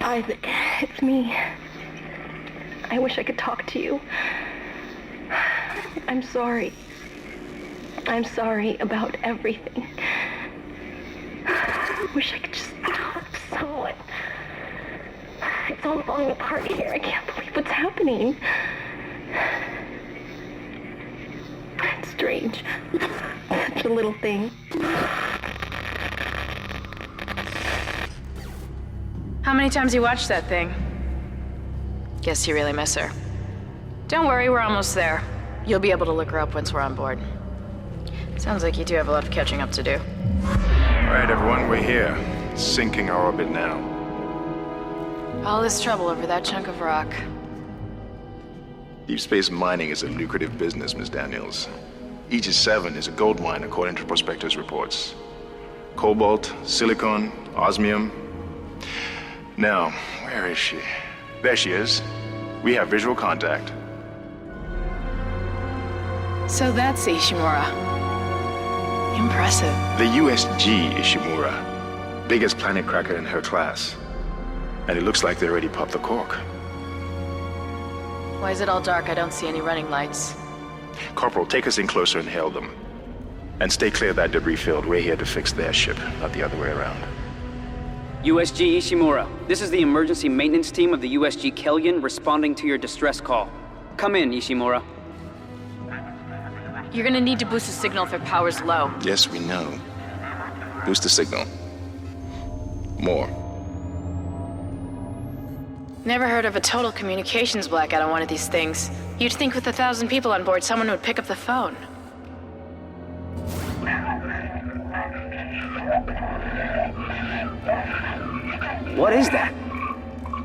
Isaac, it's me. I wish I could talk to you. I'm sorry. I'm sorry about everything. I wish I could just talk to someone. It's all falling apart here. I can't believe what's happening. It's strange. Such a little thing. How many times you watched that thing? Guess you really miss her. Don't worry, we're almost there. You'll be able to look her up once we're on board. Sounds like you do have a lot of catching up to do. All right, everyone, we're here. Sinking our orbit now. All this trouble over that chunk of rock. Deep space mining is a lucrative business, Ms. Daniels. Aegis 7 is a gold mine according to prospectors' reports. Cobalt, silicon, osmium. Now, where is she? There she is. We have visual contact. So that's Ishimura. Impressive. The USG Ishimura. Biggest planet cracker in her class. And it looks like they already popped the cork. Why is it all dark? I don't see any running lights. Corporal, take us in closer and hail them. And stay clear of that debris field. We're here to fix their ship, not the other way around. USG Ishimura, this is the emergency maintenance team of the USG Kellion responding to your distress call. Come in, Ishimura. You're gonna need to boost the signal if it power's low. Yes, we know. Boost the signal. More. Never heard of a total communications blackout on one of these things. You'd think with 1,000 people on board, someone would pick up the phone. What is that?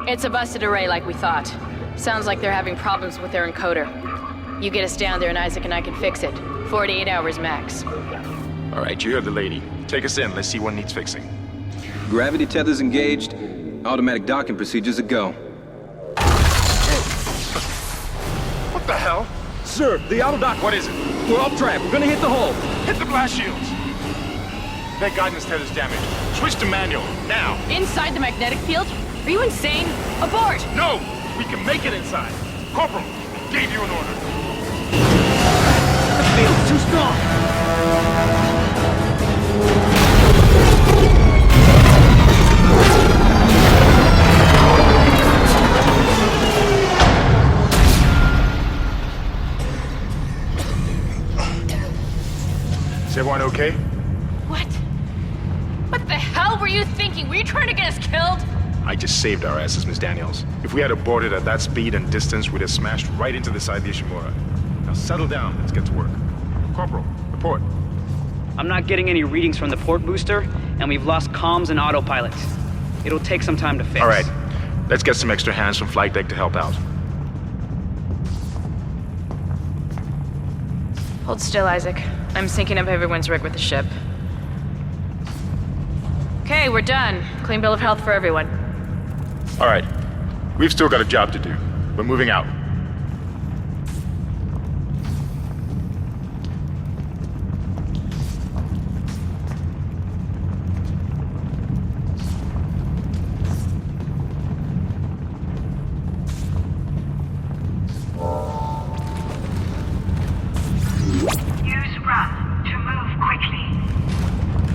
It's a busted array like we thought. Sounds like they're having problems with their encoder. You get us down there and Isaac and I can fix it. 48 hours max. All right, you heard the lady. Take us in. Let's see what needs fixing. Gravity tethers engaged. Automatic docking procedures a go. What the hell? Sir, the auto dock. What is it? We're off track. We're gonna hit the hull. Hit the blast shields! That guidance tether's damaged. Switch to manual, now! Inside the magnetic field? Are you insane? Abort! No! We can make it inside! Corporal, gave you an order. The field's too strong. Is everyone okay? What? What the hell were you thinking? Were you trying to get us killed? I just saved our asses, Miss Daniels. If we had aborted at that speed and distance, we'd have smashed right into the side of the Ishimura. Now settle down, let's get to work. Corporal, report. I'm not getting any readings from the port booster, and we've lost comms and autopilot. It'll take some time to fix. All right, let's get some extra hands from flight deck to help out. Hold still, Isaac. I'm syncing up everyone's rig with the ship. Okay, we're done. Clean bill of health for everyone. All right, we've still got a job to do. We're moving out. Use RAP to move quickly.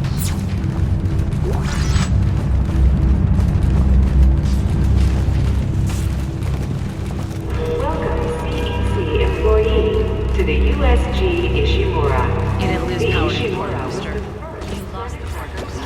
Welcome, CEC employee, to the USG Ishimura. You didn't lose The power to the Ishimura port was booster. the first You lost the port booster.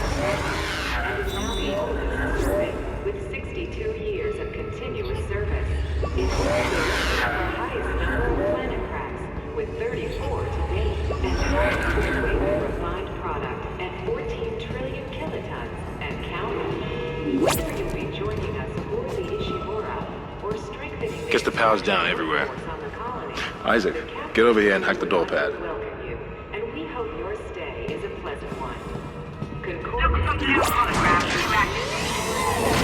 and is now the oldest service with 62 years of continuous service. It also the highest number of planet cracks, with 34 to date, and highest weight of refined product at 14 trillion kilotons and counting. Whether you'll be joining us aboard the Ishimura or strengthening Guess the power's down everywhere. on the colony, Isaac, get over here and hack the door pad. welcome you, and we hope your stay is a pleasant one. Concord. Look from new hologram to activate.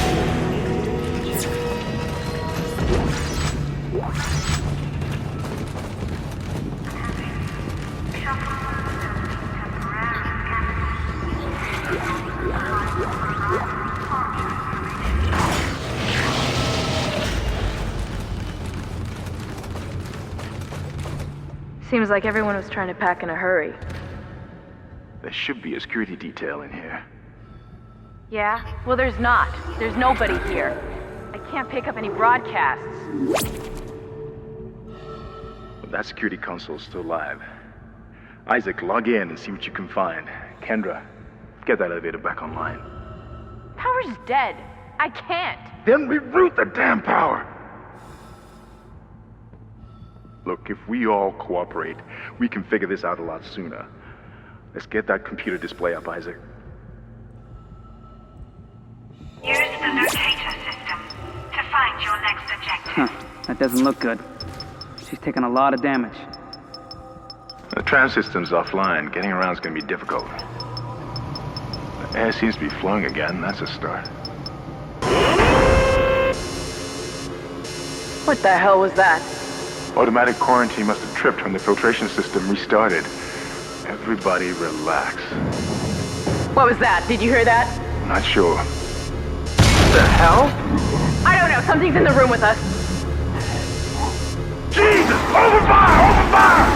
Seems like everyone was trying to pack in a hurry. There should be a security detail in here. Yeah? Well, there's not. There's nobody here. I can't pick up any broadcasts. But that security console's still live. Isaac, log in and see what you can find. Kendra, get that elevator back online. Power's dead. I can't. Then reroute the damn power! Look, if we all cooperate, we can figure this out a lot sooner. Let's get that computer display up, Isaac. Use the locator system to find your next objective. Huh, that doesn't look good. She's taken a lot of damage. The tram system's offline. Getting around's gonna be difficult. The air seems to be flowing again. That's a start. What the hell was that? Automatic quarantine must have tripped when the filtration system restarted. Everybody relax. What was that? Did you hear that? Not sure. The hell? I don't know. Something's in the room with us. Jesus! Open fire! Open fire!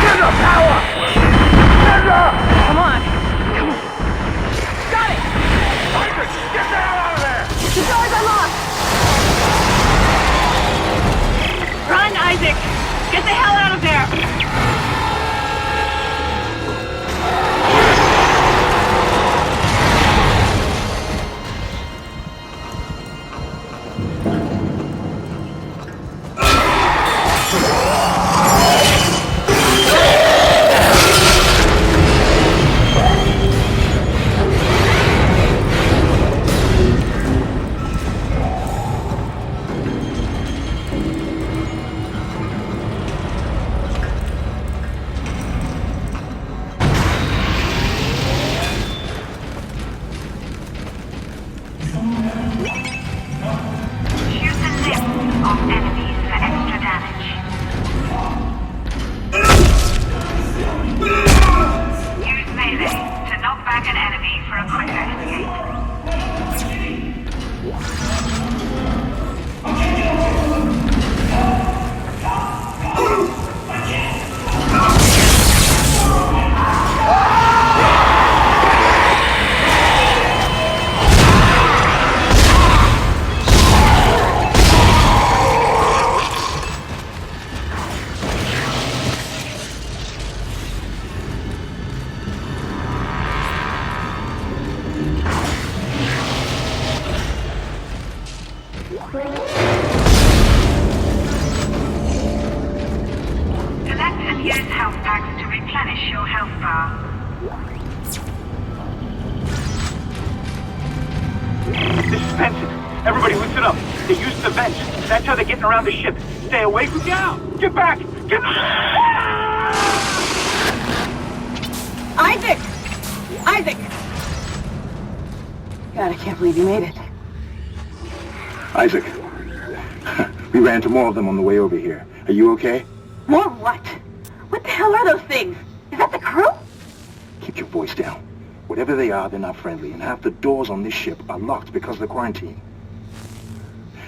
Get the power! Get up! Come on. Come on. Got it! Isaac, get the hell out of there! The doors are locked! Run, Isaac! Get the hell out of there! Around the ship. Stay away from down. Get back. Get Isaac! Isaac! God, I can't believe you made it. Isaac, we ran into more of them on the way over here. Are you okay? More what? What the hell are those things? Is that the crew? Keep your voice down. Whatever they are, they're not friendly, and half the doors on this ship are locked because of the quarantine.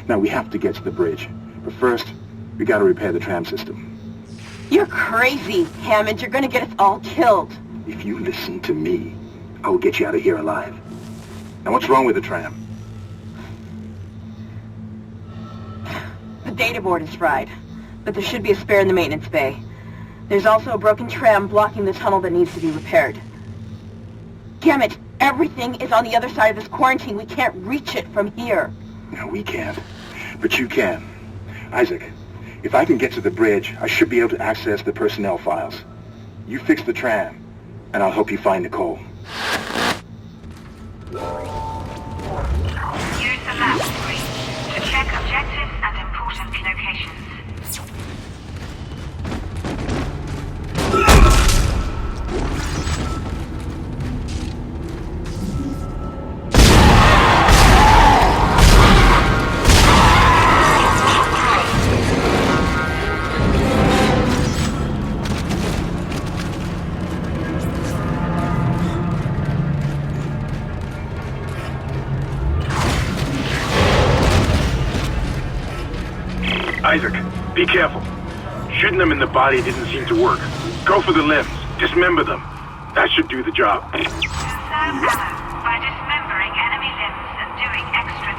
Now, we have to get to the bridge. But first, we gotta repair the tram system. You're crazy, Hammond. You're gonna get us all killed. If you listen to me, I will get you out of here alive. Now, what's wrong with the tram? The data board is fried, but there should be a spare in the maintenance bay. There's also a broken tram blocking the tunnel that needs to be repaired. Damn it! Everything is on the other side of this quarantine. We can't reach it from here. No, we can't. But you can. Isaac, if I can get to the bridge, I should be able to access the personnel files. You fix the tram, and I'll help you find Nicole. Use the map screen to check objectives and important locations. Isaac, be careful. Shooting them in the body didn't seem to work. Go for the limbs. Dismember them. That should do the job. Conserve ammo by dismembering enemy limbs and doing extra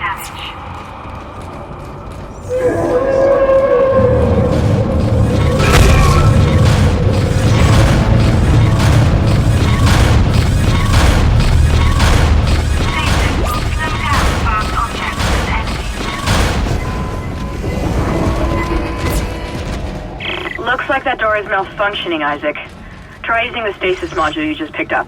Stasis will slow down fast objects and enemies. Looks like that door is malfunctioning, Isaac. Try using the stasis module you just picked up.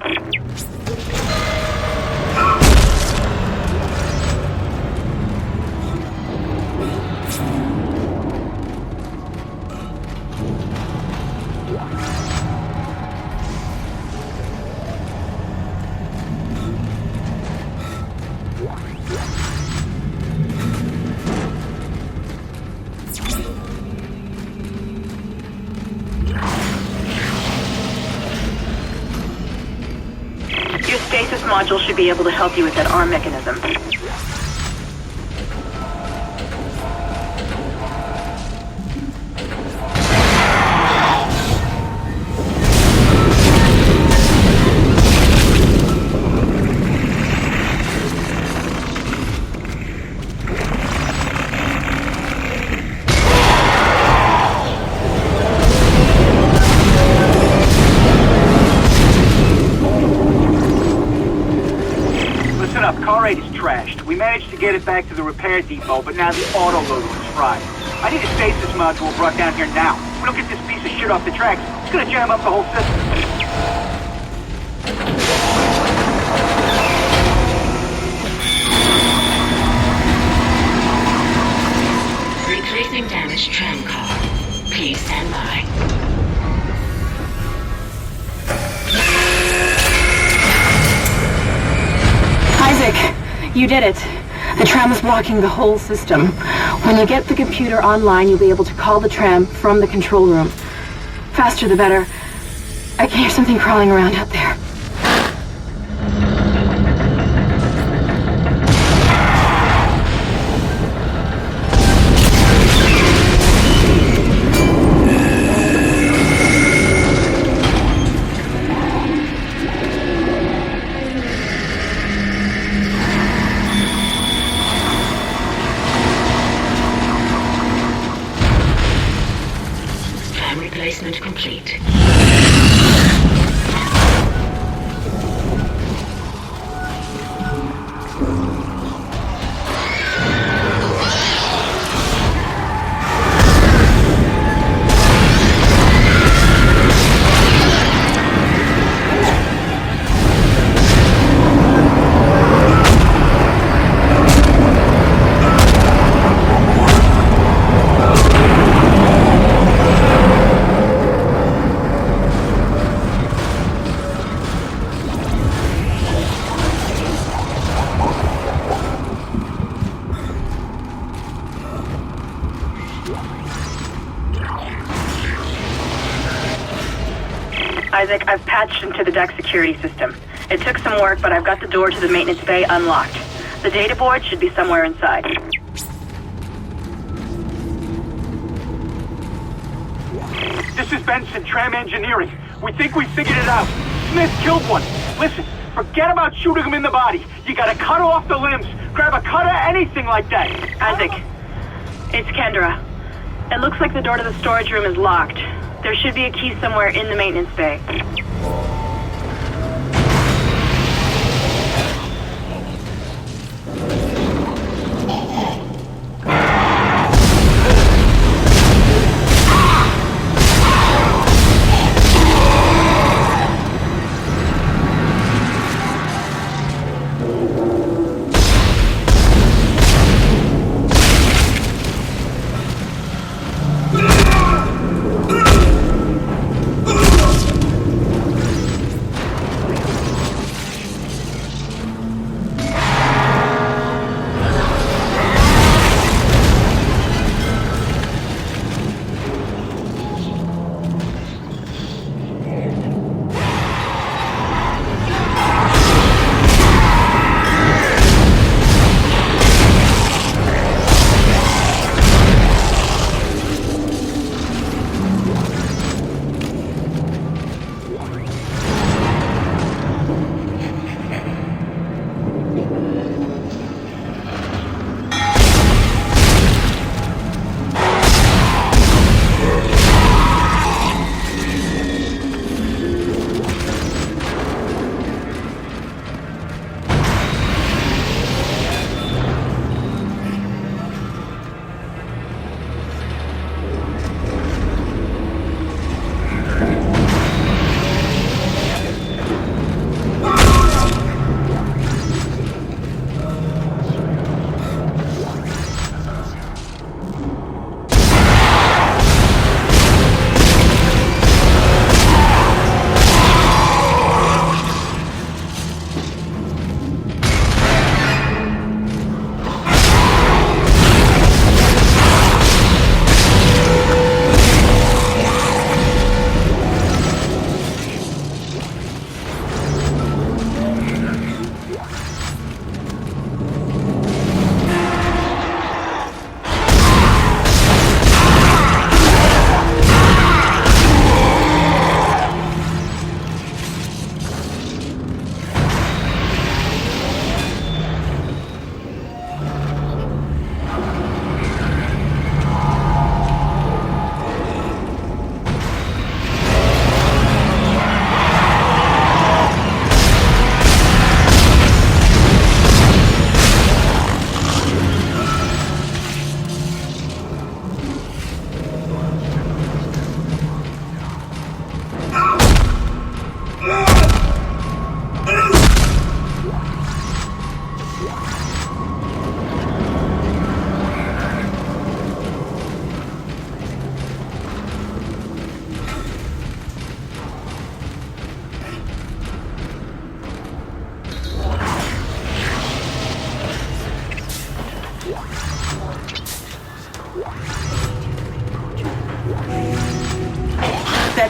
Your stasis module should be able to help you with that arm mechanism. Car 8 is trashed. We managed to get it back to the repair depot, but now the autoloader is fried. I need a stasis module brought down here now. If we don't get this piece of shit off the tracks, it's gonna jam up the whole system. Replacing damaged tram car. Please stand by. Isaac, you did it. The tram is blocking the whole system. When you get the computer online, you'll be able to call the tram from the control room. Faster the better. I can hear something crawling around out there. Replacement complete. Isaac, I've patched into the deck security system. It took some work, but I've got the door to the maintenance bay unlocked. The data board should be somewhere inside. This is Benson, Tram Engineering. We think we figured it out. Smith killed one. Listen, forget about shooting him in the body. You gotta cut off the limbs. Grab a cutter, anything like that. Isaac, it's Kendra. It looks like the door to the storage room is locked. There should be a key somewhere in the maintenance bay.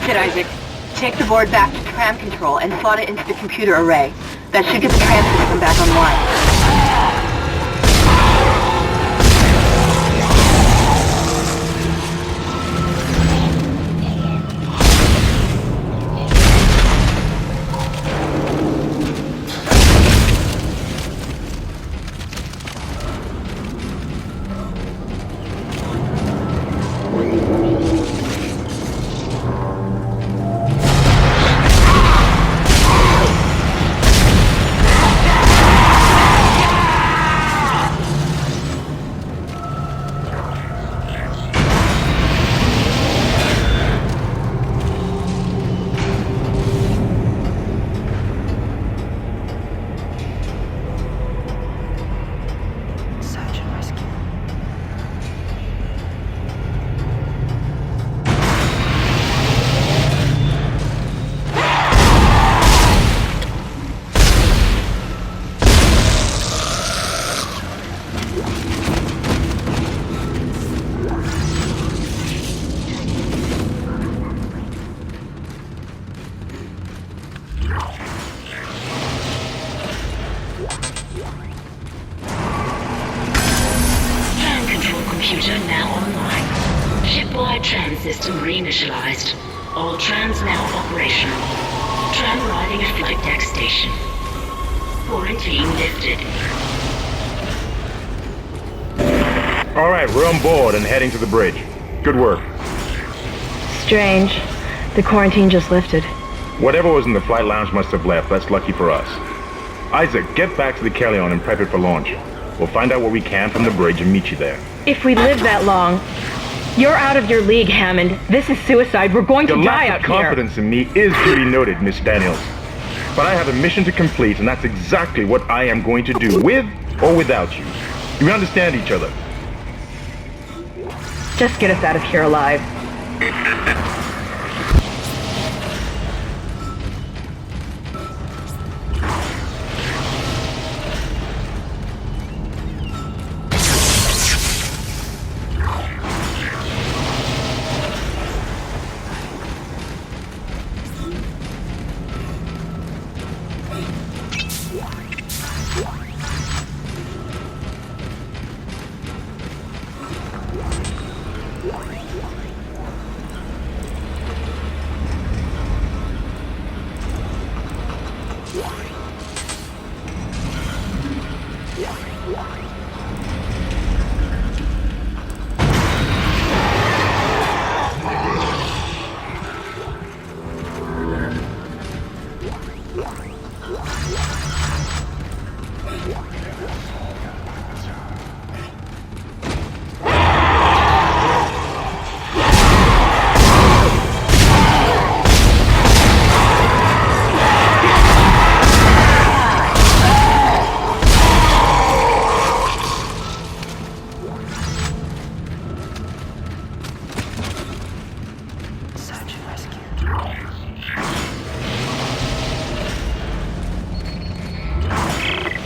That's it, Isaac. Take the board back to tram control and slot it into the computer array. That should get the tram system back online. Computer now online. Shipwide tram system reinitialized. All trams now operational. Tram arriving at flight deck station. Quarantine lifted. All right, we're on board and heading to the bridge. Good work. Strange. The quarantine just lifted. Whatever was in the flight lounge must have left. That's lucky for us. Isaac, get back to the Kellion and prep it for launch. We'll find out what we can from the bridge and meet you there. If we live that long, you're out of your league, Hammond. This is suicide. We're going to die out here. Your lack of confidence in me is duly noted, Miss Daniels. But I have a mission to complete, and that's exactly what I am going to do, with or without you. Do we understand each other? Just get us out of here alive.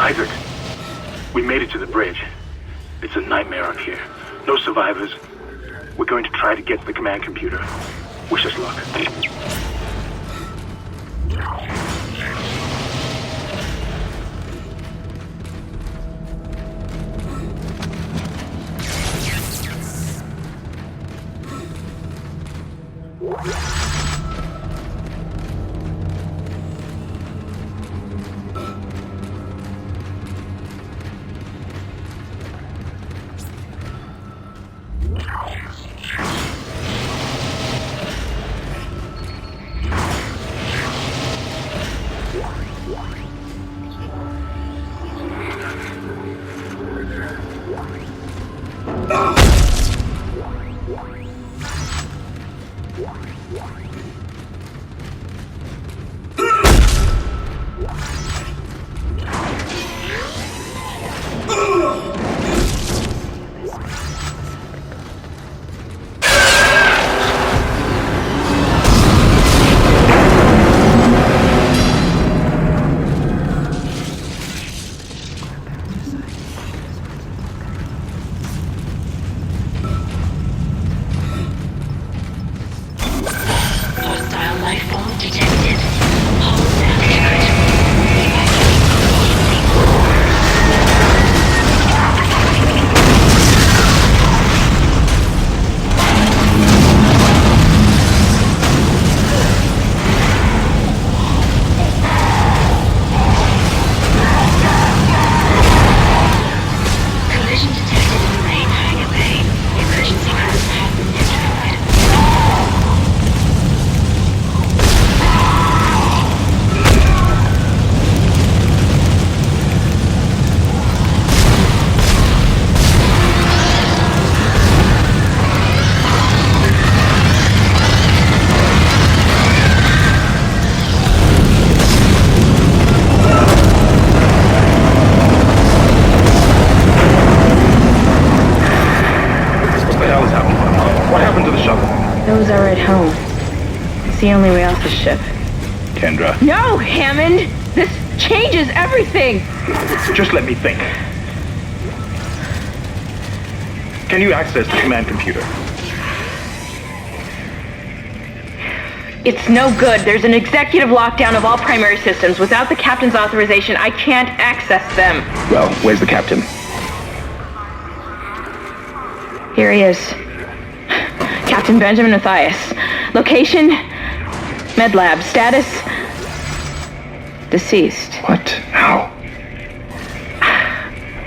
Isaac, we made it to the bridge. It's a nightmare up here. No survivors. We're going to try to get to the command computer. Wish us luck. the only way off the ship. Kendra, No, Hammond! This changes everything! just let me think. Can you access the command computer? It's no good. There's an executive lockdown of all primary systems. Without the captain's authorization, I can't access them. Well, where's the captain? Here he is. Captain Benjamin Mathias. Location? Med lab. Status? Deceased. What? How?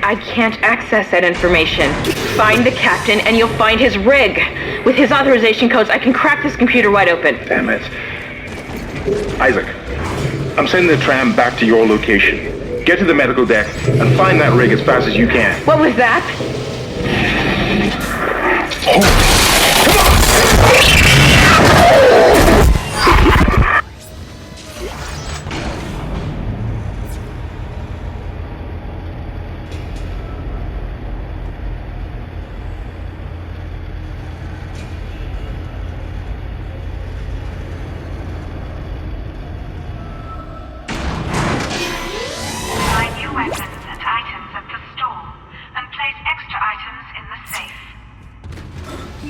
I can't access that information. Find the captain and you'll find his rig. With his authorization codes, I can crack this computer wide open. Damn it. Isaac, I'm sending the tram back to your location. Get to the medical deck and find that rig as fast as you can. What was that? Find new weapons and items at the store, and place extra items in the safe.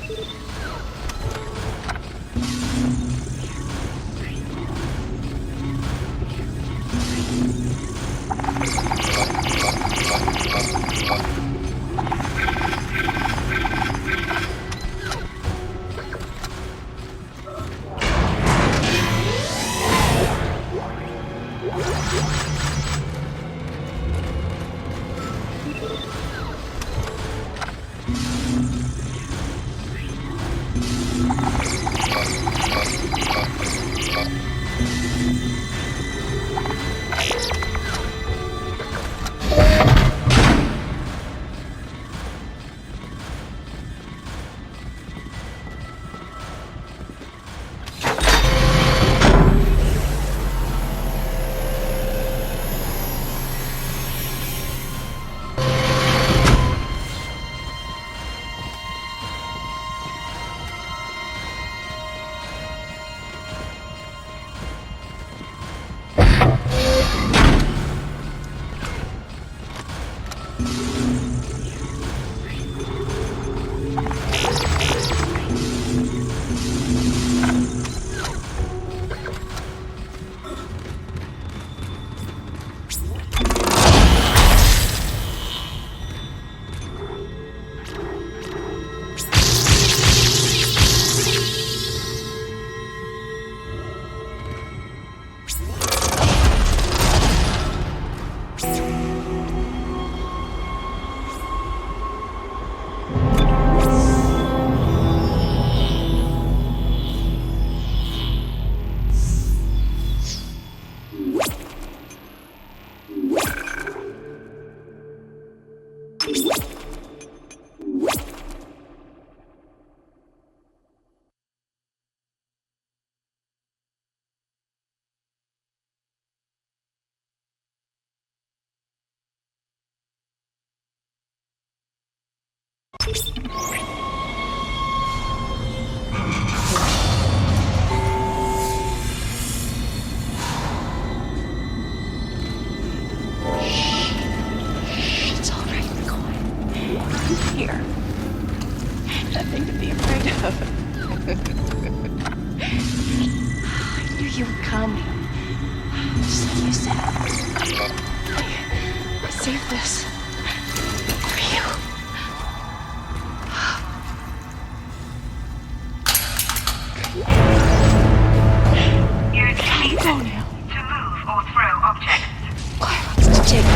It's all right, McCoy. Here. Nothing to be afraid of. I knew you would come. Just like you said. I saved this. For you. Use the Go lever now. to move or throw objects. Take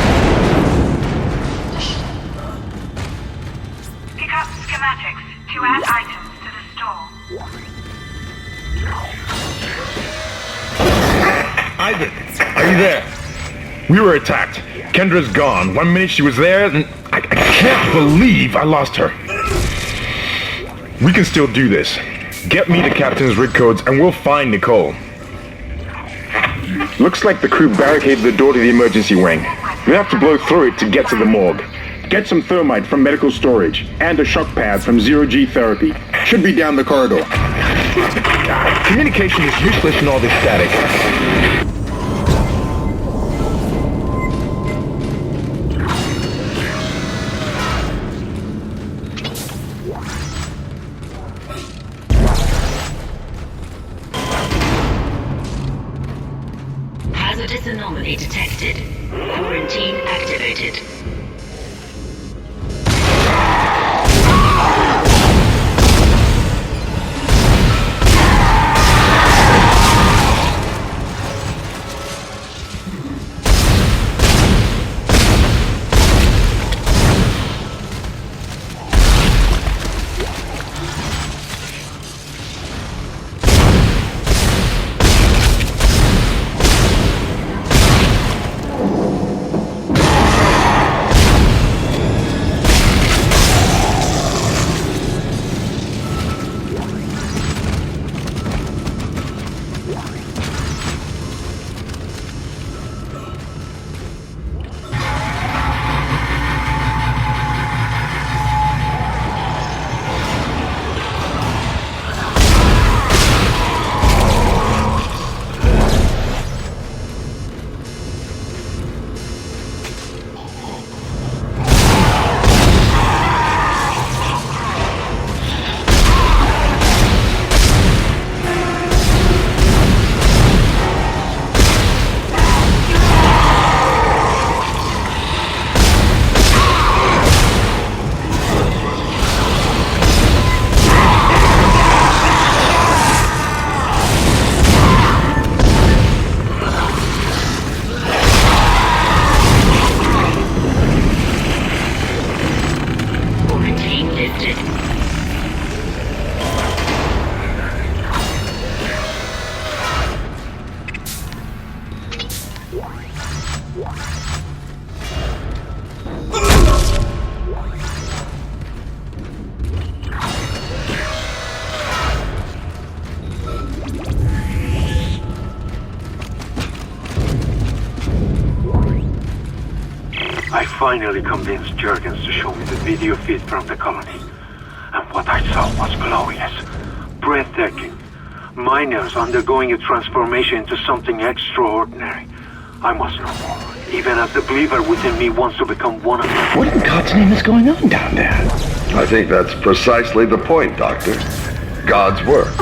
Pick up schematics to add items to the store. Isaac, are you there? We were attacked. Kendra's gone. 1 minute she was there, and I can't believe I lost her. We can still do this. Get me the captain's rig codes, and we'll find Nicole. Looks like the crew barricaded the door to the emergency wing. We have to blow through it to get to the morgue. Get some thermite from medical storage, and a shock pad from Zero-G Therapy. Should be down the corridor. Communication is useless in all this static. Hazardous anomaly detected. Quarantine activated. I finally convinced Jurgens to show me the video feed from the colony. And what I saw was glorious. Breathtaking. Miners undergoing a transformation into something extraordinary. I must know more, even as the believer within me wants to become one of them. What in God's name is going on down there? I think that's precisely the point, Doctor. God's work.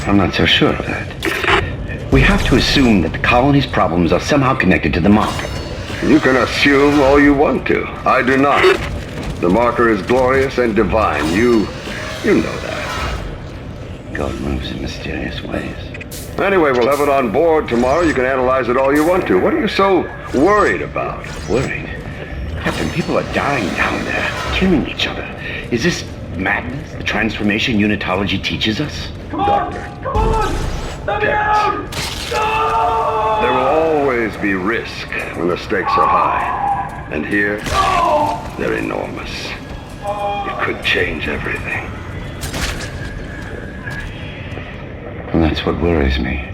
I'm not so sure of that. We have to assume that the colony's problems are somehow connected to the marker. You can assume all you want to. I do not. The marker is glorious and divine. You know that. God moves in mysterious ways. Anyway, we'll have it on board tomorrow. You can analyze it all you want to. What are you so worried about? Worried? Captain, people are dying down there, killing each other. Is this madness the transformation unitology teaches us? Come on! Come on! Let me out! No! There will always be risk when the stakes are high. And here, they're enormous. It could change everything. And that's what worries me.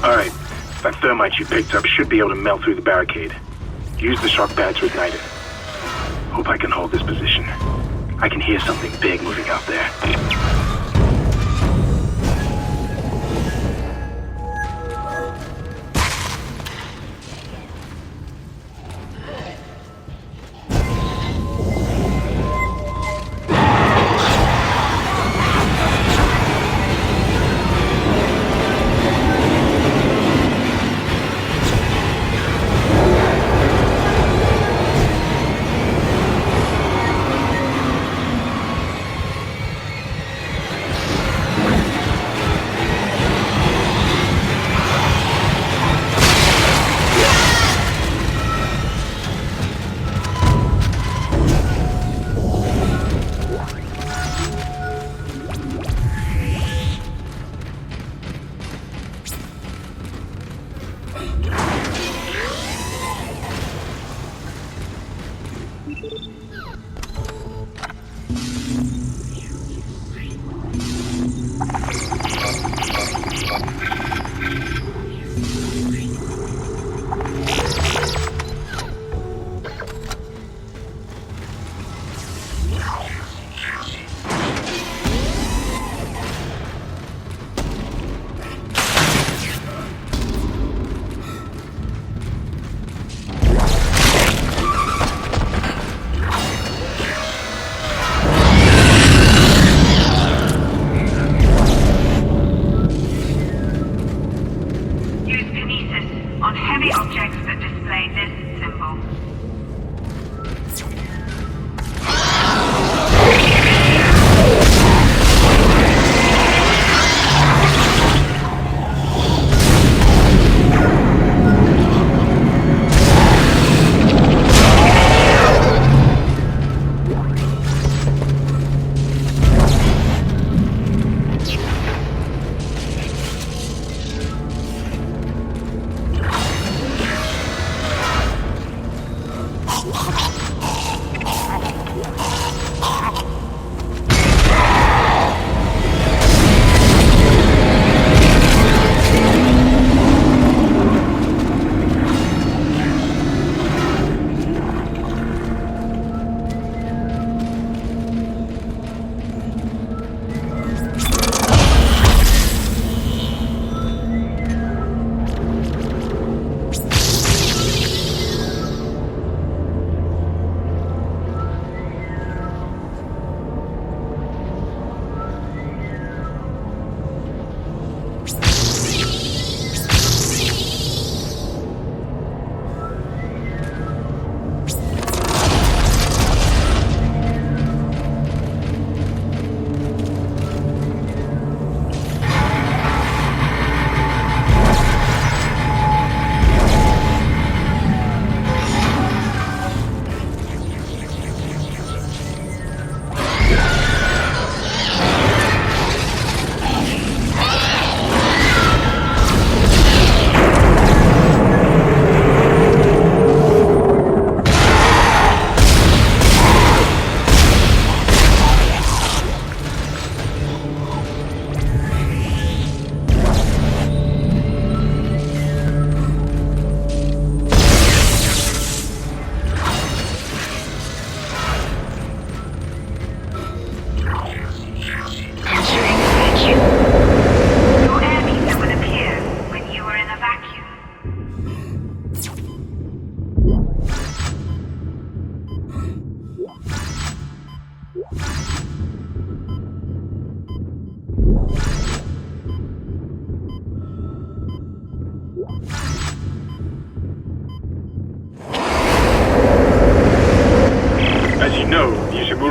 Alright, that thermite you picked up should be able to melt through the barricade. Use the shock pad to ignite it. Hope I can hold this position. I can hear something big moving out there.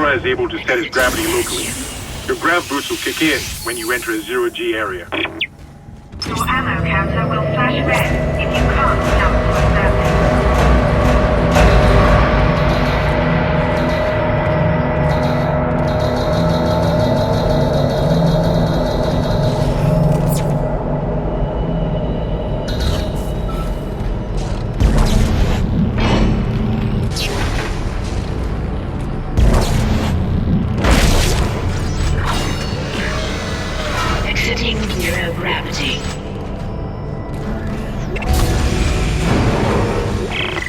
Is able to set its gravity locally. Your grav boost will kick in when you enter a zero-G area. Your ammo counter will flash red if you can't jump to a surface.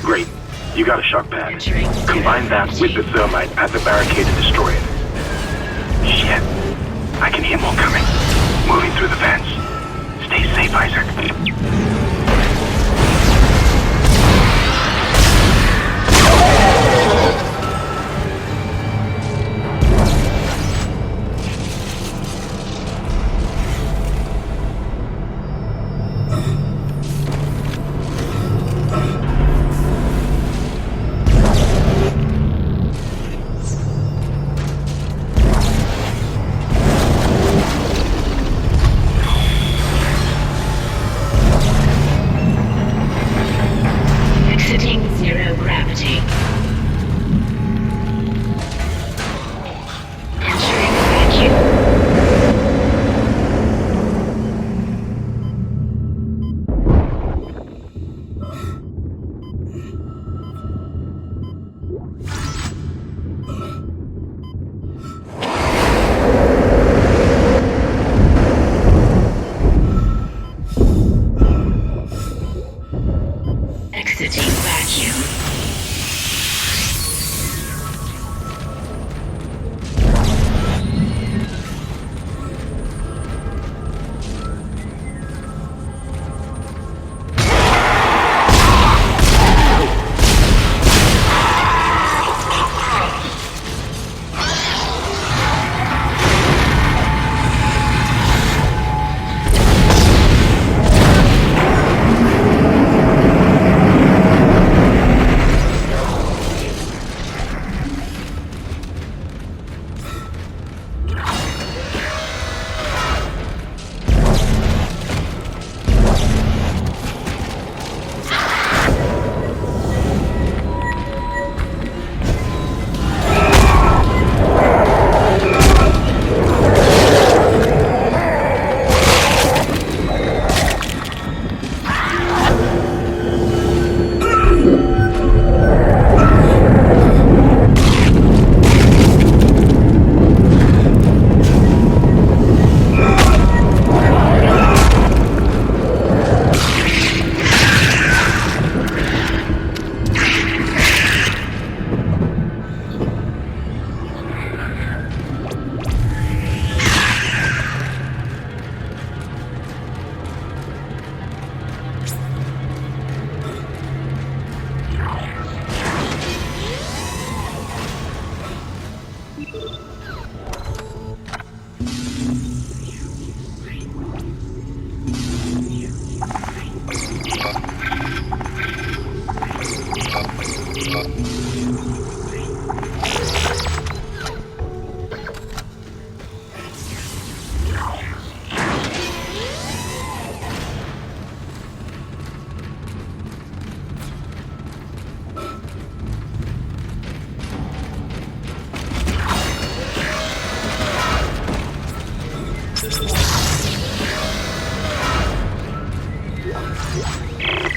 Great. You got a shock pad. Combine that with the thermite at the barricade and destroy it. Shit. I can hear more coming. Moving through the vents. Stay safe, Isaac.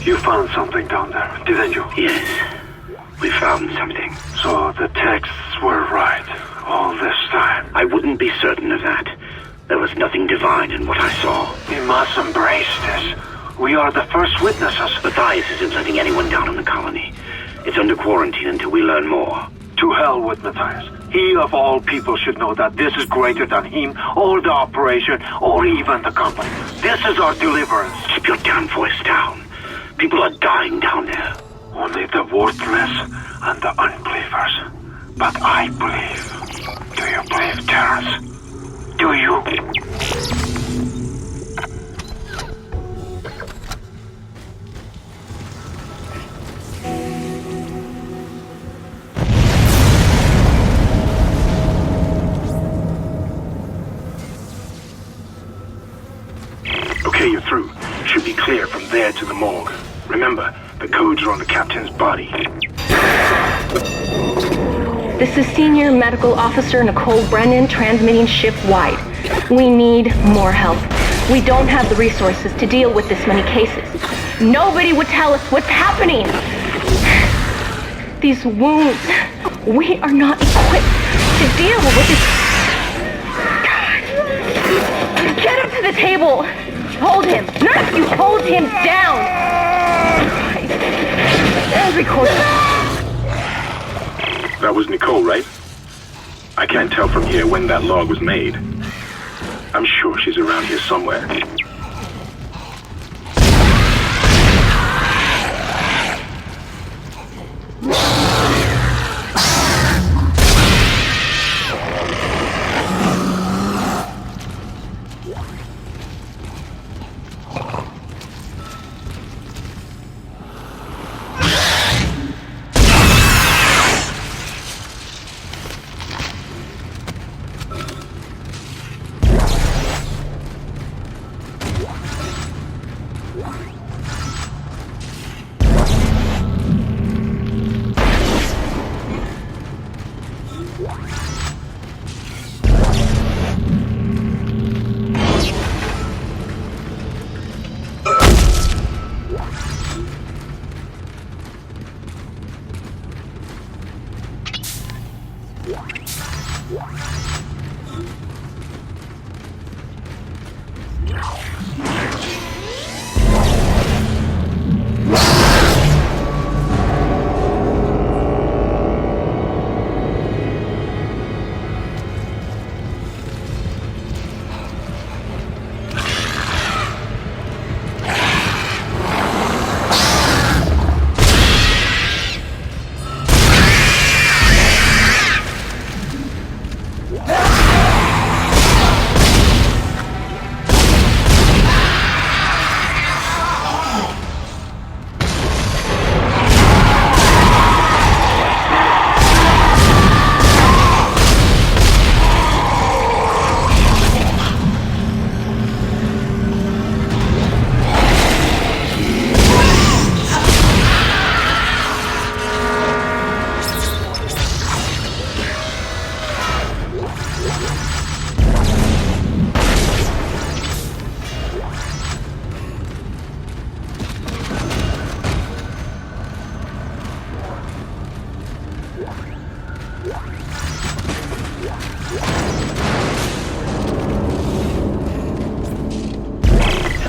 You found something down there, didn't you? Yes, we found something. So the texts were right all this time? I wouldn't be certain of that. There was nothing divine in what I saw. We must embrace this. We are the first witnesses. Matthias isn't letting anyone down in the colony. It's under quarantine until we learn more. To hell with Matthias. He of all people should know that this is greater than him, or the operation, or even the company. This is our deliverance. Keep your damn voice down. People are dying down there. Only the worthless and the unbelievers. But I believe. Do you believe, Terrence? Do you? Okay, you're through. Should be clear from there to the morgue. Remember, the codes are on the captain's body. This is Senior Medical Officer Nicole Brennan transmitting ship-wide. We need more help. We don't have the resources to deal with this many cases. Nobody would tell us what's happening. These wounds, we are not equipped to deal with this. Get him to the table. Hold him. Nurse, you hold him down. And record. That was Nicole, right? I can't tell from here when that log was made. I'm sure she's around here somewhere.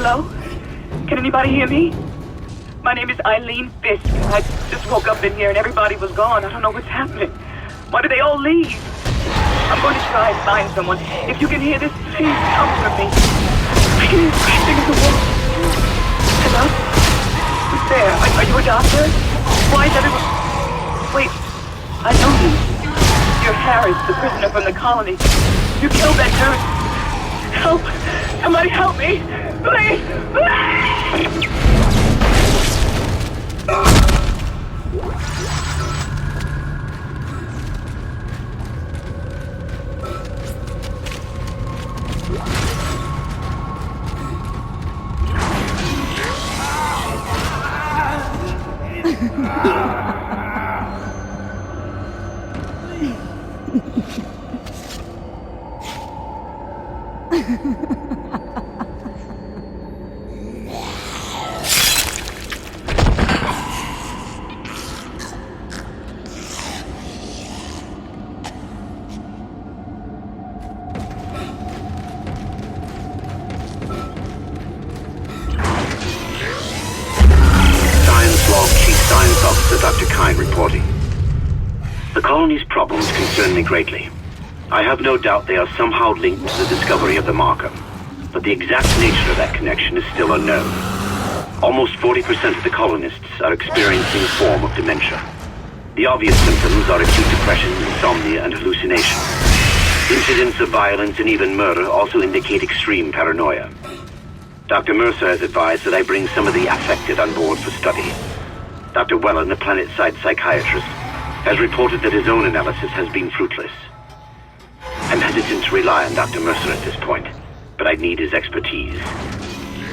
Hello? Can anybody hear me? My name is Eileen Fisk. I just woke up in here and everybody was gone. I don't know what's happening. Why did they all leave? I'm going to try and find someone. If you can hear this, please comfort me. I can hear screaming in the wall. Hello? Who's there? Are you a doctor? Why is everyone... Wait, I know you. You're Harris, the prisoner from the colony. You killed that nurse. Help! Somebody help me! Please! Please! The colony's problems concern me greatly. I have no doubt they are somehow linked to the discovery of the marker, but the exact nature of that connection is still unknown. Almost 40% of the colonists are experiencing a form of dementia. The obvious symptoms are acute depression, insomnia, and hallucination. Incidents of violence and even murder also indicate extreme paranoia. Dr. Mercer has advised that I bring some of the affected on board for study. Dr. Wellen, the planet-side psychiatrist, has reported that his own analysis has been fruitless. I'm hesitant to rely on Dr. Mercer at this point, but I need his expertise.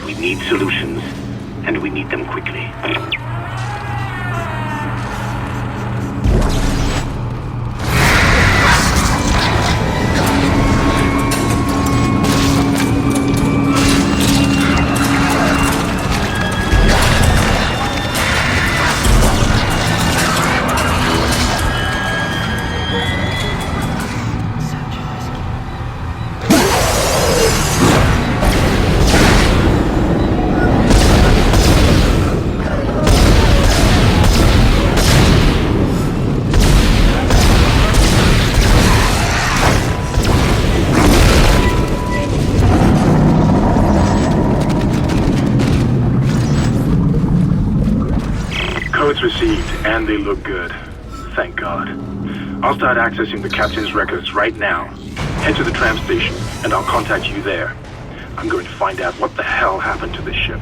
We need solutions, and we need them quickly. They look good. Thank God. I'll start accessing the captain's records right now. Head to the tram station, and I'll contact you there. I'm going to find out what the hell happened to this ship.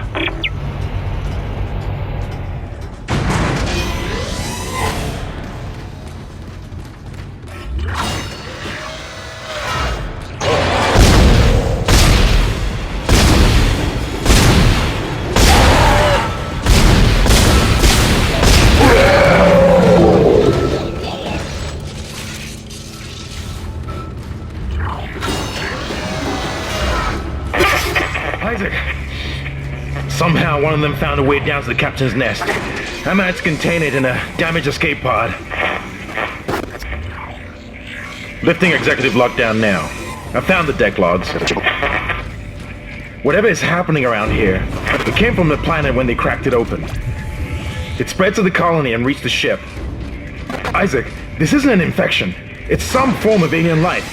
Somehow one of them found a way down to the captain's nest. I managed to contain it in a damaged escape pod. Lifting executive lockdown now. I found the deck logs. Whatever is happening around here, it came from the planet when they cracked it open. It spread to the colony and reached the ship. Isaac, this isn't an infection. It's some form of alien life.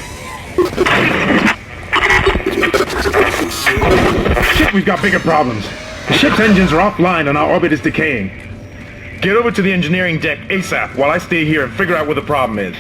Shit, we've got bigger problems. The ship's engines are offline and our orbit is decaying. Get over to the engineering deck ASAP while I stay here and figure out what the problem is.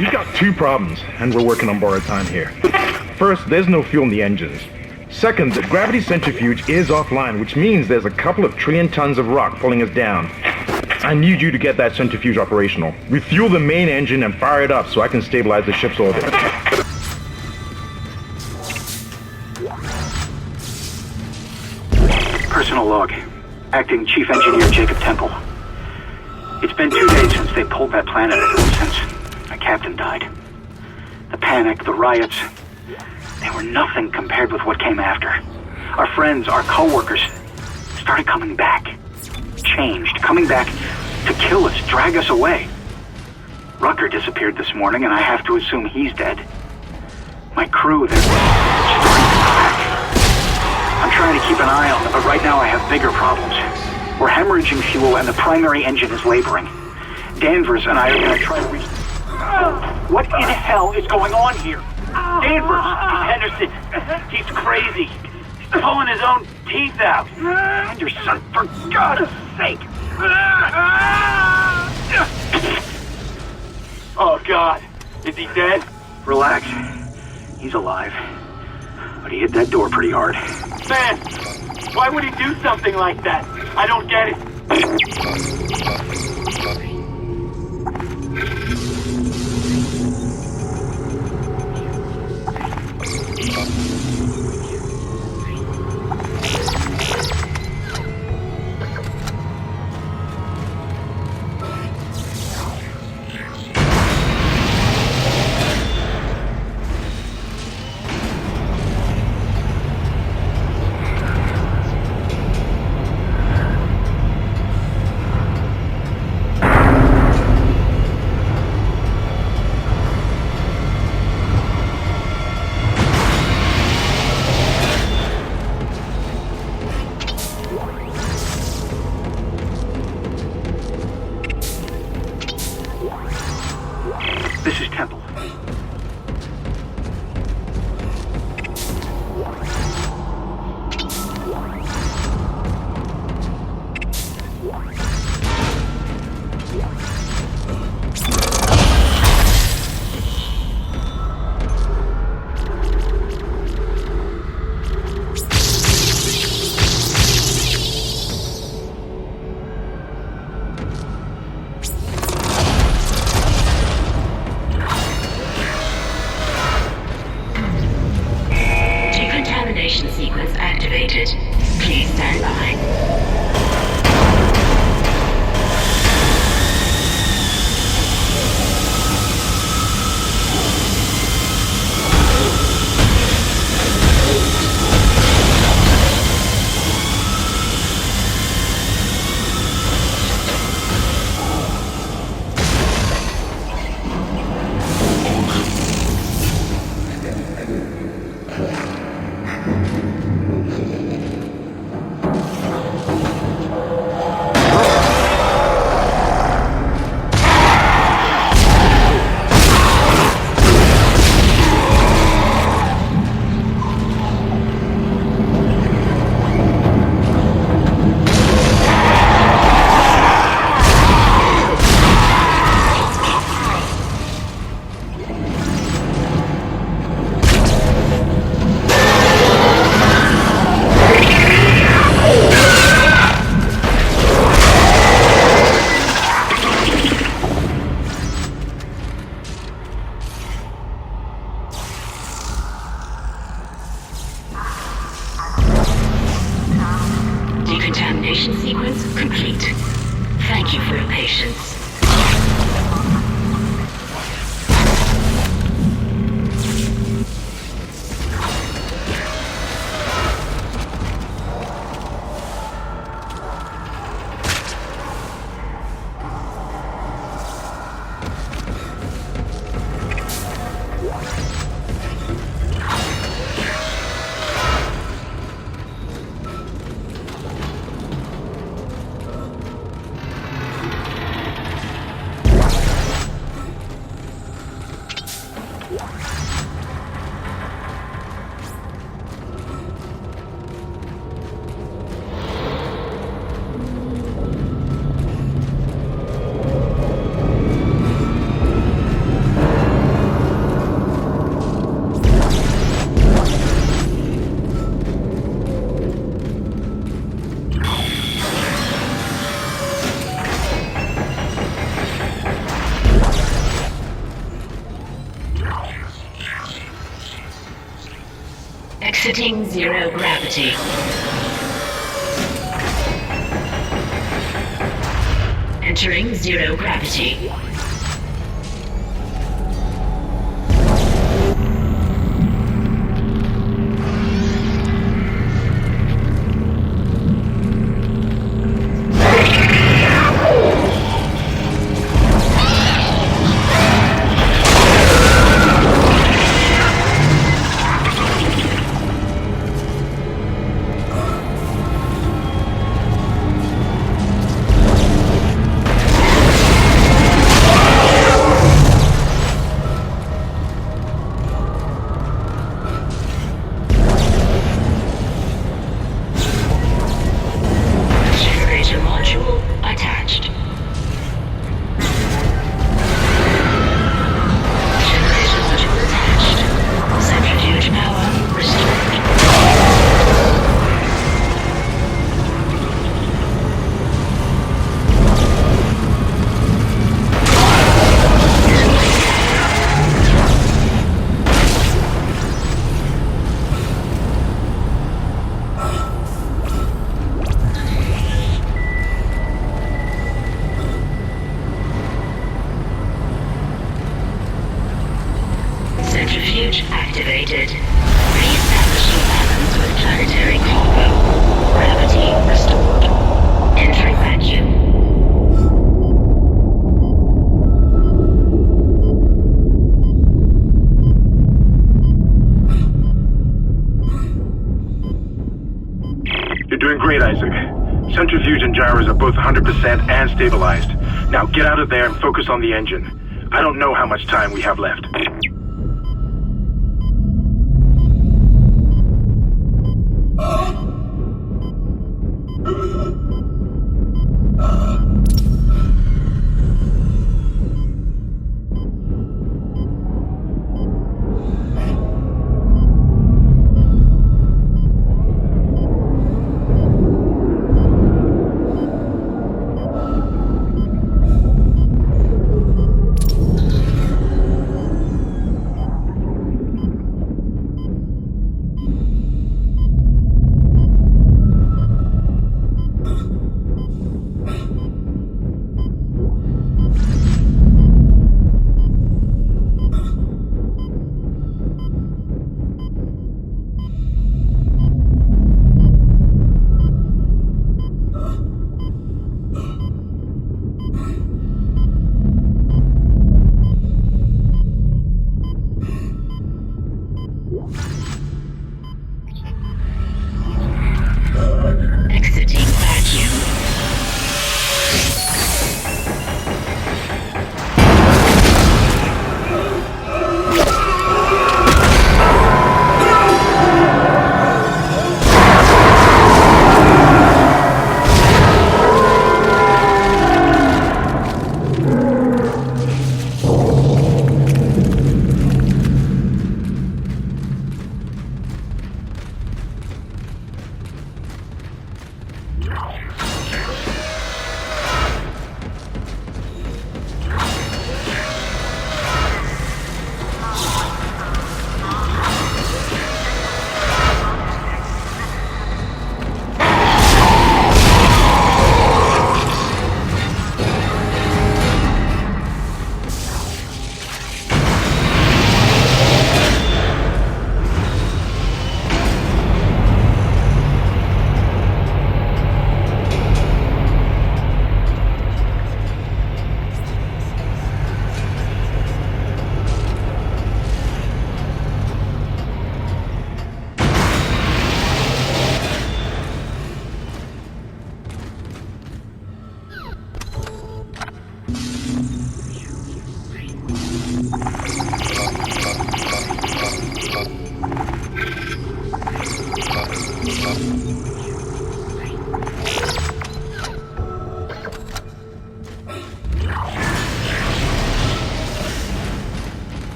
You've got two problems, and we're working on borrowed time here. First, there's no fuel in the engines. Second, the gravity centrifuge is offline, which means there's a couple of trillion tons of rock pulling us down. I need you to get that centrifuge operational. Refuel the main engine and fire it up so I can stabilize the ship's orbit. Personal log. Acting Chief Engineer Jacob Temple. It's been 2 days since they pulled that planet since my captain died. The panic, the riots, they were nothing compared with what came after. Our friends, our co-workers, started coming back. Changed, coming back to kill us, drag us away. Rucker disappeared this morning, and I have to assume he's dead. My crew, they're starting to crack. I'm trying to keep an eye on them, but right now I have bigger problems. We're hemorrhaging fuel, and the primary engine is laboring. Danvers and I are going to try to reach... What in hell is going on here? Danvers! Henderson! He's crazy! He's pulling his own teeth out! Henderson, for God's sake! Oh, God. Is he dead? Relax. He's alive. But he hit that door pretty hard. Man! Why would he do something like that? I don't get it. This is Temple. Exiting zero gravity. Entering zero gravity. Centrifuge activated. Re-establishing balance with planetary cargo. Gravity restored. Entering vacuum. You're doing great, Isaac. Centrifuge and gyros are both 100% and stabilized. Now get out of there and focus on the engine. I don't know how much time we have left.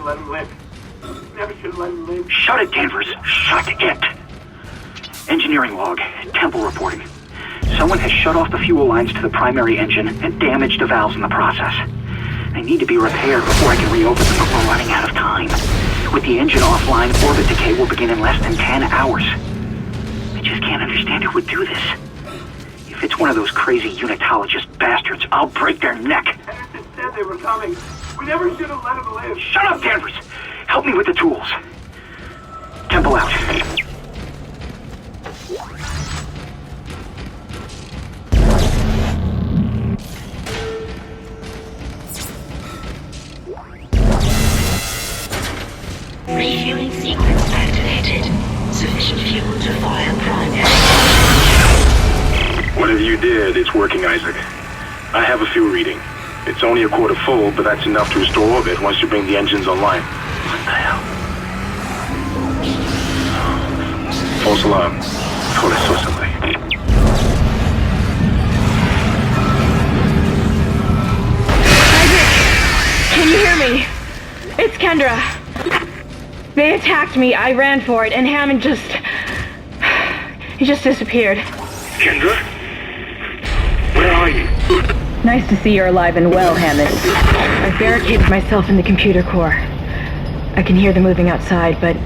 have let him live. Never should have let him live. Shut it, Danvers. Shut it. Engineering log. Temple reporting. Someone has shut off the fuel lines to the primary engine and damaged the valves in the process. They need to be repaired before I can reopen them, but we're running out of time. With the engine offline, orbit decay will begin in less than 10 hours. I just can't understand who would do this. If it's one of those crazy unitologist bastards, I'll break their neck. Henderson said they were coming. We never should have let him live. Shut up, Danvers! Help me with the tools. Temple out. Refueling sequence activated. Sufficient fuel to fire primary. Whatever you did, it's working, Isaac. I have a fuel reading. It's only a quarter full, but that's enough to restore orbit once you bring the engines online. What the hell? False alarm. Thought I saw somebody. Isaac! Can you hear me? It's Kendra. They attacked me, I ran for it, and Hammond he just disappeared. Kendra? Where are you? Nice to see you're alive and well, Hammond. I've barricaded myself in the computer core. I can hear them moving outside, but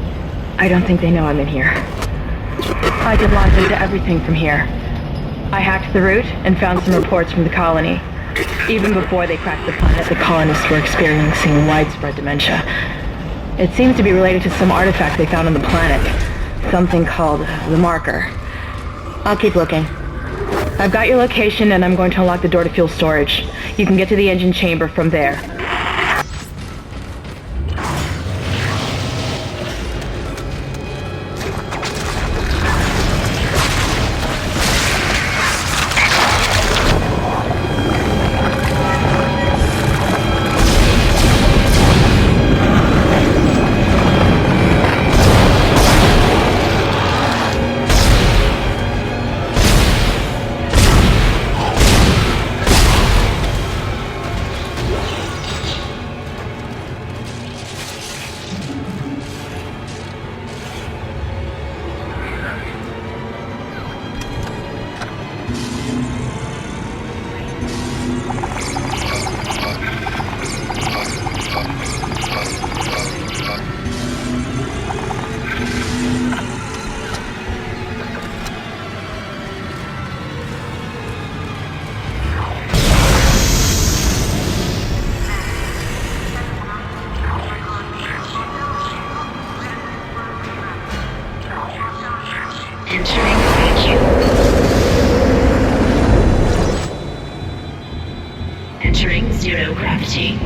I don't think they know I'm in here. I can launch into everything from here. I hacked the route and found some reports from the colony. Even before they cracked the planet, the colonists were experiencing widespread dementia. It seems to be related to some artifact they found on the planet. Something called the Marker. I'll keep looking. I've got your location and I'm going to unlock the door to fuel storage. You can get to the engine chamber from there. Entering zero gravity.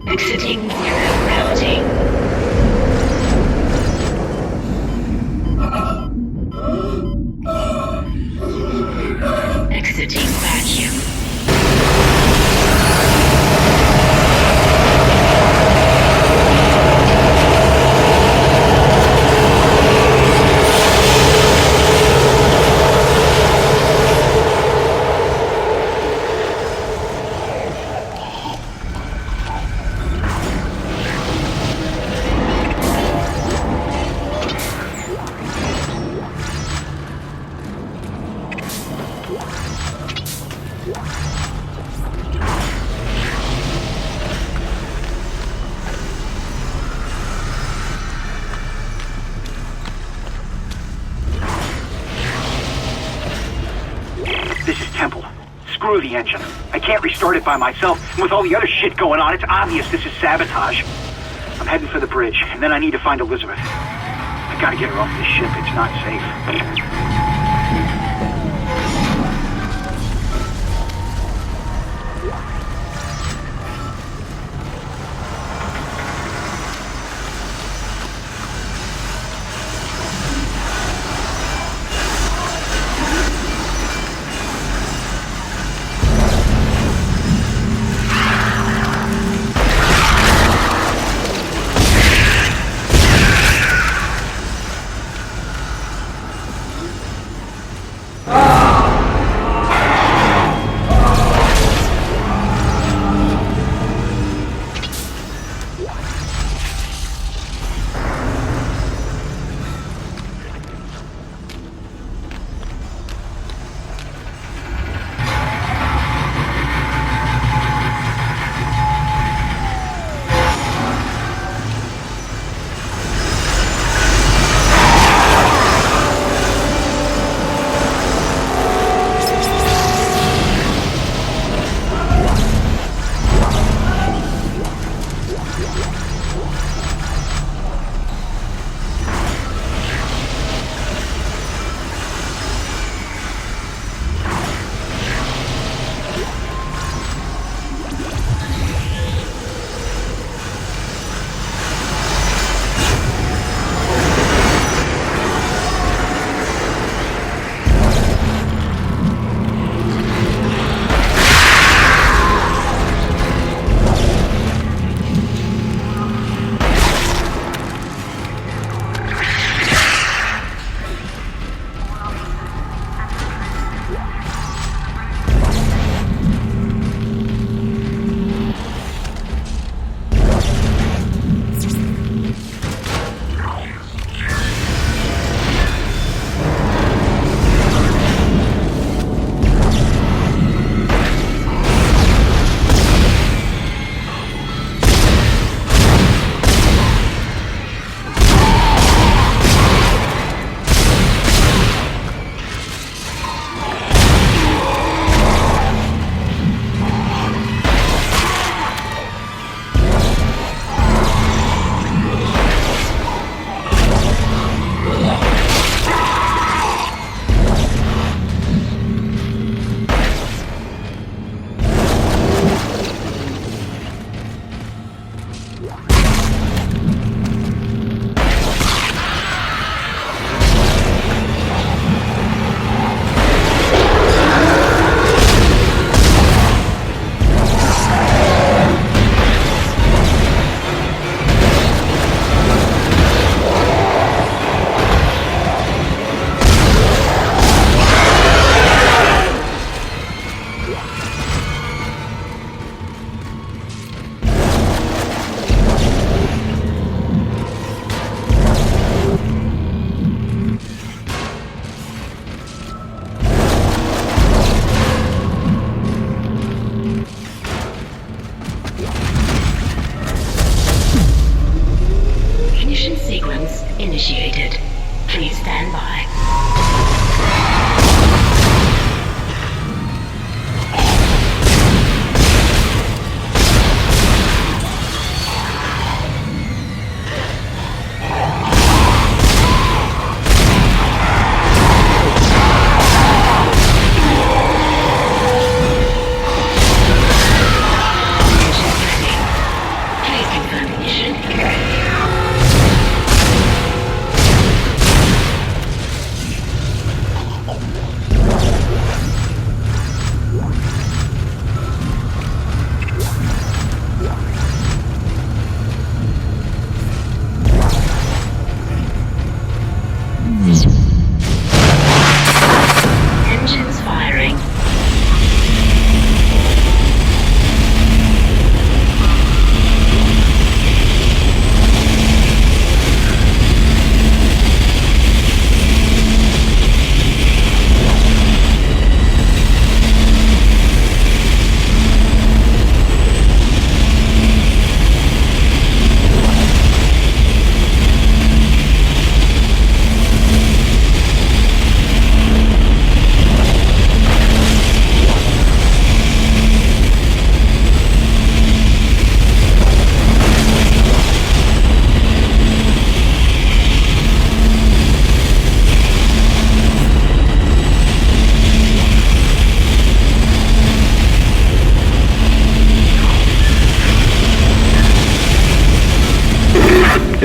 Exiting zero gravity. Exiting vacuum. This is Temple. Screw the engine. I can't restart it by myself, and with all the other shit going on, it's obvious this is sabotage. I'm heading for the bridge, and then I need to find Elizabeth. I gotta get her off this ship. It's not safe.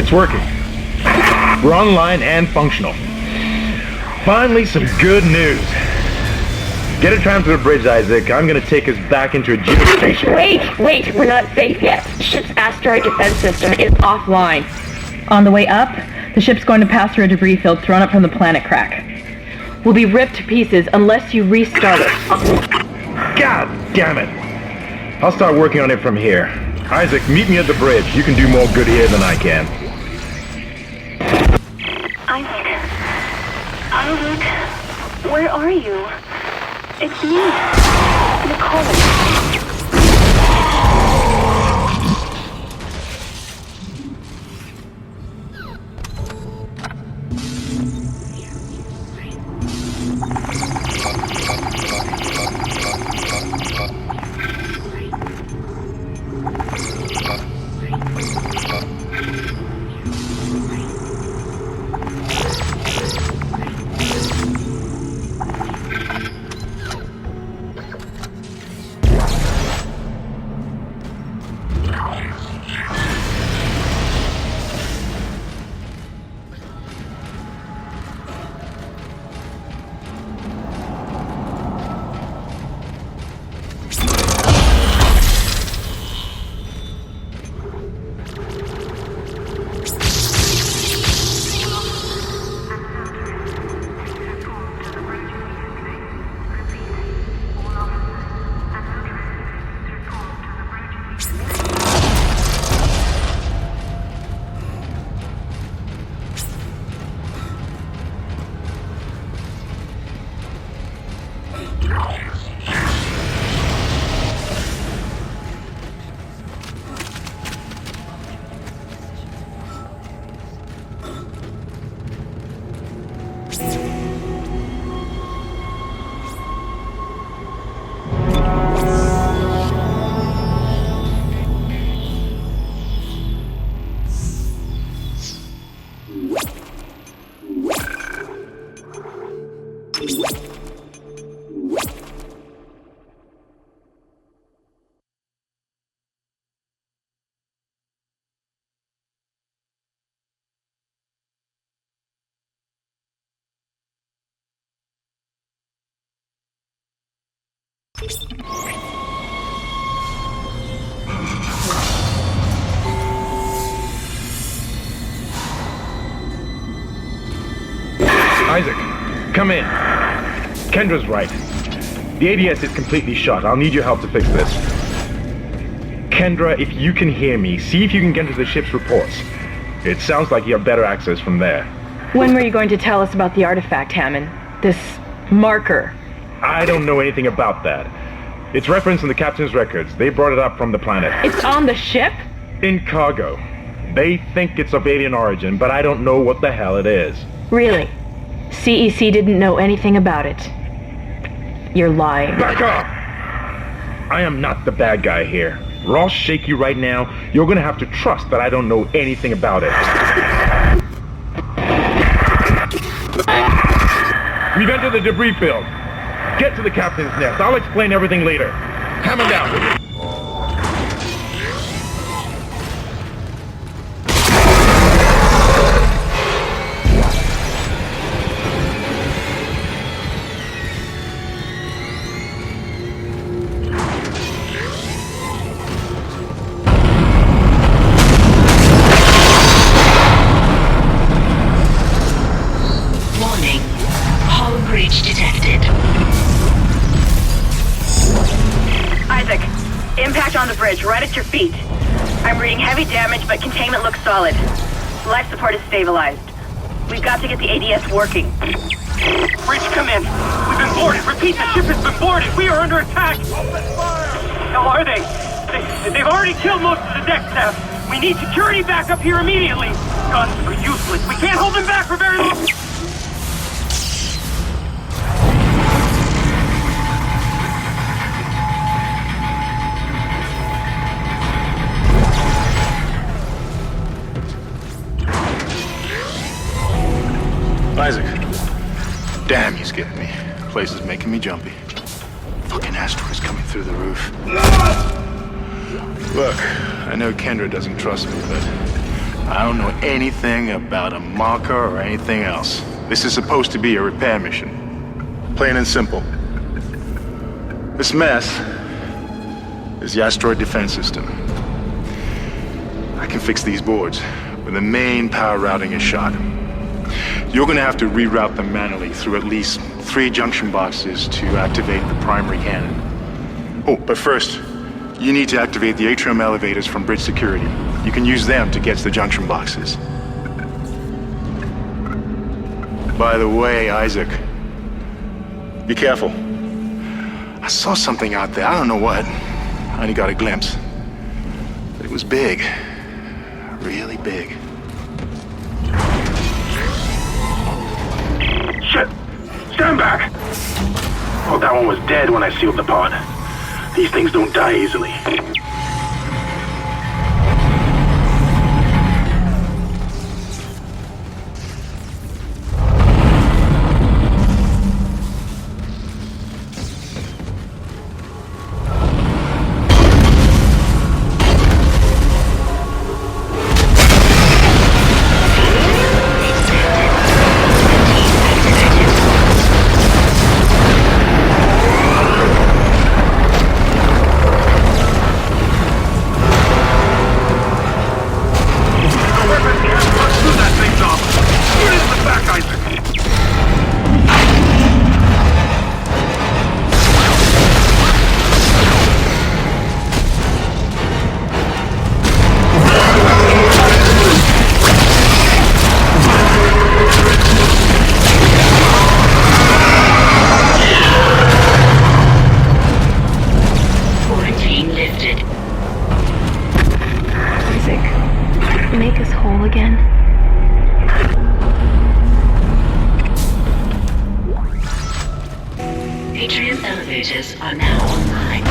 It's working. We're online and functional. Finally, some good news. Get a tram to the bridge, Isaac. I'm gonna take us back into a geostation. Wait, we're not safe yet. Ship's asteroid defense system is offline. On the way up, the ship's going to pass through a debris field thrown up from the planet crack. We'll be ripped to pieces unless you restart it. God damn it! I'll start working on it from here. Isaac, meet me at the bridge. You can do more good here than I can. Isaac, where are you? It's me, Nicole. Isaac, come in. Kendra's right. The ADS is completely shut. I'll need your help to fix this. Kendra, if you can hear me, see if you can get into the ship's reports. It sounds like you have better access from there. When were you going to tell us about the artifact, Hammond? This marker? I don't know anything about that. It's referenced in the captain's records. They brought it up from the planet. It's on the ship? In cargo. They think it's of alien origin, but I don't know what the hell it is. Really? CEC didn't know anything about it. You're lying. Back off! I am not the bad guy here. We're all shaky right now. You're gonna have to trust that I don't know anything about it. We've entered the debris field. Get to the captain's nest. I'll explain everything later. Hammer down. Right at your feet. I'm reading heavy damage, but containment looks solid. Life support is stabilized. We've got to get the ADS working. Bridge, come in. We've been boarded. Repeat, the ship has been boarded. We are under attack. Open fire. How are they? They've already killed most of the deck staff. We need security back up here immediately. Guns are useless. We can't hold them back for very long. Isaac. Damn, you scared me. The place is making me jumpy. Fucking asteroids coming through the roof. Look, I know Kendra doesn't trust me, but I don't know anything about a marker or anything else. This is supposed to be a repair mission. Plain and simple. This mess is the asteroid defense system. I can fix these boards, but the main power routing is shot. You're gonna have to reroute them manually through at least 3 junction boxes to activate the primary cannon. Oh, but first, you need to activate the atrium elevators from bridge security. You can use them to get to the junction boxes. By the way, Isaac, be careful. I saw something out there, I don't know what. I only got a glimpse. But it was big. Really big. Shit! Stand back! Oh, that one was dead when I sealed the pod. These things don't die easily. elevators are now online.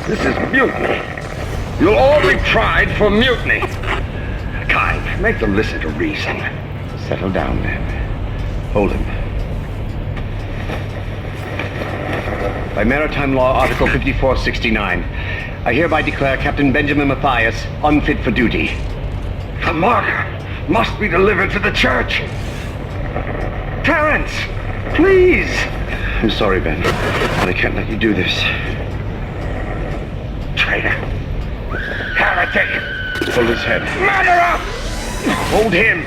This is mutiny. You'll all be tried for mutiny. Kind, make them listen to reason. Settle down, men. Hold him. By Maritime Law, Article 5469, I hereby declare Captain Benjamin Mathias unfit for duty. The marker must be delivered to the church. Terrence, please. I'm sorry, Ben, but I can't let you do this. Traitor. Heretic. Pull his head. Murderer! Hold him.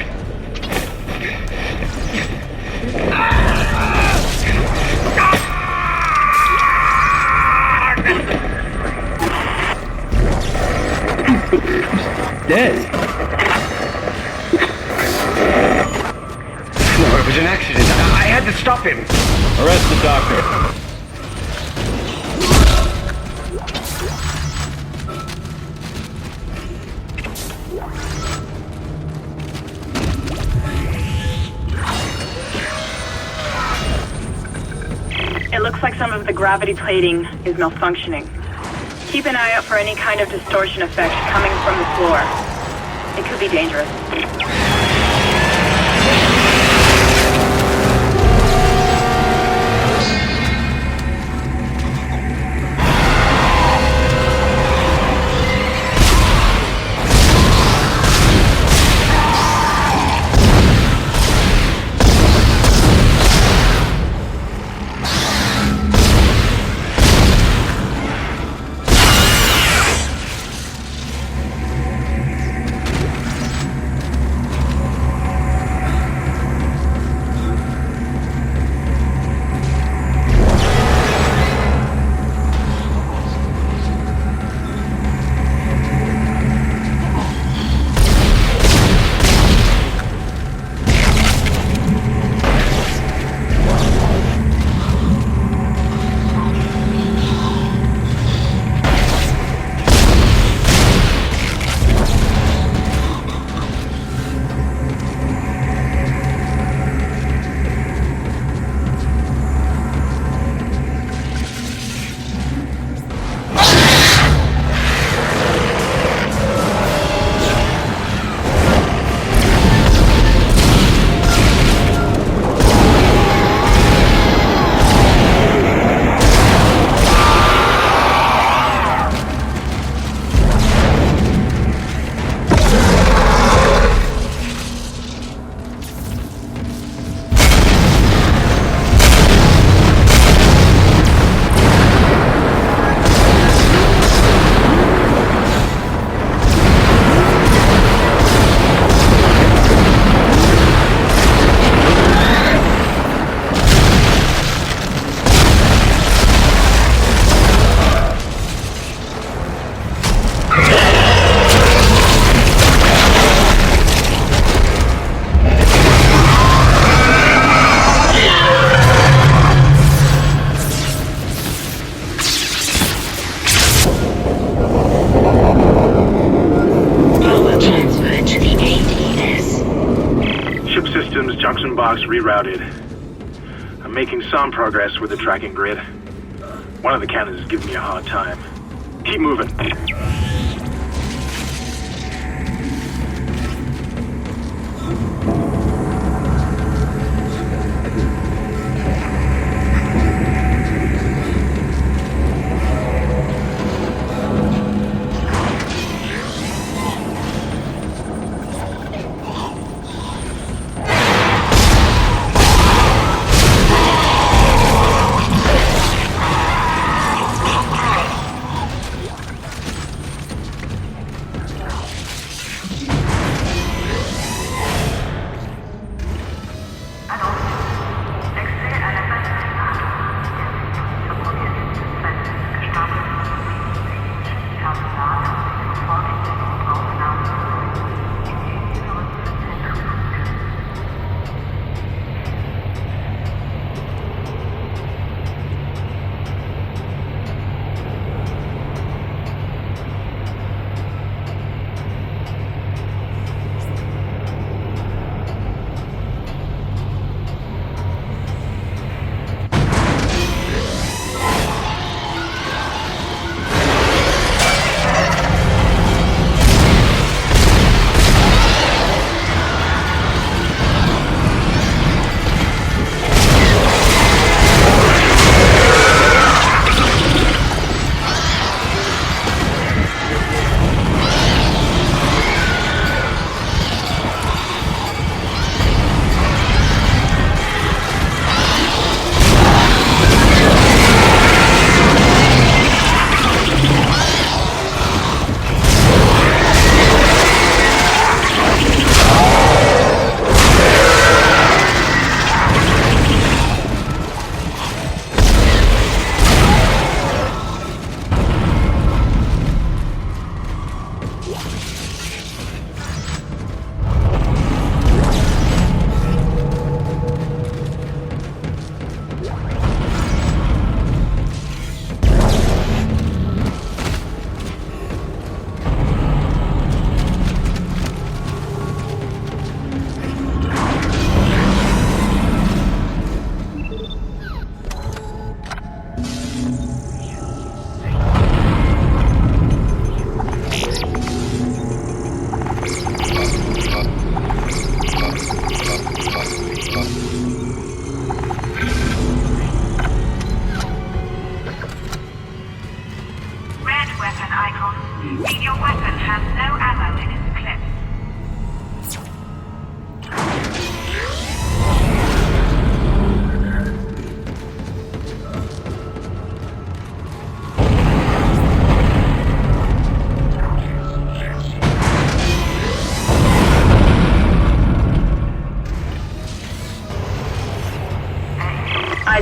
Dead. No, it was an accident. I had to stop him. Arrest the doctor. It looks like some of the gravity plating is malfunctioning. Keep an eye out for any kind of distortion effect coming from the floor. It could be dangerous. box rerouted. I'm making some progress with the tracking grid. One of the cannons is giving me a hard time. Keep moving.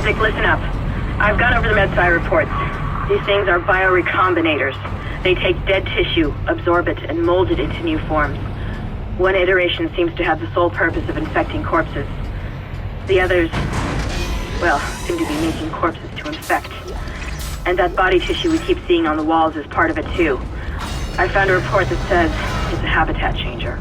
Isaac, listen up. I've gone over the MedSci reports. These things are biorecombinators. They take dead tissue, absorb it, and mold it into new forms. One iteration seems to have the sole purpose of infecting corpses. The others, well, seem to be making corpses to infect. And that body tissue we keep seeing on the walls is part of it too. I found a report that says it's a habitat changer.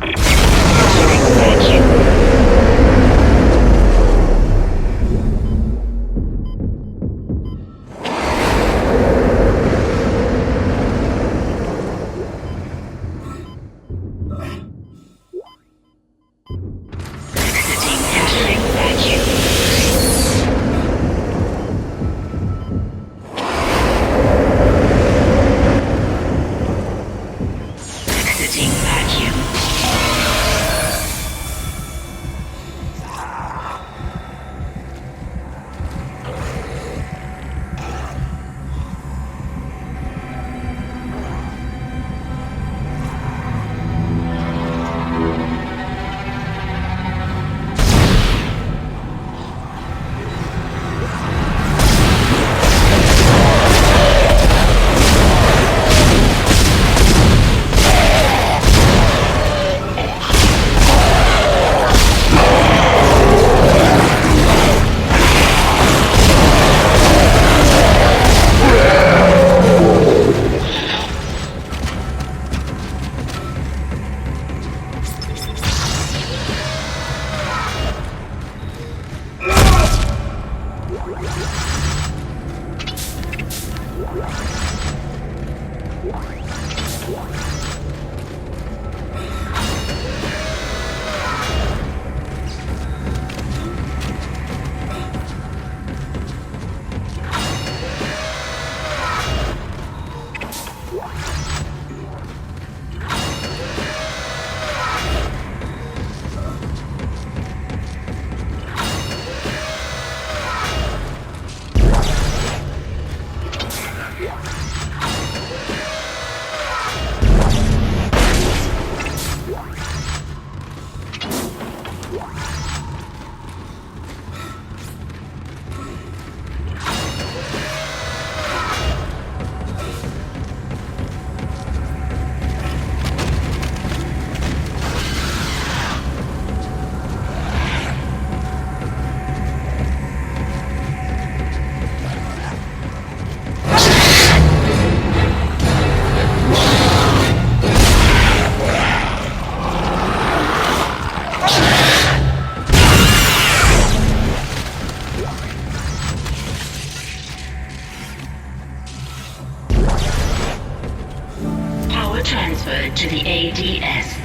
Power transferred to the ADS.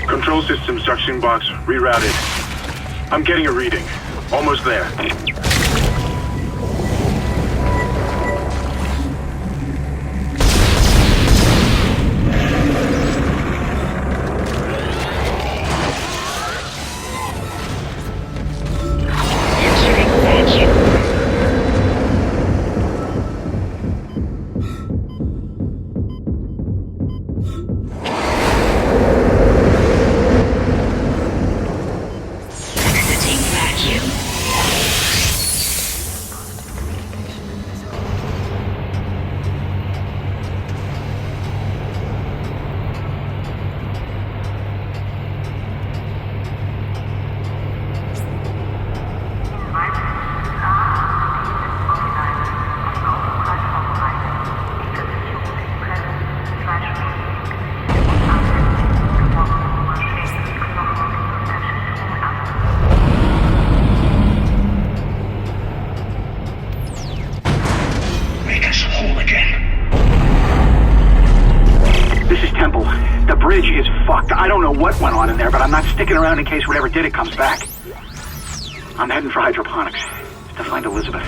Control system suction box rerouted. I'm getting a reading. Almost there. I don't know what went on in there, but I'm not sticking around in case whatever did it comes back. I'm heading for hydroponics to find Elizabeth.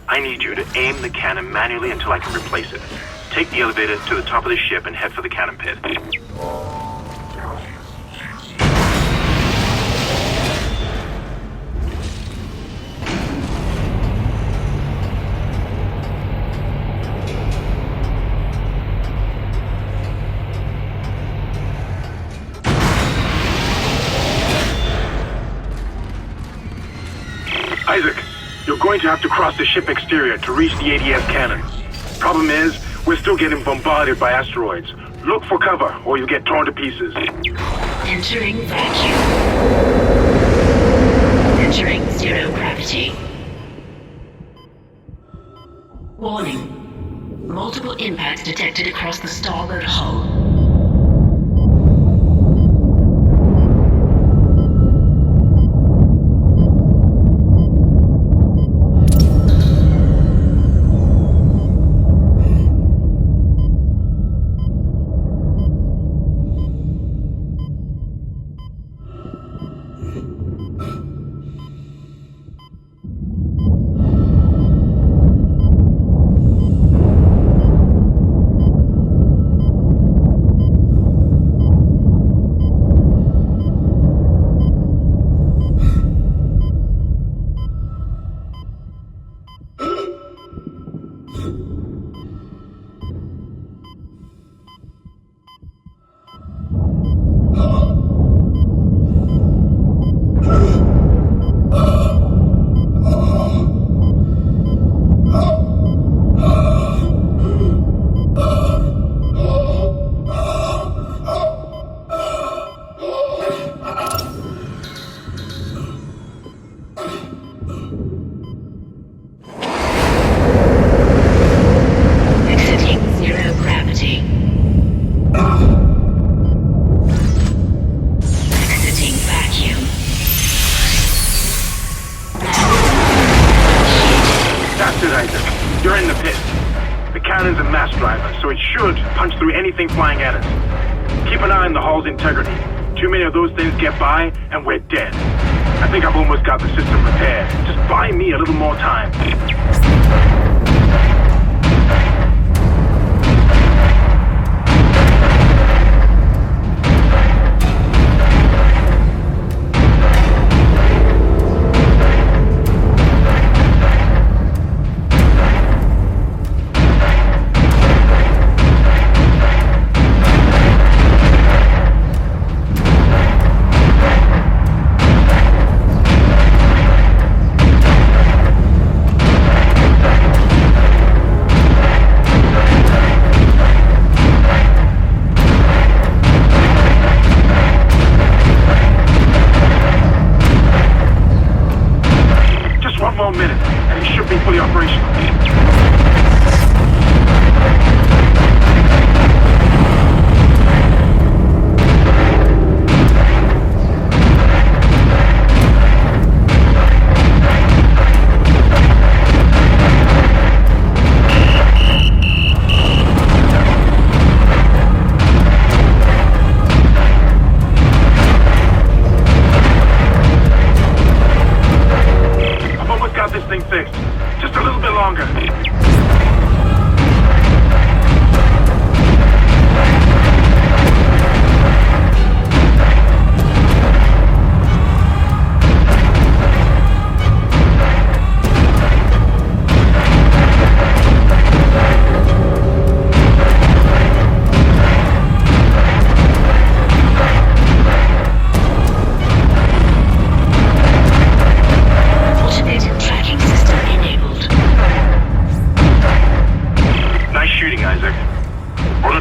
I need you to aim the cannon manually until I can replace it. Take the elevator to the top of the ship and head for the cannon pit. Isaac, you're going to have to cross the ship exterior to reach the ADS cannon. Problem is, we're still getting bombarded by asteroids. Look for cover, or you'll get torn to pieces. Entering vacuum. Entering zero gravity. Warning. Multiple impacts detected across the starboard hull. You're in the pit. The cannon's a mass driver, so it should punch through anything flying at us. Keep an eye on the hull's integrity. Too many of those things get by, and we're dead. I think I've almost got the system repaired. Just buy me a little more time. more minutes, and it should be fully operational. Fixed. Just a little bit longer.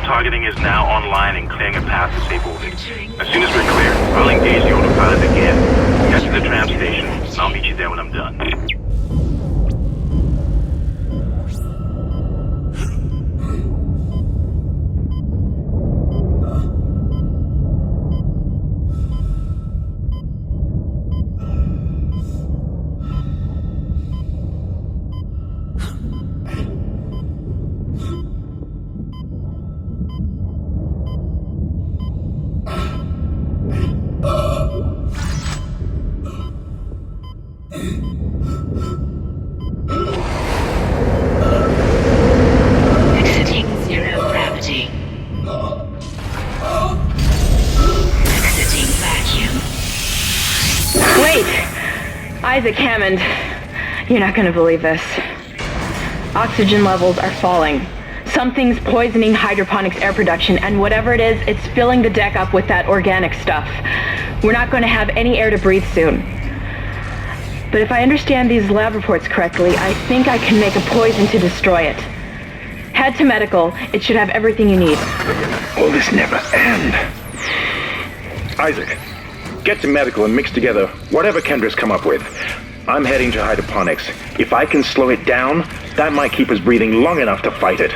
Targeting is now online and clearing a path to safe orbit. As soon as we're clear, I'll engage the autopilot again. Head to the tram station, and I'll meet you there when I'm done. Isaac Hammond, you're not gonna believe this. Oxygen levels are falling. Something's poisoning hydroponics air production, and whatever it is, it's filling the deck up with that organic stuff. We're not gonna have any air to breathe soon. But if I understand these lab reports correctly, I think I can make a poison to destroy it. Head to medical. It should have everything you need. Will this never end? Isaac, get to medical and mix together whatever Kendra's come up with. I'm heading to hydroponics. If I can slow it down, that might keep us breathing long enough to fight it.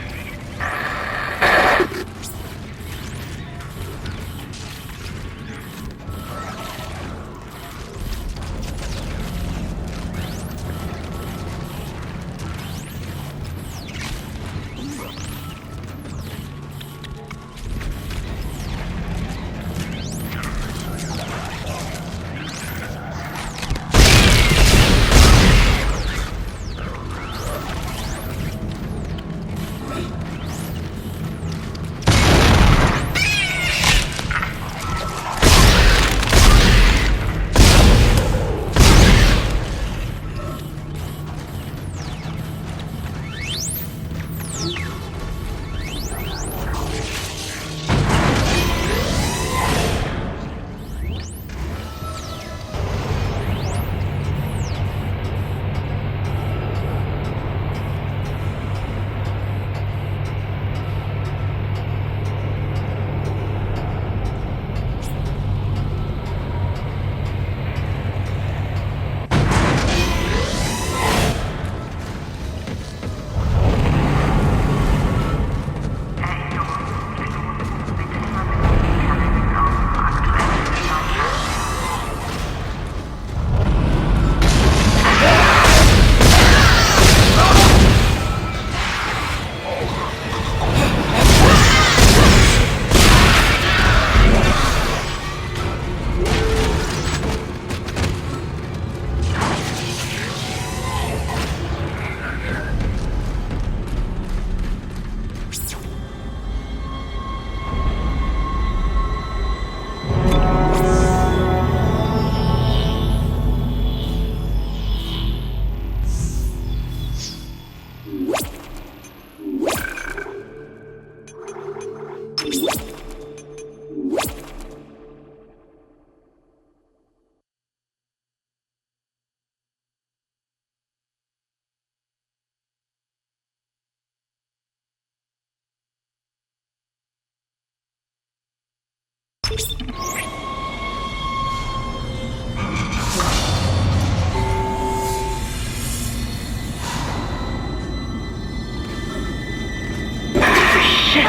Shit.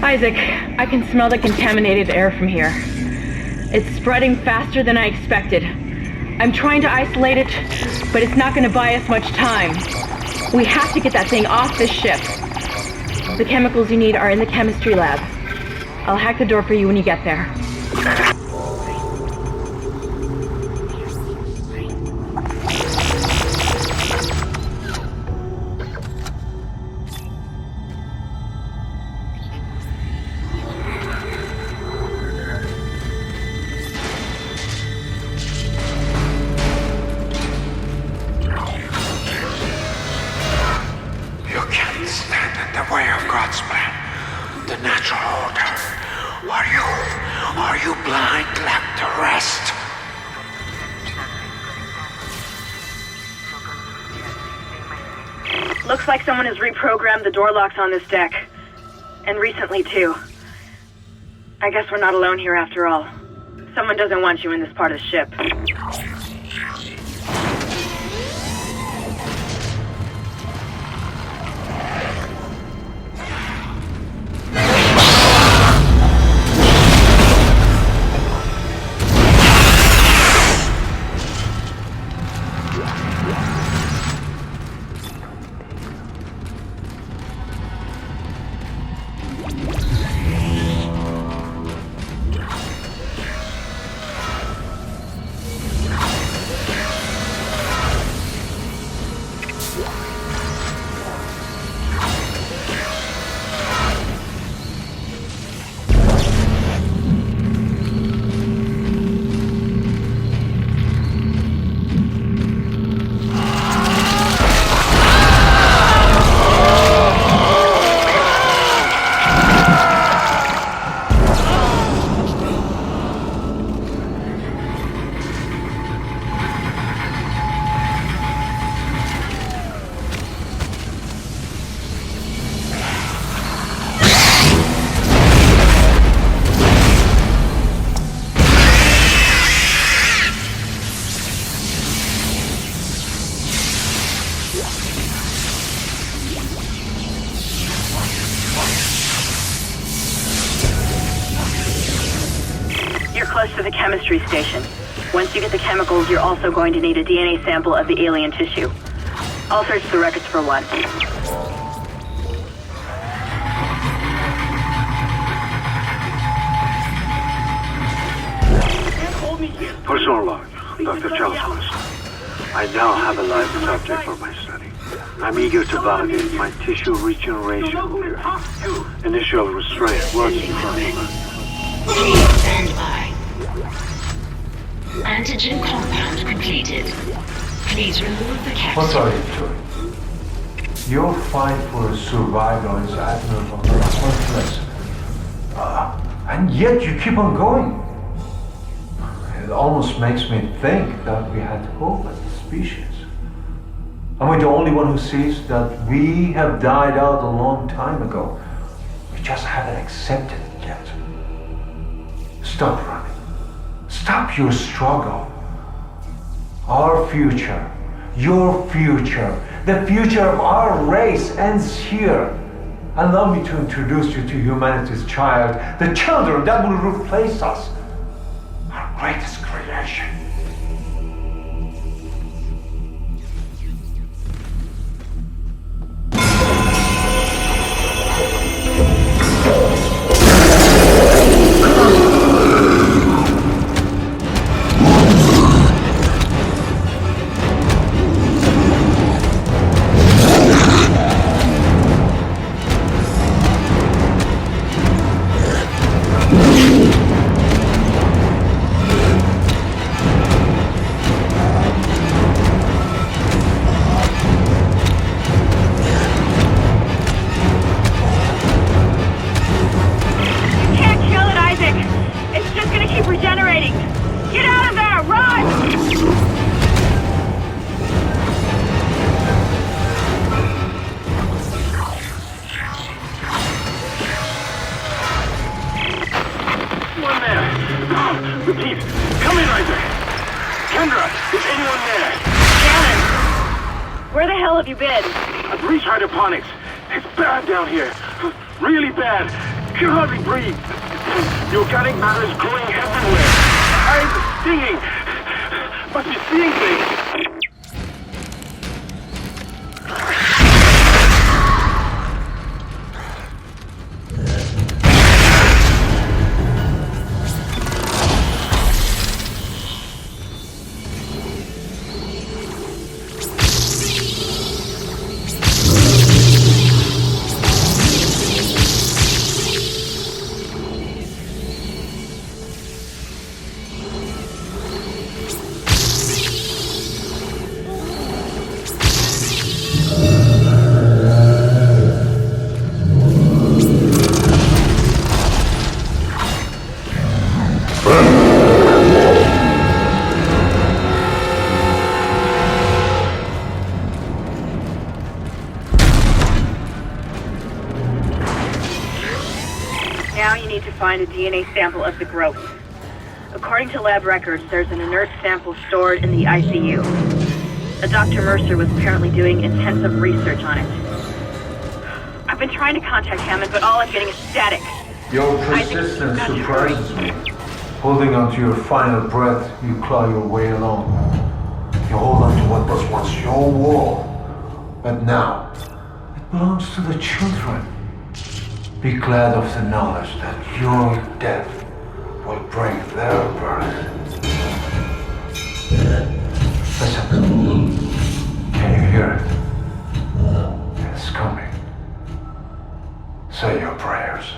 Isaac, I can smell the contaminated air from here. It's spreading faster than I expected. I'm trying to isolate it, but it's not going to buy us much time. We have to get that thing off this ship. The chemicals you need are in the chemistry lab. I'll hack the door for you when you get there. Looks like someone has reprogrammed the door locks on this deck. And recently, too. I guess we're not alone here after all. Someone doesn't want you in this part of the ship. Close to the chemistry station. Once you get the chemicals, you're also going to need a DNA sample of the alien tissue. I'll search the records for one. Personal log, Dr. Charles. I now have a live subject for my study. I'm eager to validate my tissue regeneration theory. Initial restraint works perfectly. Stand by. Antigen compound completed. Please remove the capsule. What are you doing? Your fight for survival is admirable and worthless. And yet you keep on going. It almost makes me think that we had hope as a species. Am I the only one who sees that we have died out a long time ago? We just haven't accepted it yet. Stop running. Stop your struggle. Our future, your future, the future of our race ends here. Allow me to introduce you to humanity's child, the children that will replace us, our greatest creation. It's bad down here. Really bad. Can hardly breathe. The organic matter is growing everywhere. I'm stinging. Must be seeing things. Now you need to find a DNA sample of the growth. According to lab records, there's an inert sample stored in the ICU. Dr. Mercer was apparently doing intensive research on it. I've been trying to contact Hammond, but all I'm getting is static. Your persistence surprises me. Holding on to your final breath, you claw your way along. You hold on to what was once your world, but now it belongs to the children. Be glad of the knowledge that your death will bring their birth. Listen. Can you hear it? It's coming. Say your prayers.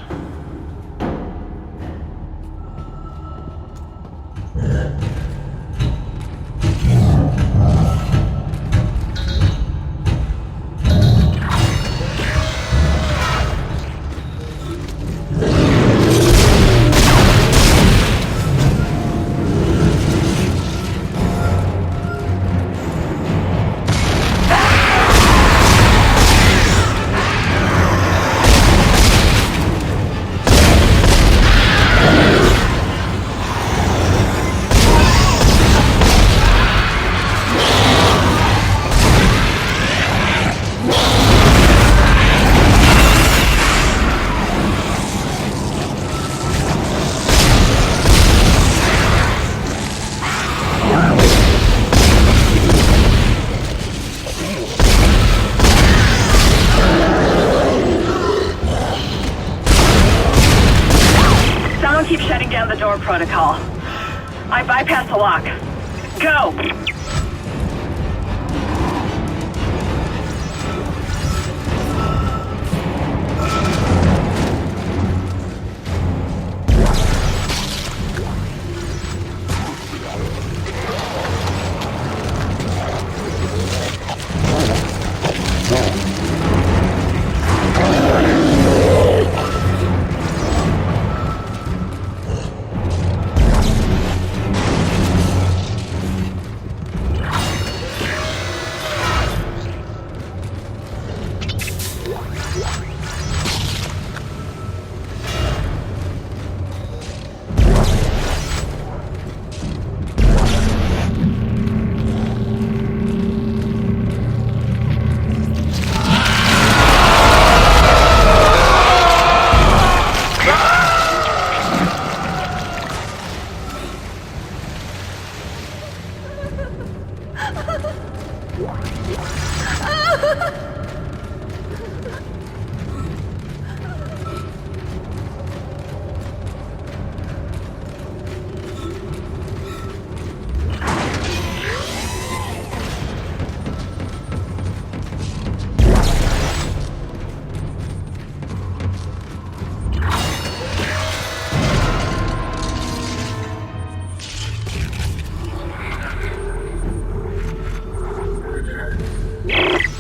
Keep shutting down the door protocol. I bypassed the lock. Go!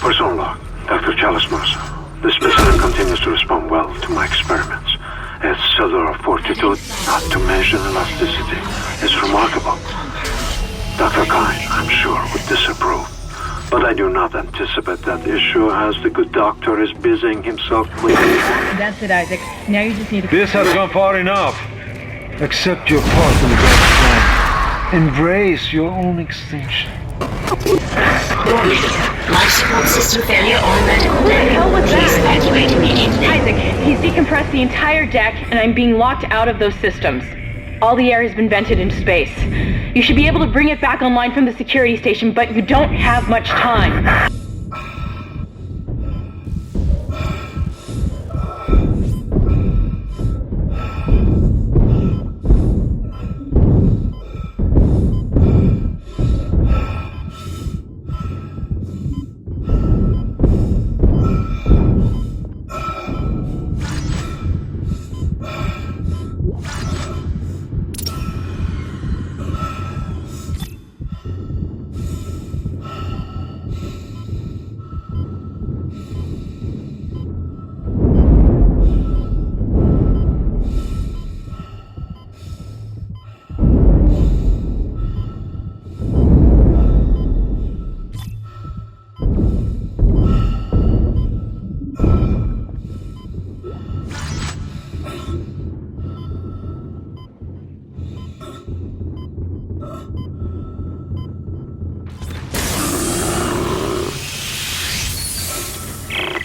Person log, Dr. Chalice Mercer. This specimen continues to respond well to my experiments. Its cellular fortitude, not to mention elasticity, is remarkable. Dr. Kine, I'm sure, would disapprove. But I do not anticipate that issue as the good doctor is busying himself with... That's it, Isaac. Now you just need to... This has gone far enough. Accept your part in the God's plan. Embrace your own extinction. Warning. Life support system failure on medical What the hell was Please that? evacuate immediately. Isaac, he's decompressed the entire deck, and I'm being locked out of those systems. All the air has been vented into space. You should be able to bring it back online from the security station, but you don't have much time.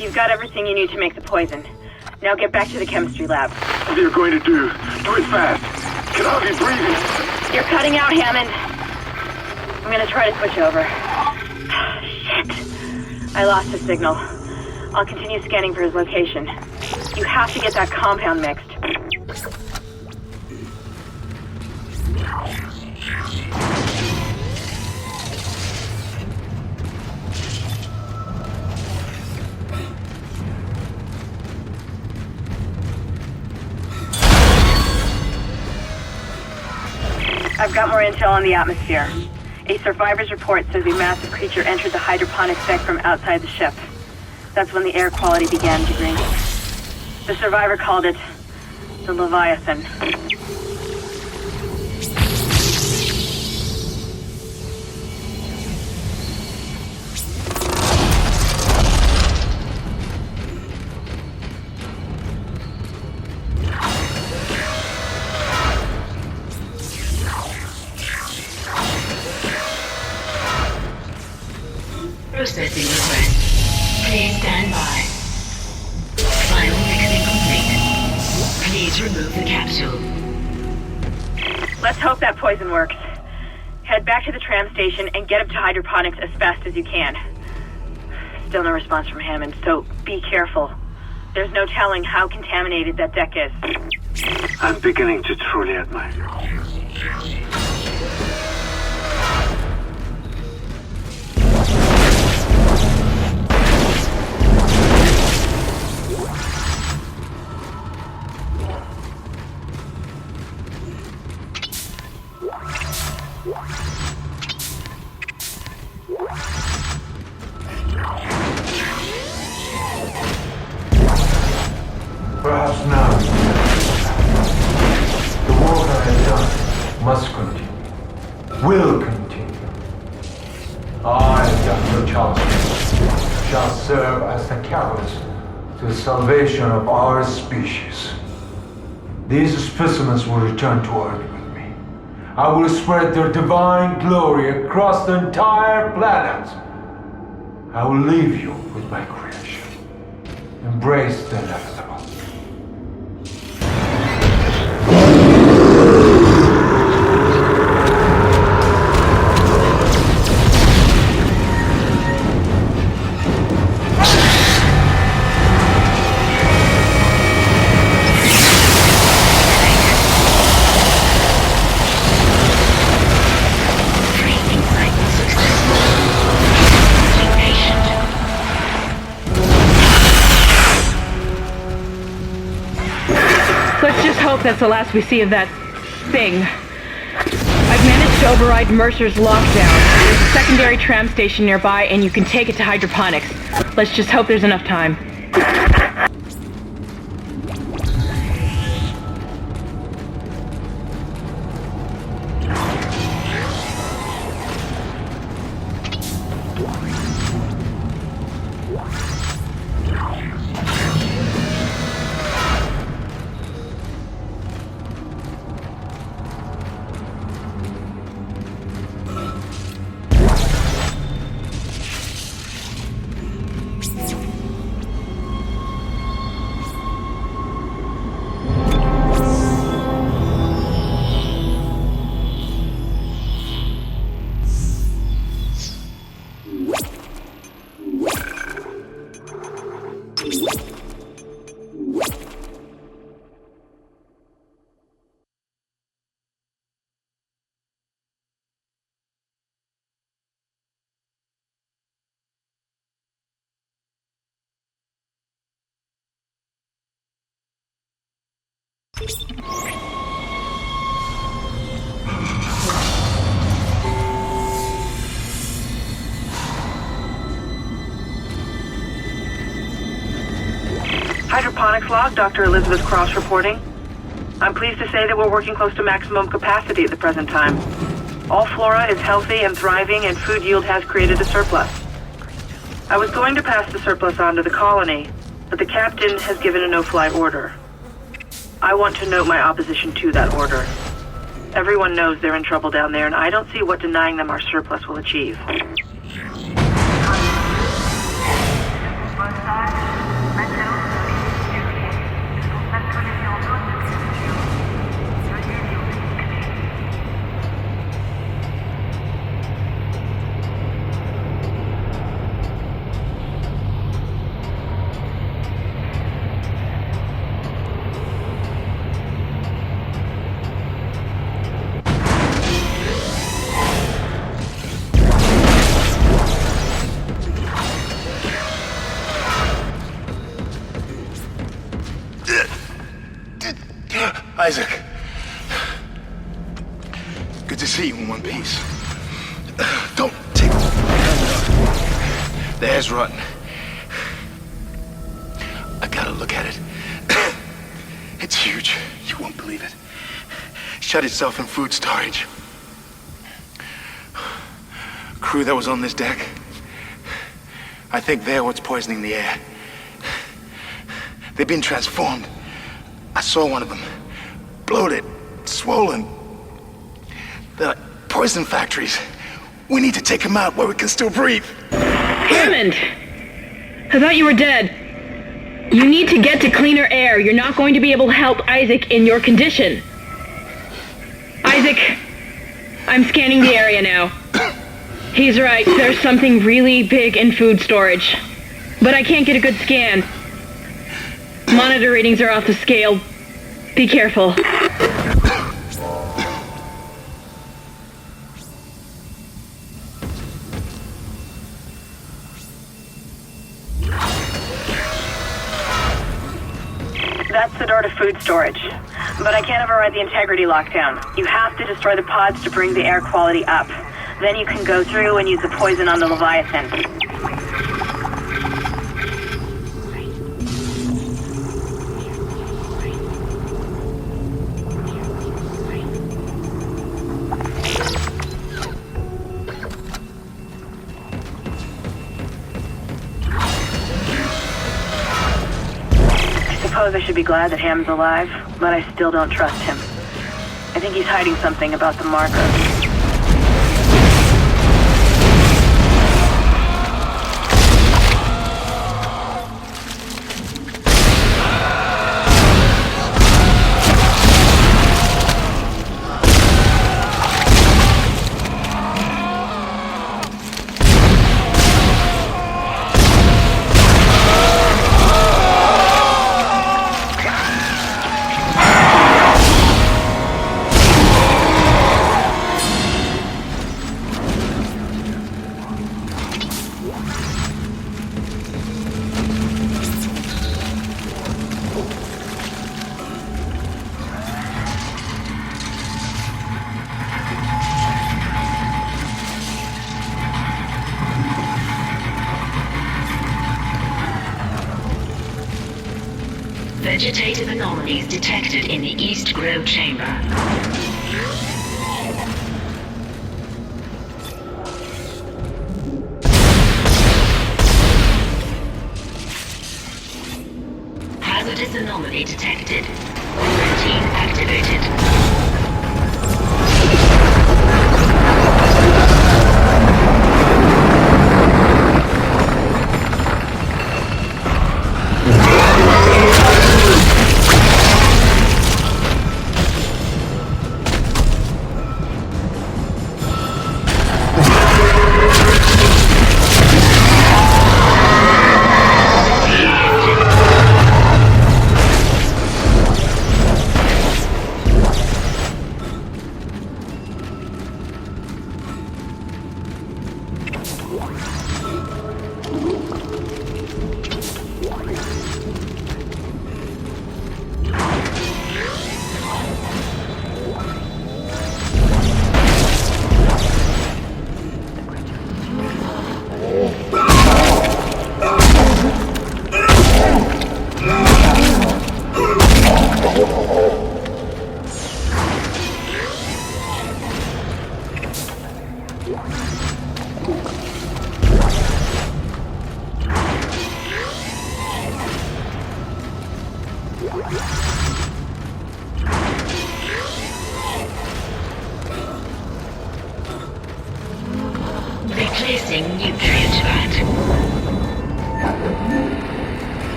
You've got everything you need to make the poison. Now get back to the chemistry lab. What are you going to do? Do it fast. Can hardly breathe. You're cutting out, Hammond. I'm gonna try to switch over. Shit. I lost his signal. I'll continue scanning for his location. You have to get that compound mixed. I've got more intel on the atmosphere. A survivor's report says a massive creature entered the hydroponics deck from outside the ship. That's when the air quality began degrading. The survivor called it the Leviathan. Processing request. Please stand by. Final mixing complete. Please remove the capsule. Let's hope that poison works. Head back to the tram station and get up to hydroponics as fast as you can. Still no response from Hammond, so be careful. There's no telling how contaminated that deck is. I'm beginning to truly admire you. Perhaps now the work I have done must continue, will continue. I, Dr. Charles, shall serve as the catalyst to the salvation of our species. These specimens will return to Earth with me. I will spread their divine glory across the entire planet. I will leave you with my creation. Embrace the inevitable. That's the last we see of that thing. I've managed to override Mercer's lockdown. There's a secondary tram station nearby, and you can take it to hydroponics. Let's just hope there's enough time. Hydroponics log, Dr. Elizabeth Cross reporting. I'm pleased to say that we're working close to maximum capacity at the present time. All flora is healthy and thriving, and food yield has created a surplus. I was going to pass the surplus on to the colony, but the captain has given a no-fly order. I want to note my opposition to that order. Everyone knows they're in trouble down there, and I don't see what denying them our surplus will achieve. Isaac. Good to see you in one piece. Don't take the helmet off. The air's rotten. I gotta look at it. It's huge. You won't believe it. Shut itself in food storage. Crew that was on this deck, I think they're what's poisoning the air. They've been transformed. I saw one of them. Bloated, swollen. They're like poison factories. We need to take them out where we can still breathe. Hammond! I thought you were dead. You need to get to cleaner air. You're not going to be able to help Isaac in your condition. Isaac, I'm scanning the area now. He's right, there's something really big in food storage. But I can't get a good scan. Monitor readings are off the scale. Be careful. That's the door to food storage. But I can't override the integrity lockdown. You have to destroy the pods to bring the air quality up. Then you can go through and use the poison on the Leviathan. I should be glad that Ham's alive, but I still don't trust him. I think he's hiding something about the marker. Vegetative anomalies detected in the East Grove chamber. Hazardous anomaly detected. Quarantine activated.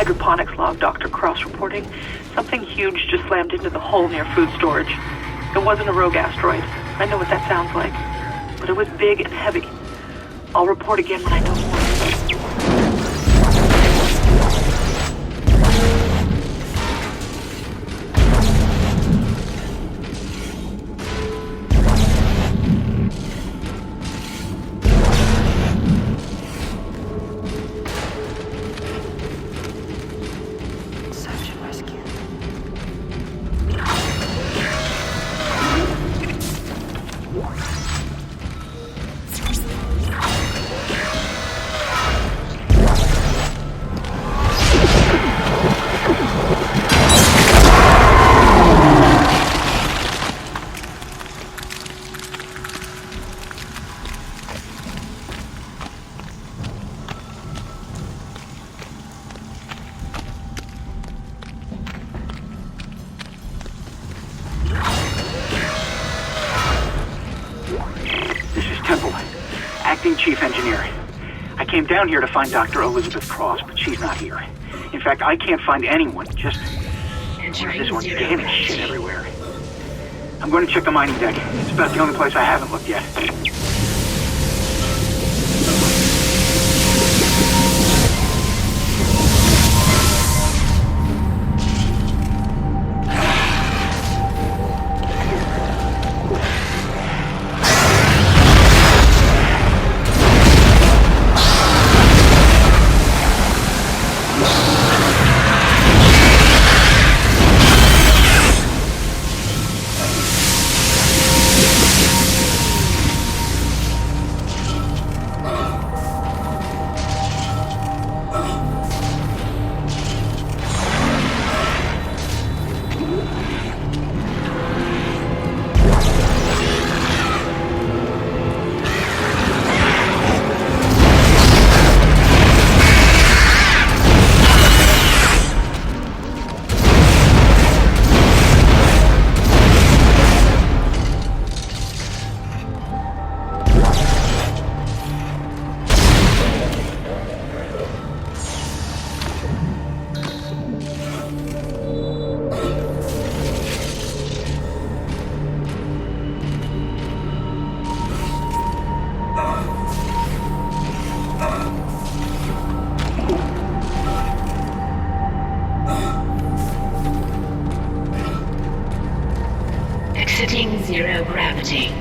Hydroponics log, Dr. Cross reporting. Something huge just slammed into the hull near food storage. It wasn't a rogue asteroid. I know what that sounds like. But it was big and heavy. I'll report again when I know more. Chief Engineer. I came down here to find Dr. Elizabeth Cross, but she's not here. In fact, I can't find anyone. Just this organic shit everywhere. I'm going to check the mining deck. It's about the only place I haven't looked yet. Exiting zero gravity.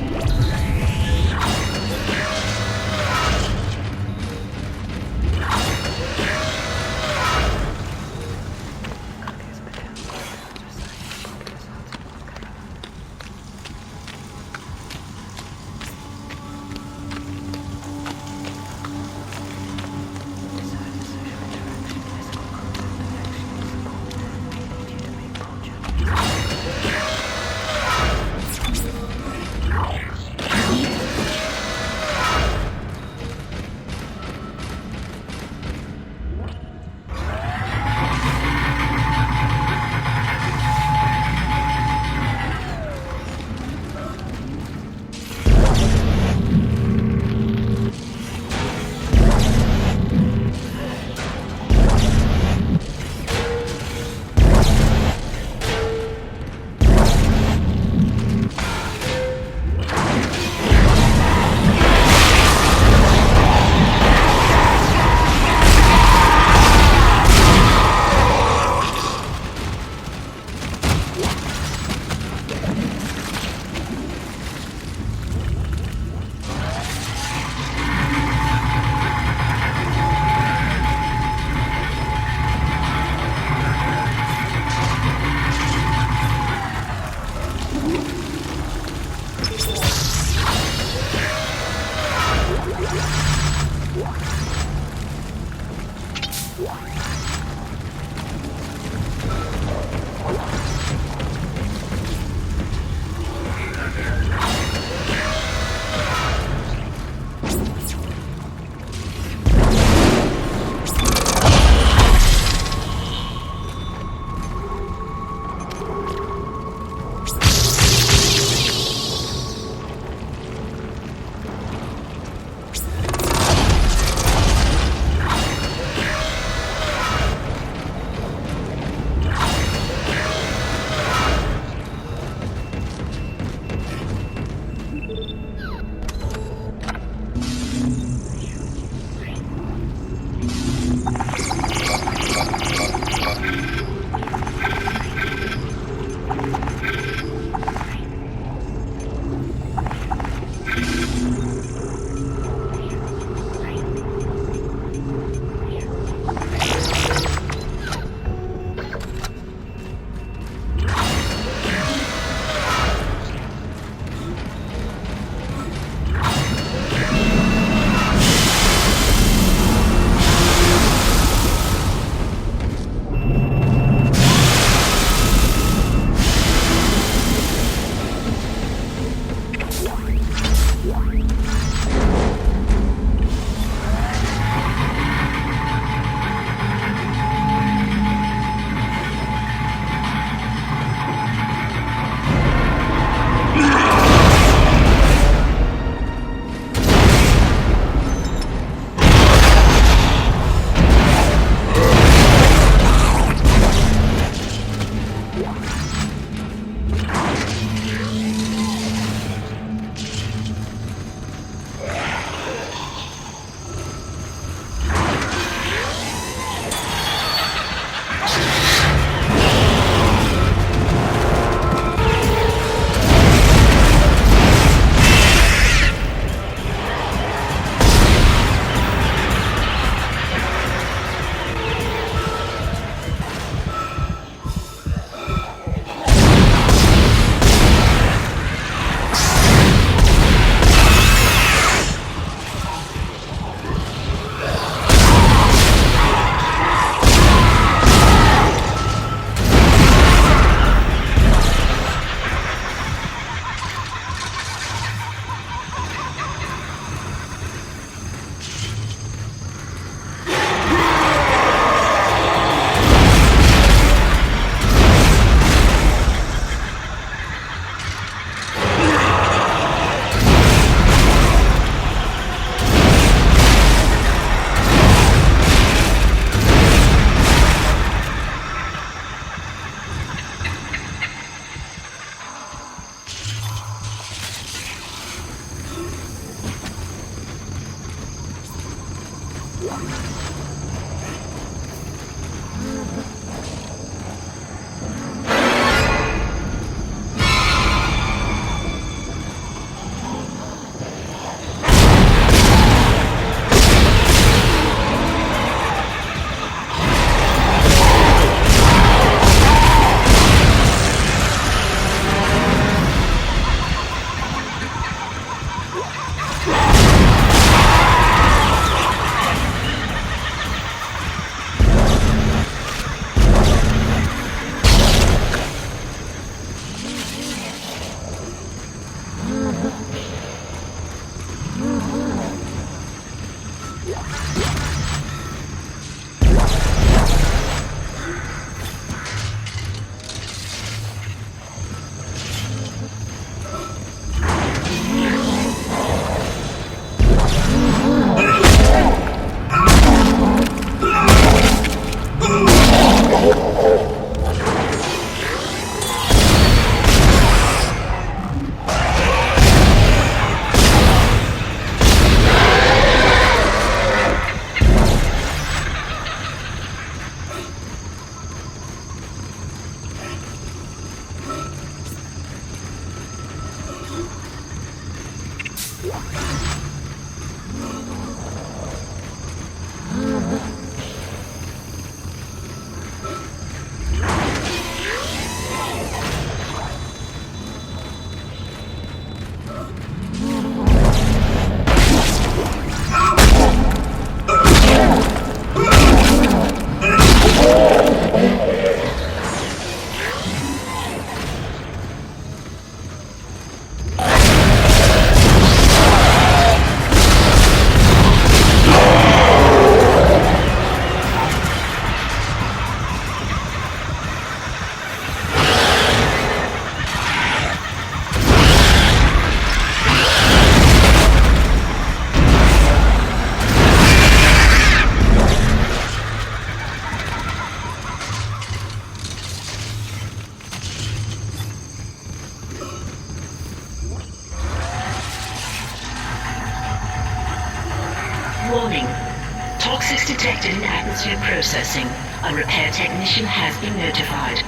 detected in atmosphere processing. A repair technician has been notified.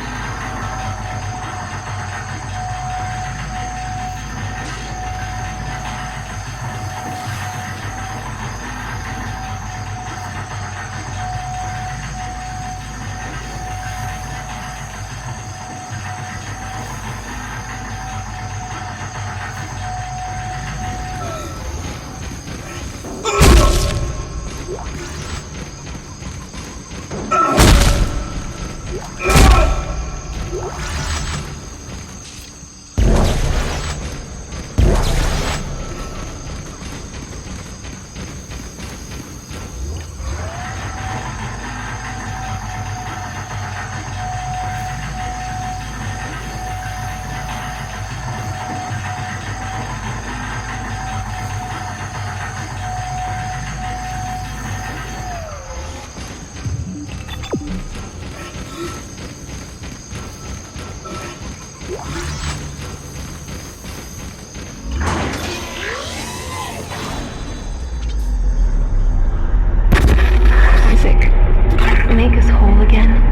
Make us whole again.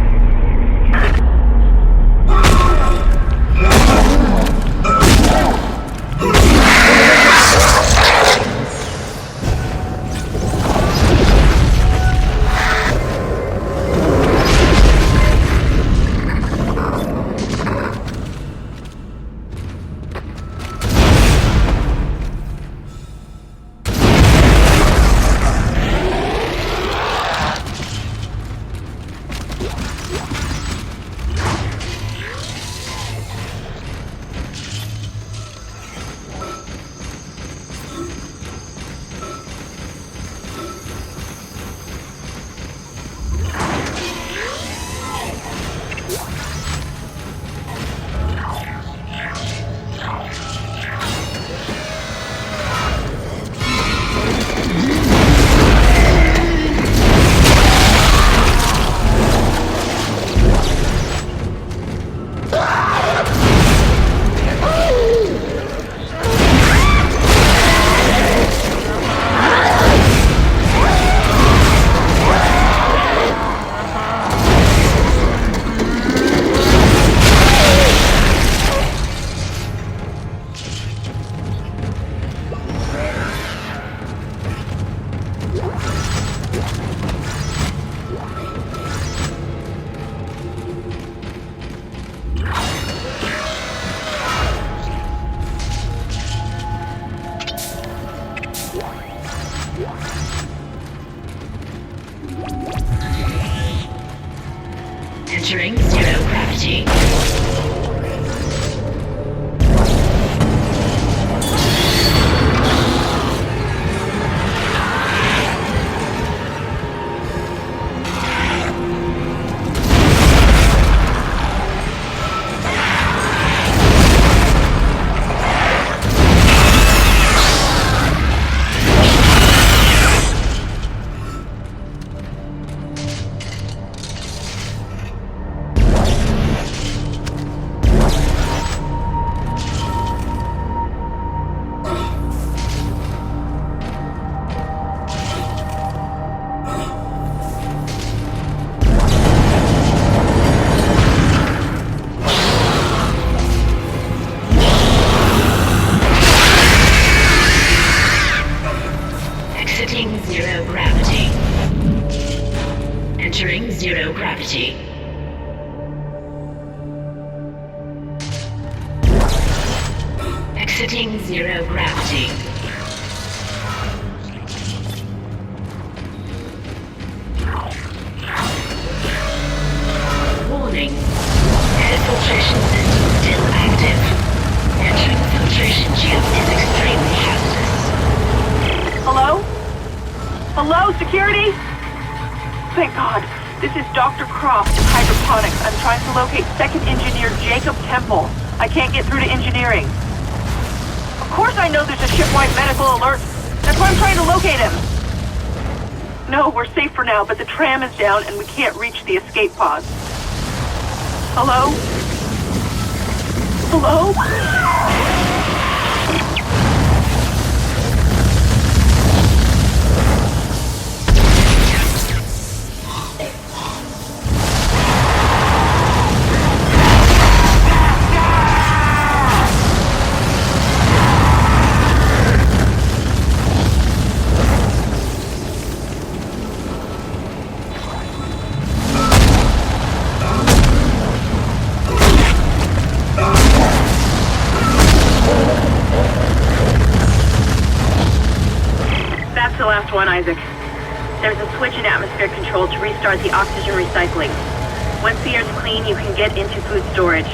Entering zero gravity. Exiting zero gravity. Entering zero gravity. Exiting zero gravity. Warning. Air filtration system still active. Entering the filtration tube is extremely hazardous. Hello? Hello, security? Thank God. This is Dr. Croft in hydroponics. I'm trying to locate second engineer Jacob Temple. I can't get through to engineering. Of course I know there's a shipwide medical alert. That's why I'm trying to locate him. No, we're safe for now, but the tram is down and we can't reach the escape pods. Hello? Hello? one, Isaac. There's a switch in atmosphere control to restart the oxygen recycling. Once the air's clean, you can get into food storage.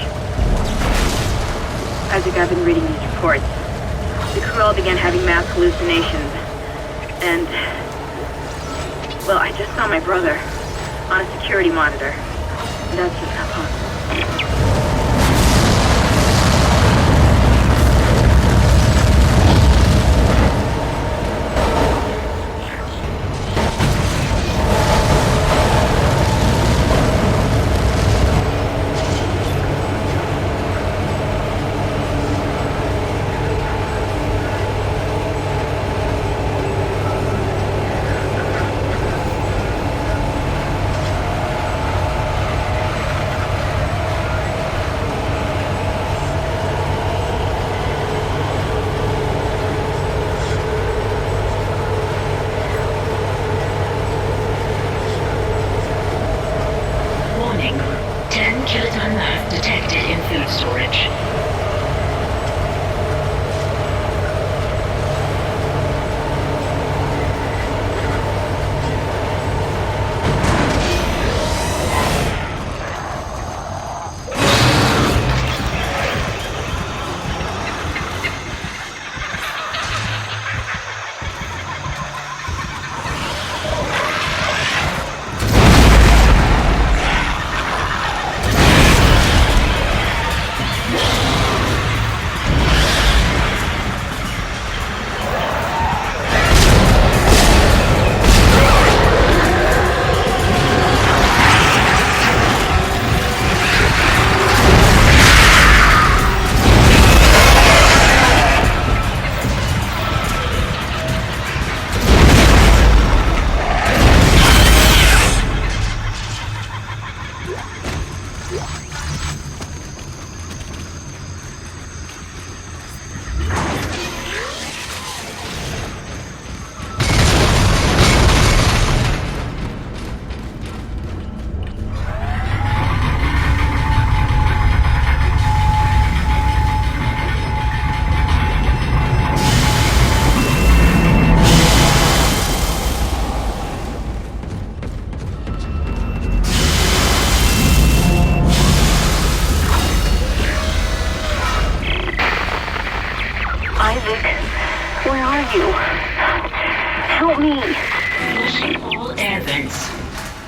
Isaac, I've been reading these reports. The crew all began having mass hallucinations. And... well, I just saw my brother on a security monitor. That's just not possible.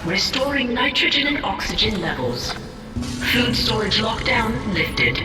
Restoring nitrogen and oxygen levels. Food storage lockdown lifted.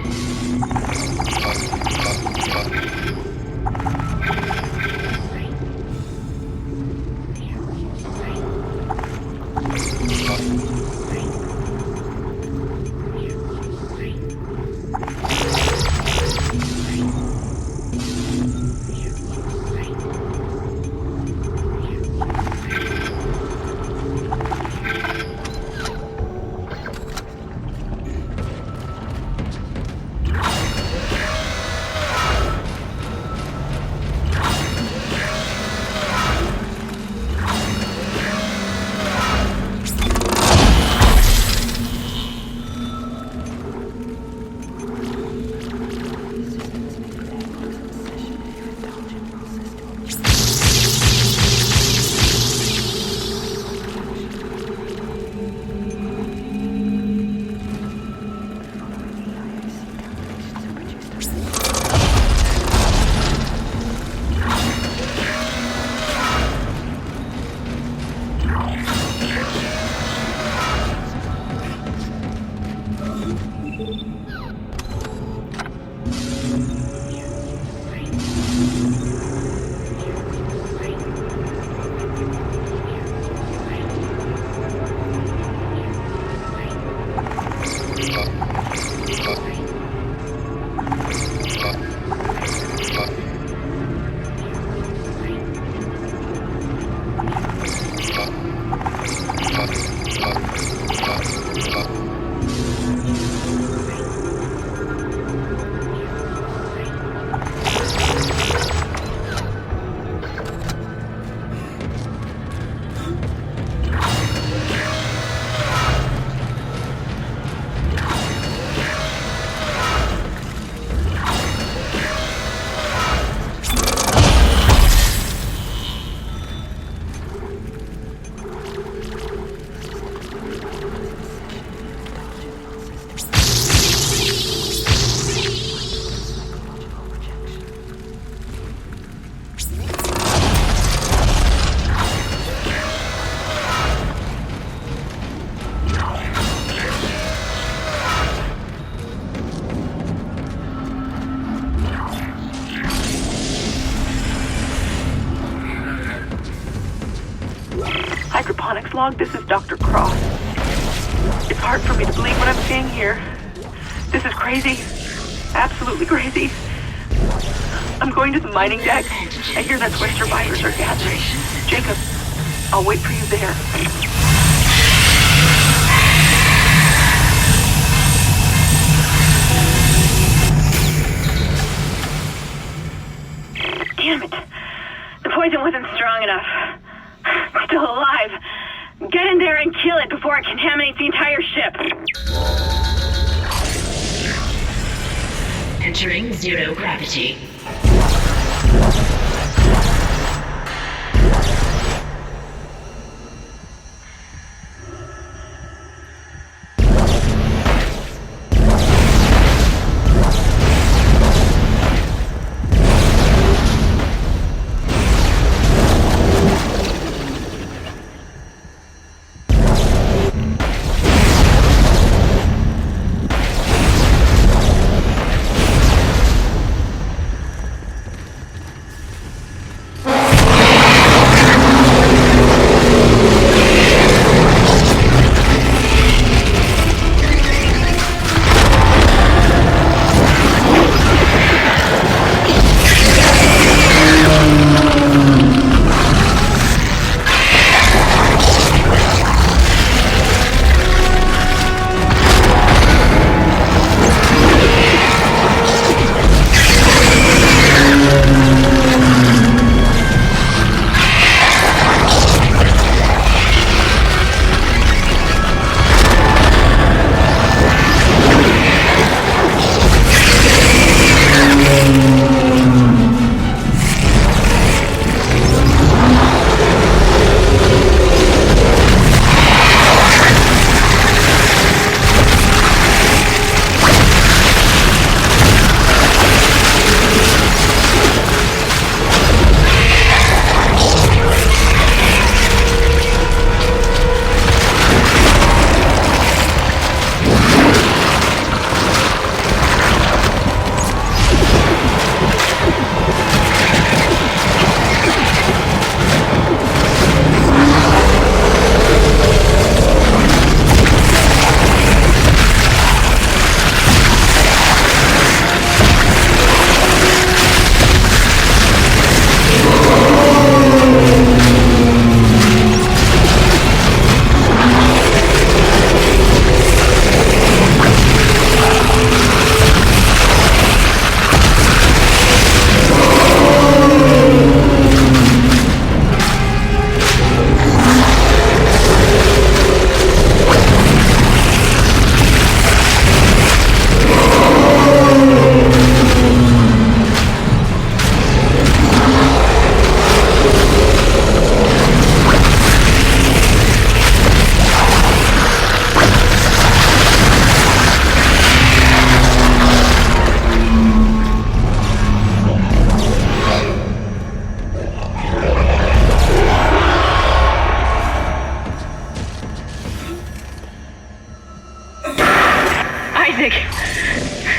log, this is Dr. Cross. It's hard for me to believe what I'm seeing here. This is crazy. Absolutely crazy. I'm going to the mining deck. I hear that's where survivors are gathering. Jacob, I'll wait for you there. Damn it. The poison wasn't strong enough. It's still alive. Get in there and kill it before it contaminates the entire ship. Entering zero gravity.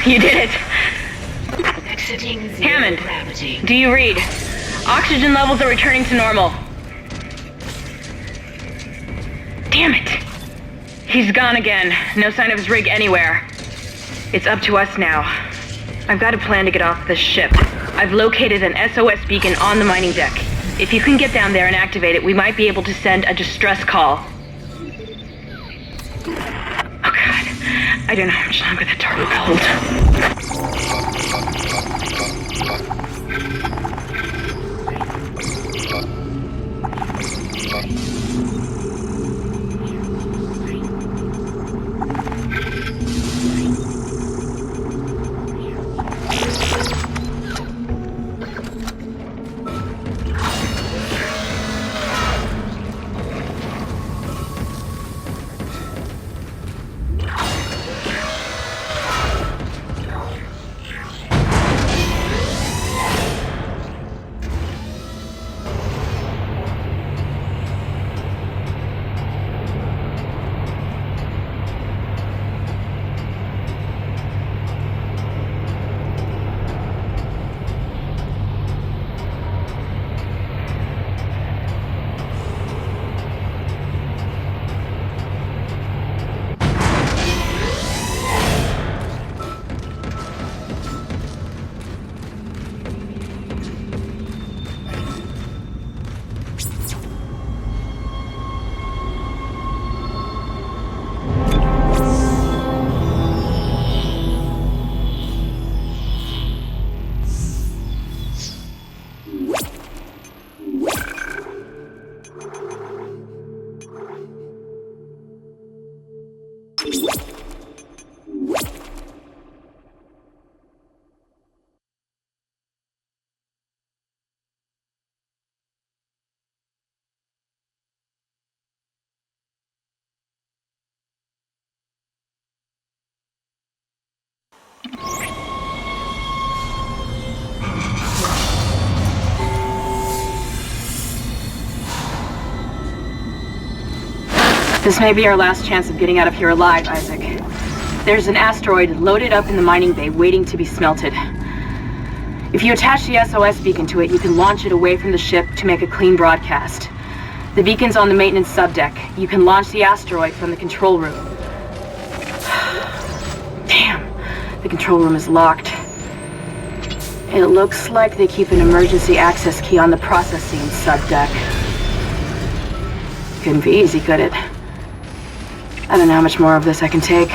You did it. Exiting zero Hammond, gravity. do you read? Oxygen levels are returning to normal. Damn it. He's gone again. No sign of his rig anywhere. It's up to us now. I've got a plan to get off this ship. I've located an SOS beacon on the mining deck. If you can get down there and activate it, we might be able to send a distress call. Oh god. I don't know how much longer that turbo will hold. This may be our last chance of getting out of here alive, Isaac. There's an asteroid loaded up in the mining bay waiting to be smelted. If you attach the SOS beacon to it, you can launch it away from the ship to make a clean broadcast. The beacon's on the maintenance subdeck. You can launch the asteroid from the control room. Damn, the control room is locked. It looks like they keep an emergency access key on the processing subdeck. Couldn't be easy, could it? I don't know how much more of this I can take.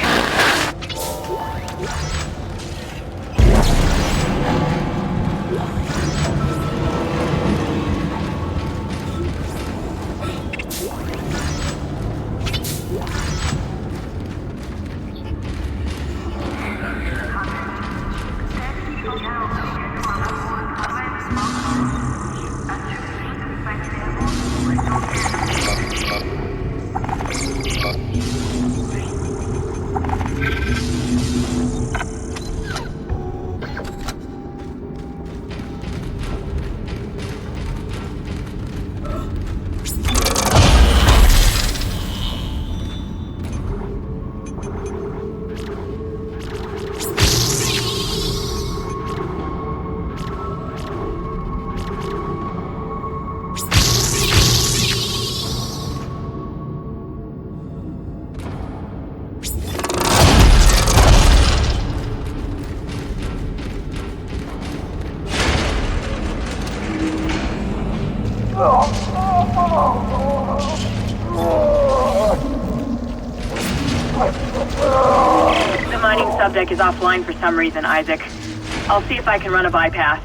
The mining subdeck is offline for some reason, Isaac. I'll see if I can run a bypass.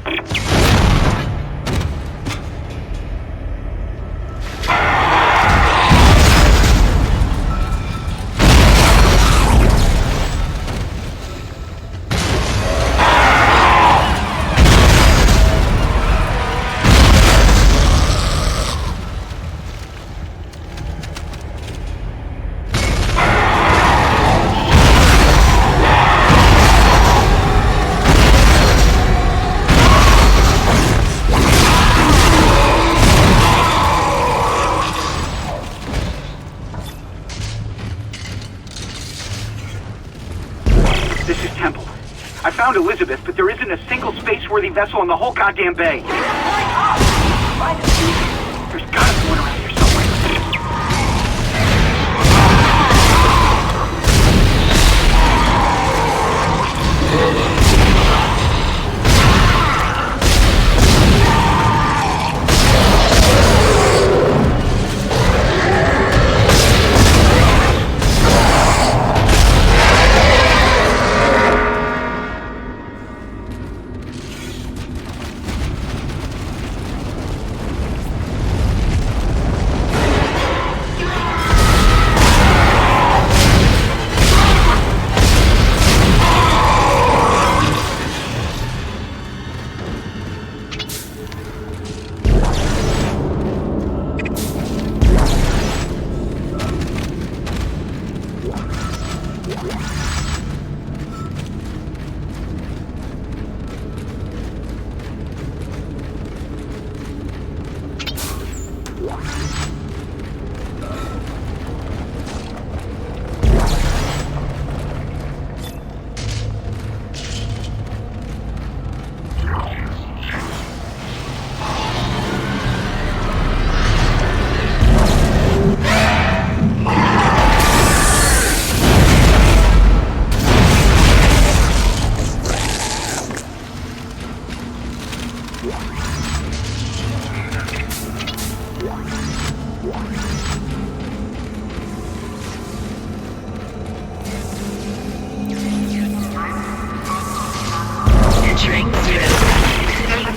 I found Elizabeth, but there isn't a single space-worthy vessel in the whole goddamn bay. There's gotta be one around here somewhere.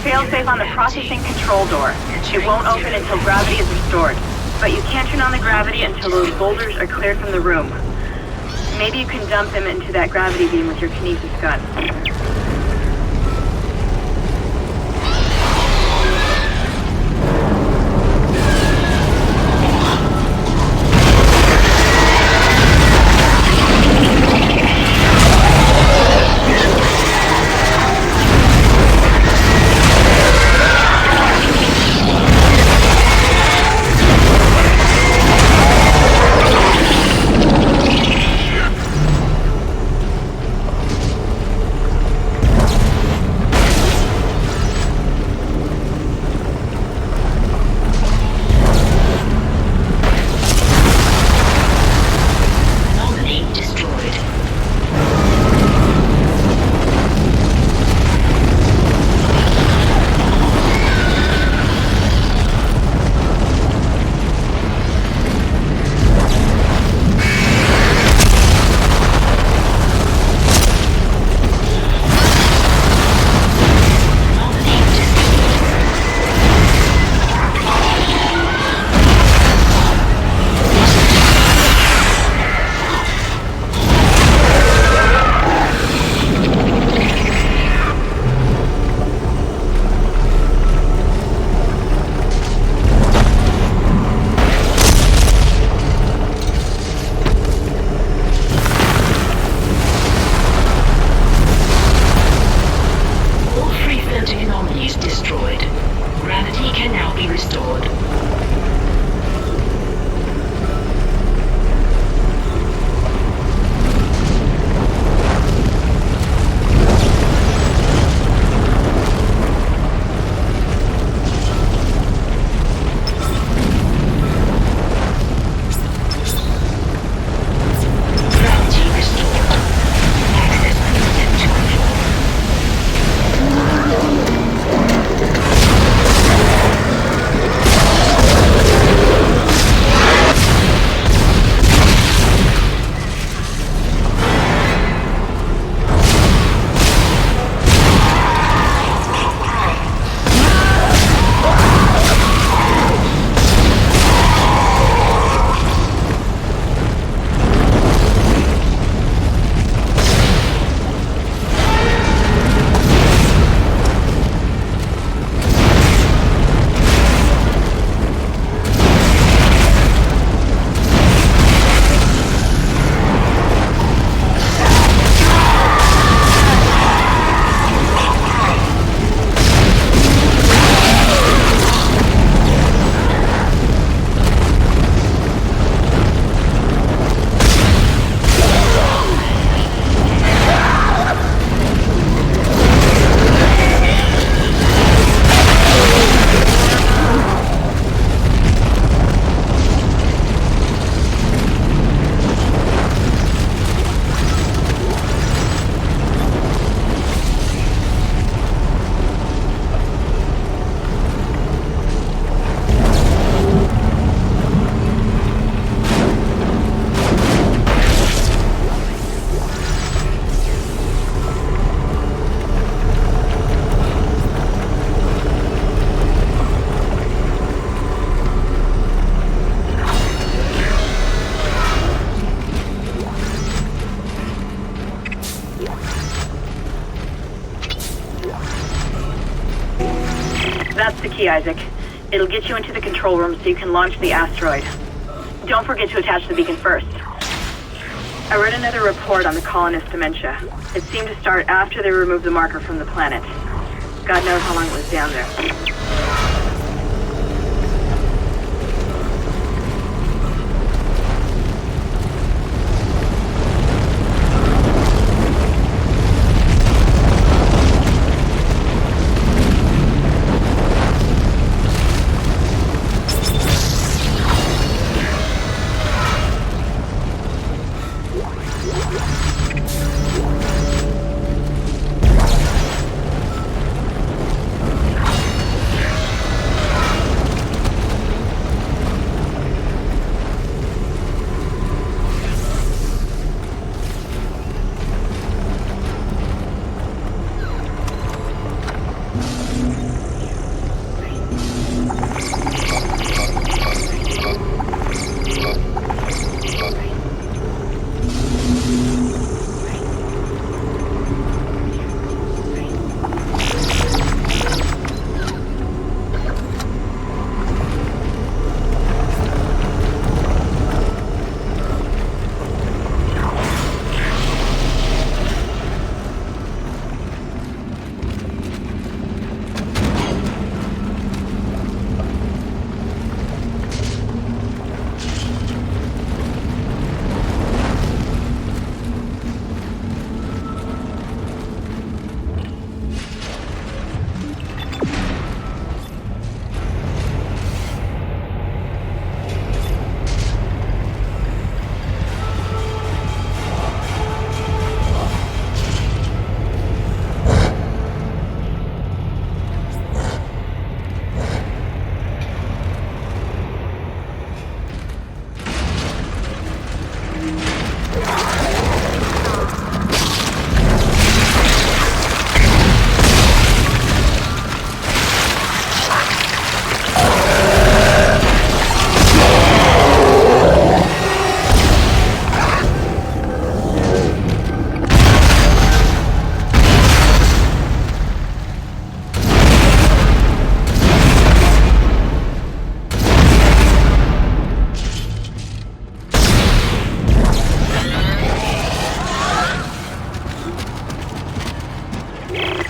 Failsafe on the processing control door. It won't open until gravity is restored. But you can't turn on the gravity until those boulders are cleared from the room. Maybe you can dump them into that gravity beam with your kinesis gun. That's the key, Isaac. It'll get you into the control room so you can launch the asteroid. Don't forget to attach the beacon first. I read another report on the colonist dementia. It seemed to start after they removed the marker from the planet. God knows how long it was down there.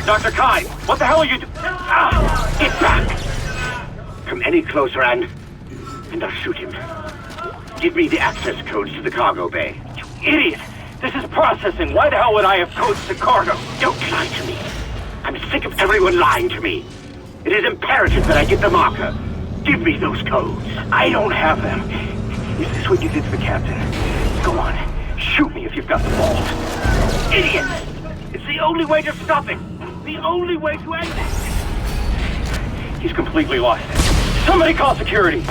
Dr. Kai, what the hell are you doing? Get back! Come any closer and I'll shoot him. Give me the access codes to the cargo bay. You idiot! This is processing. Why the hell would I have codes to cargo? Don't lie to me. I'm sick of everyone lying to me. It is imperative that I get the marker. Give me those codes. I don't have them. Is this what you did to the captain? Go on. Shoot me if you've got the balls. Idiot! It's the only way to stop it. The only way to end this. He's completely lost it. Somebody call security.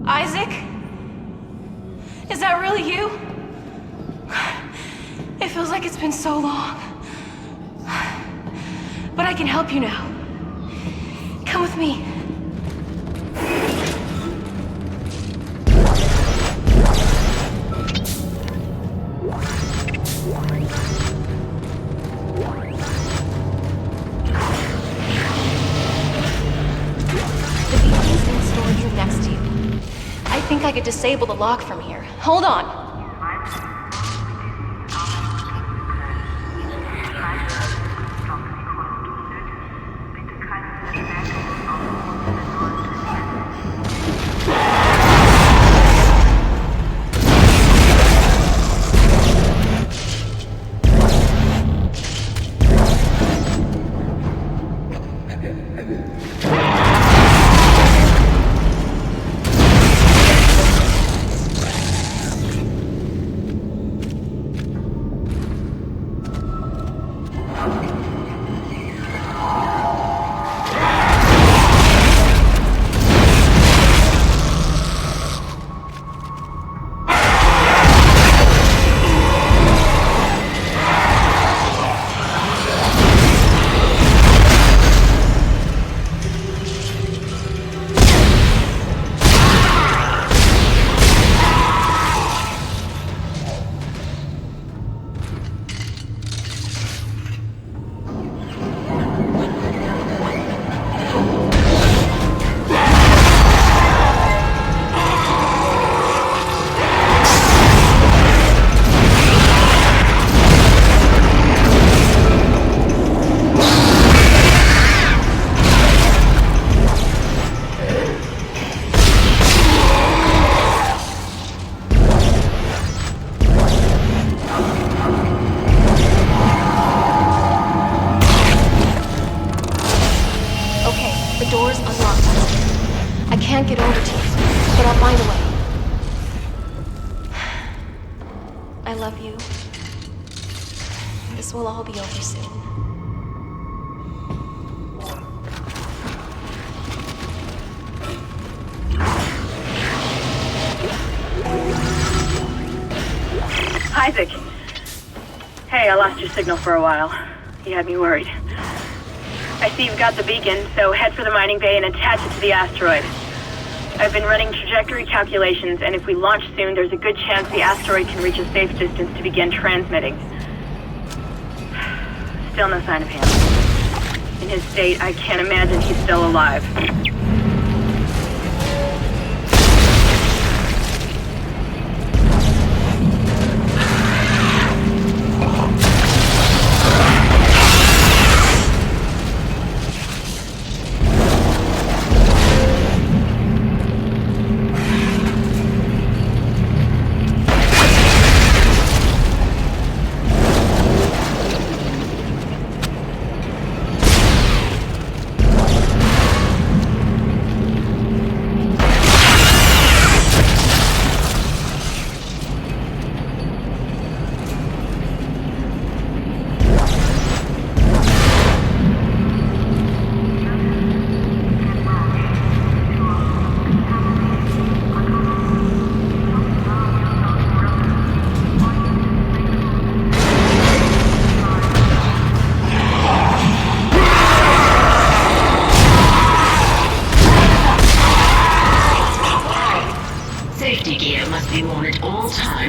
Isaac? Is that really you? It feels like it's been so long. But I can help you now. Come with me. The beacon's in storage room next to you. could disable the lock from here. Hold on. Will all be over soon. Isaac. Hey, I lost your signal for a while. You had me worried. I see you've got the beacon, so head for the mining bay and attach it to the asteroid. I've been running trajectory calculations, and if we launch soon, there's a good chance the asteroid can reach a safe distance to begin transmitting. Still no sign of him. In his state, I can't imagine he's still alive.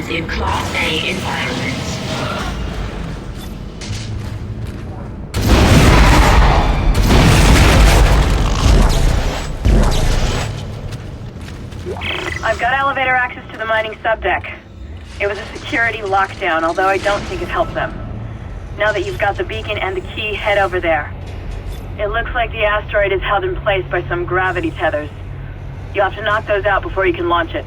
in Class A environments. I've got elevator access to the mining subdeck. It was a security lockdown, although I don't think it helped them. Now that you've got the beacon and the key, head over there. It looks like the asteroid is held in place by some gravity tethers. You'll have to knock those out before you can launch it.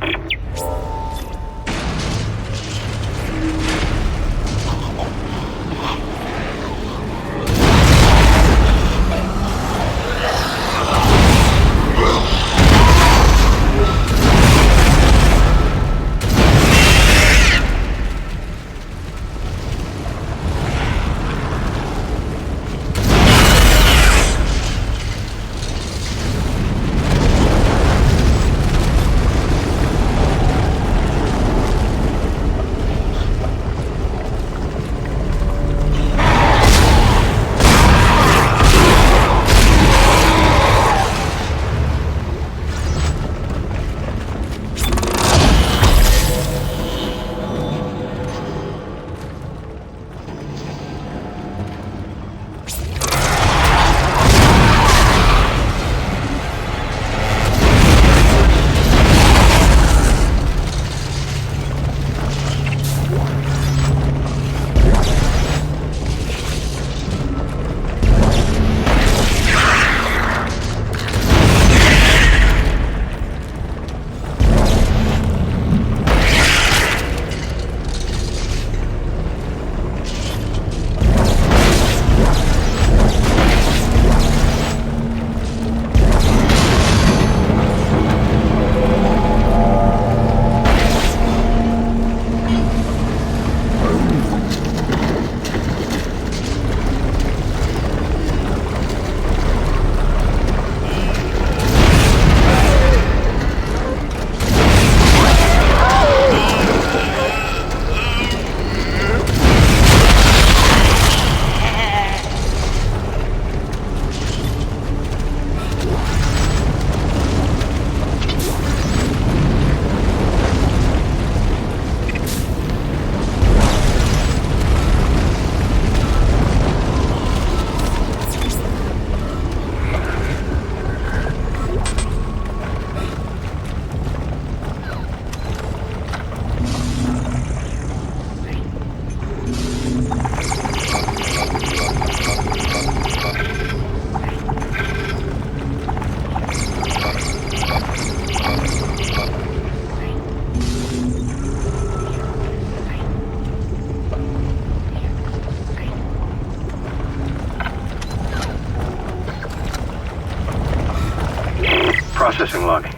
Processing log.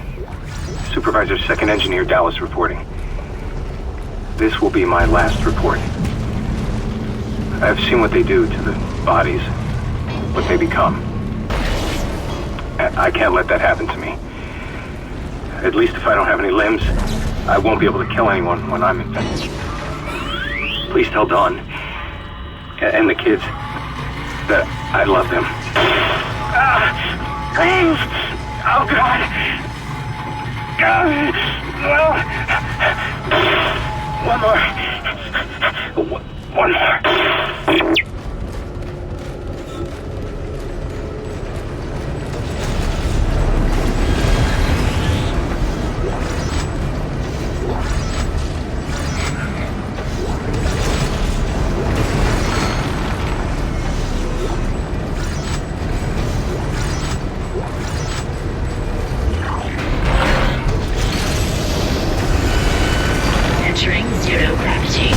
Supervisor Second Engineer Dallas reporting. This will be my last report. I've seen what they do to the bodies, what they become. I can't let that happen to me. At least if I don't have any limbs, I won't be able to kill anyone when I'm infected. Please tell Dawn and the kids that I love them. Please! Oh, God! One more. Entering zero gravity.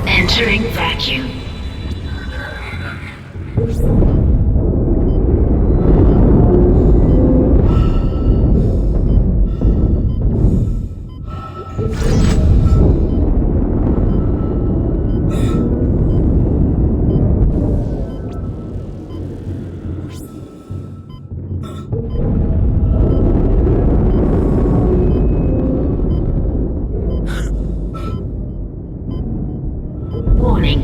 Entering vacuum. Warning.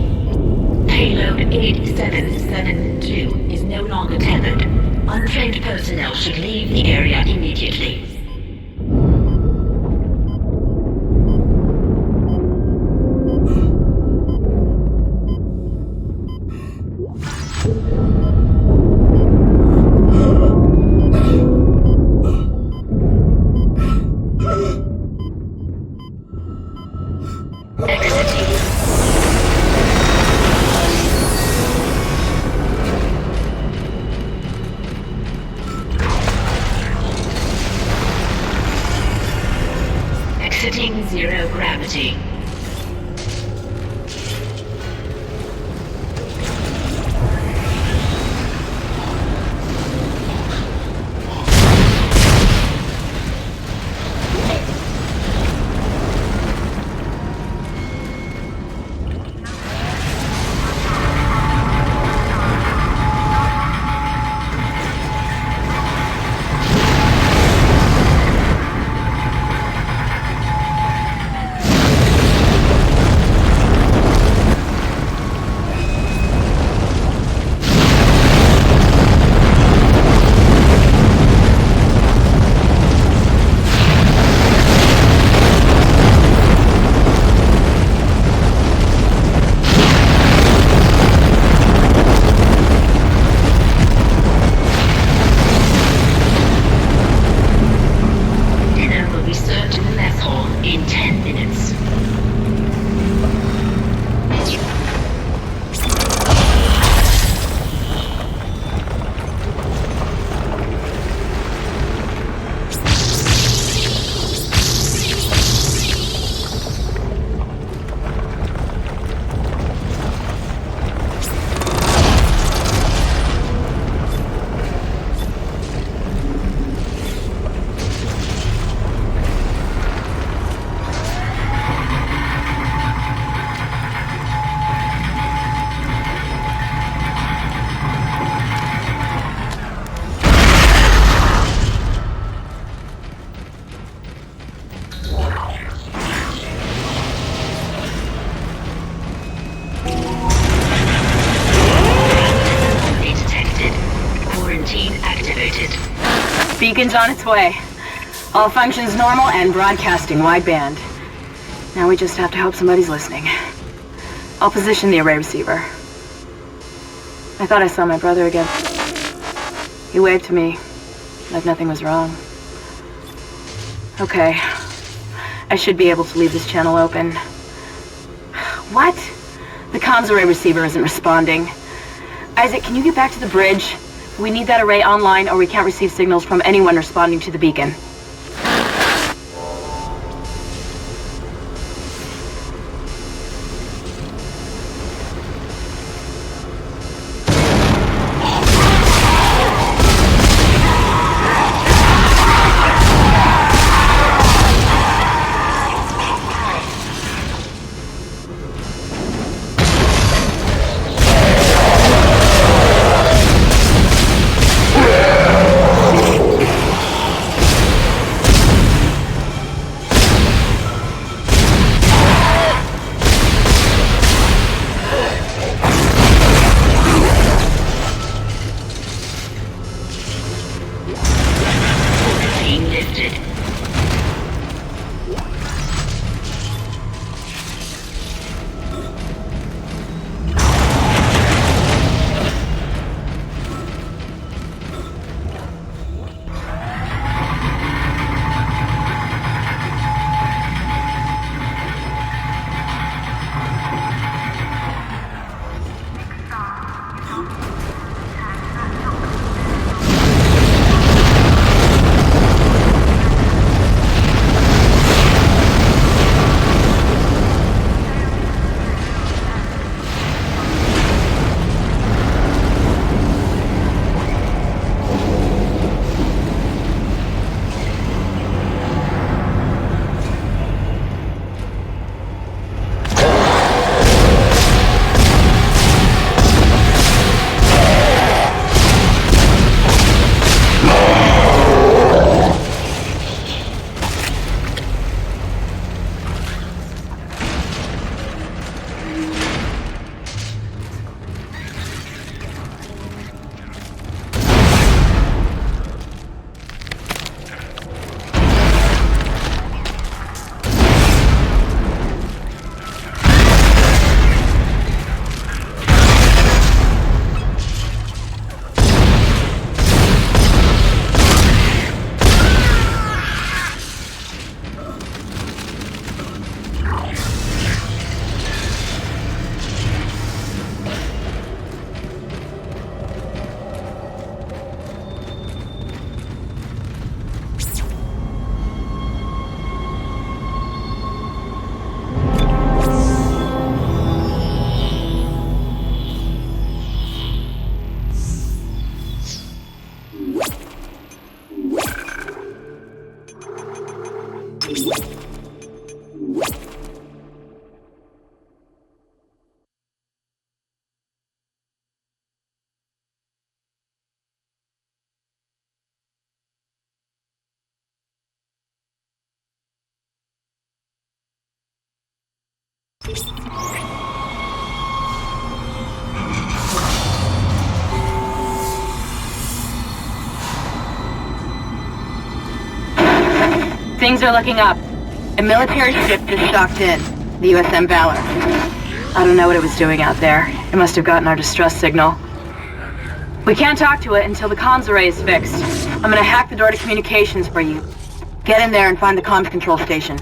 Payload 8772 is no longer tethered. Untrained personnel should leave the area immediately. Exiting zero gravity. beacon's on its way. All functions normal and broadcasting wideband. Now we just have to hope somebody's listening. I'll position the array receiver. I thought I saw my brother again. He waved to me, like nothing was wrong. Okay. I should be able to leave this channel open. What? The comms array receiver isn't responding. Isaac, can you get back to the bridge? We need that array online or we can't receive signals from anyone responding to the beacon. Things are looking up. A military ship just docked in, the USM Valor. I don't know what it was doing out there. It must have gotten our distress signal. We can't talk to it until the comms array is fixed. I'm gonna hack the door to communications for you. Get in there and find the comms control station.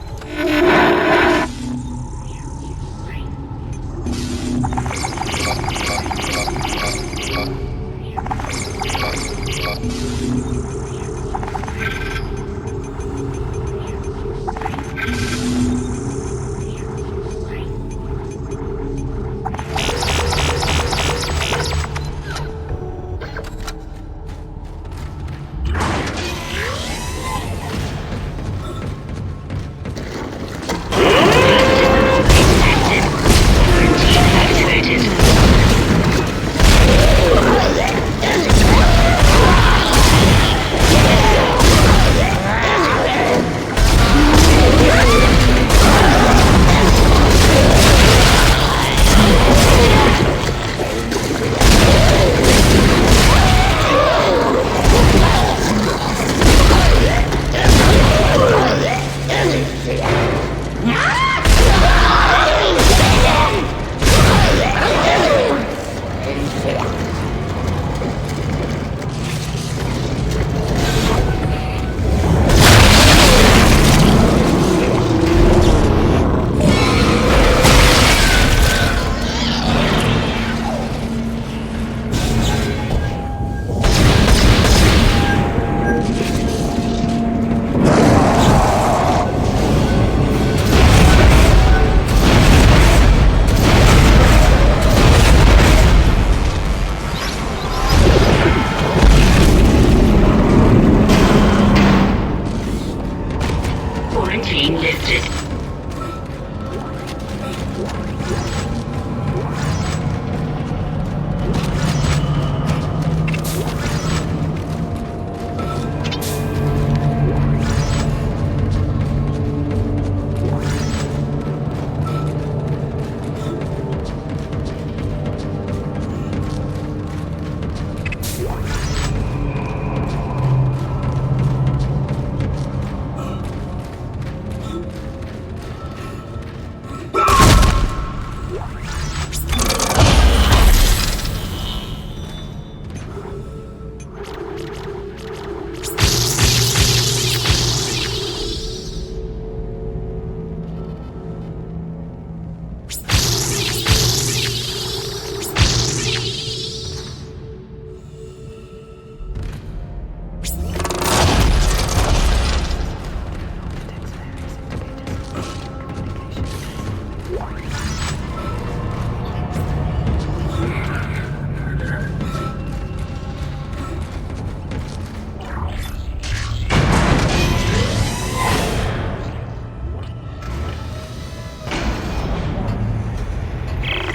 Quarantine lifted.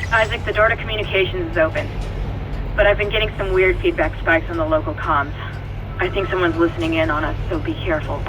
Isaac, the door to communications is open. But I've been getting some weird feedback spikes on the local comms. I think someone's listening in on us, so be careful.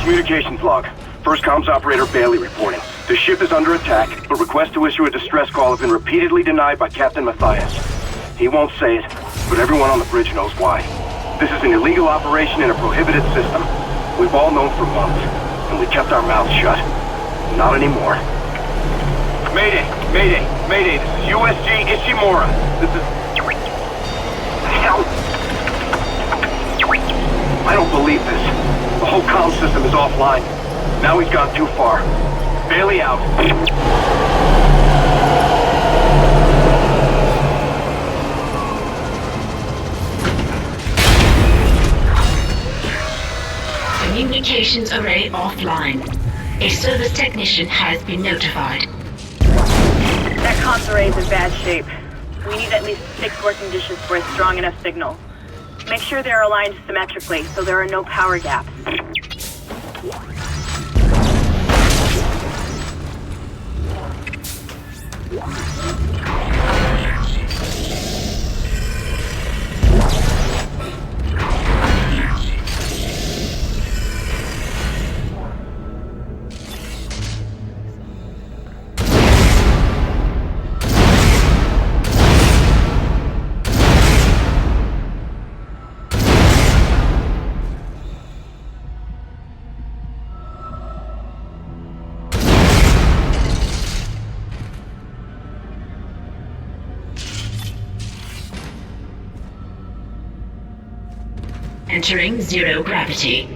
Communications log. First comms operator Bailey reporting. The ship is under attack, but requests to issue a distress call have been repeatedly denied by Captain Matthias. He won't say it, but everyone on the bridge knows why. This is an illegal operation in a prohibited system. We've all known for months, and we kept our mouths shut. Not anymore. Mayday! Mayday! Mayday! This is USG Ishimura. This is... Hell! I don't believe this. The whole comm system is offline. Now he's gone too far. Bailey out. Communications array offline. A service technician has been notified. That comms array is in bad shape. We need at least 6 working dishes for a strong enough signal. Make sure they're aligned symmetrically so there are no power gaps. Entering zero gravity.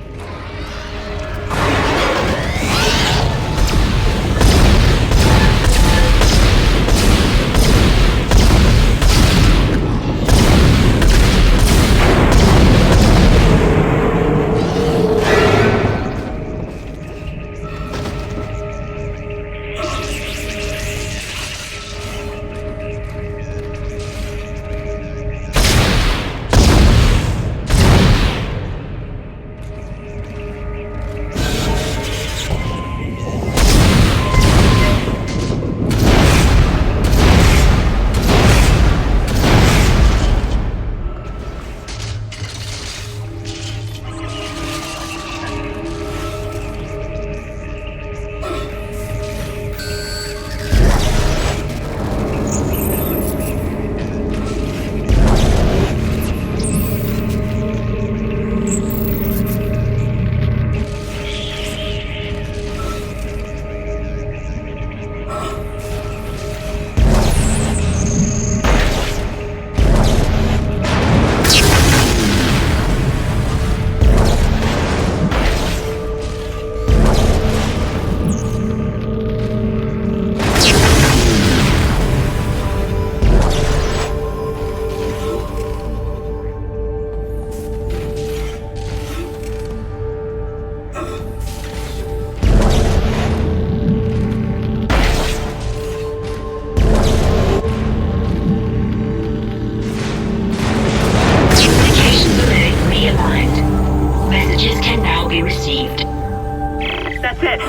That's it.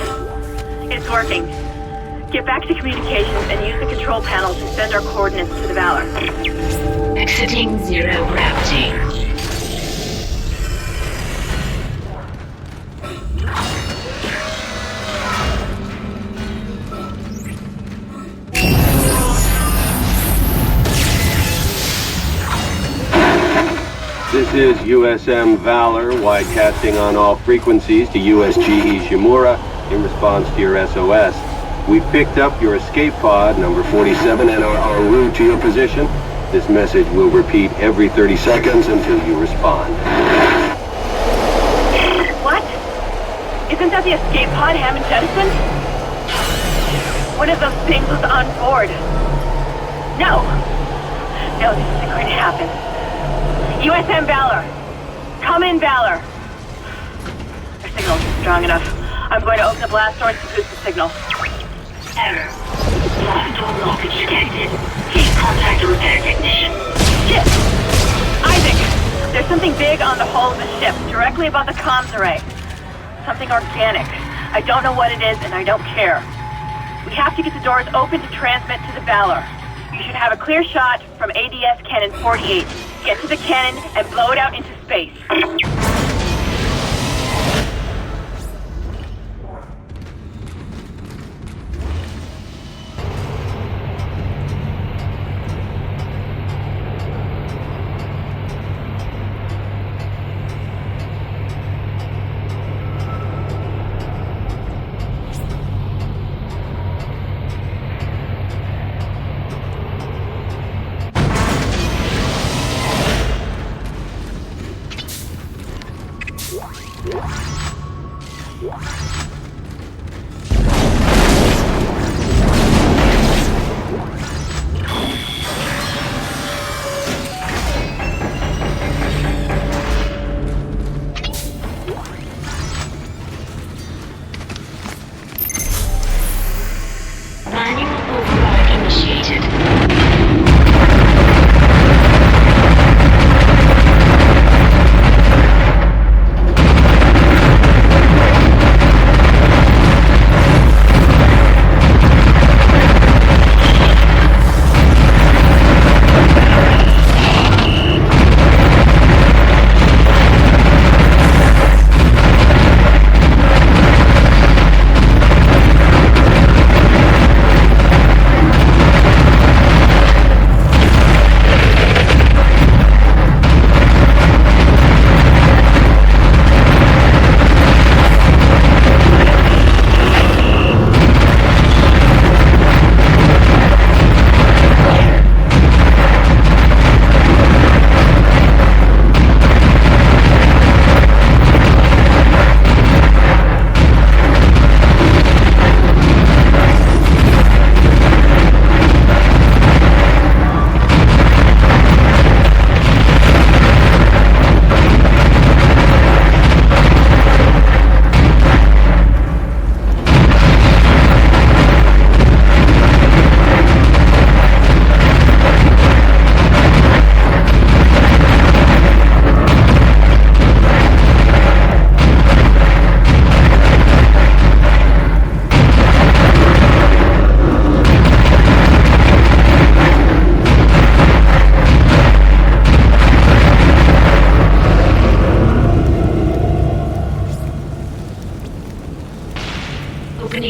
It's working. Get back to communications and use the control panel to send our coordinates to the Valor. Exiting zero gravity. This is USM Valor, widecasting on all frequencies to USG Ishimura in response to your SOS. We picked up your escape pod, number 47, and are en route to your position. This message will repeat every 30 seconds until you respond. What? Isn't that the escape pod Hammond jettisoned? One of those things was on board. No! No, this isn't going to happen. USM Valor! Come in, Valor! Our signal isn't strong enough. I'm going to open the blast doors to boost the signal. Error. Blast door blockage detected. Please contact a repair technician. Shit! Isaac! There's something big on the hull of the ship, directly above the comms array. Something organic. I don't know what it is, and I don't care. We have to get the doors open to transmit to the Valor. You should have a clear shot from ADS Cannon 48. Get to the cannon and blow it out into space.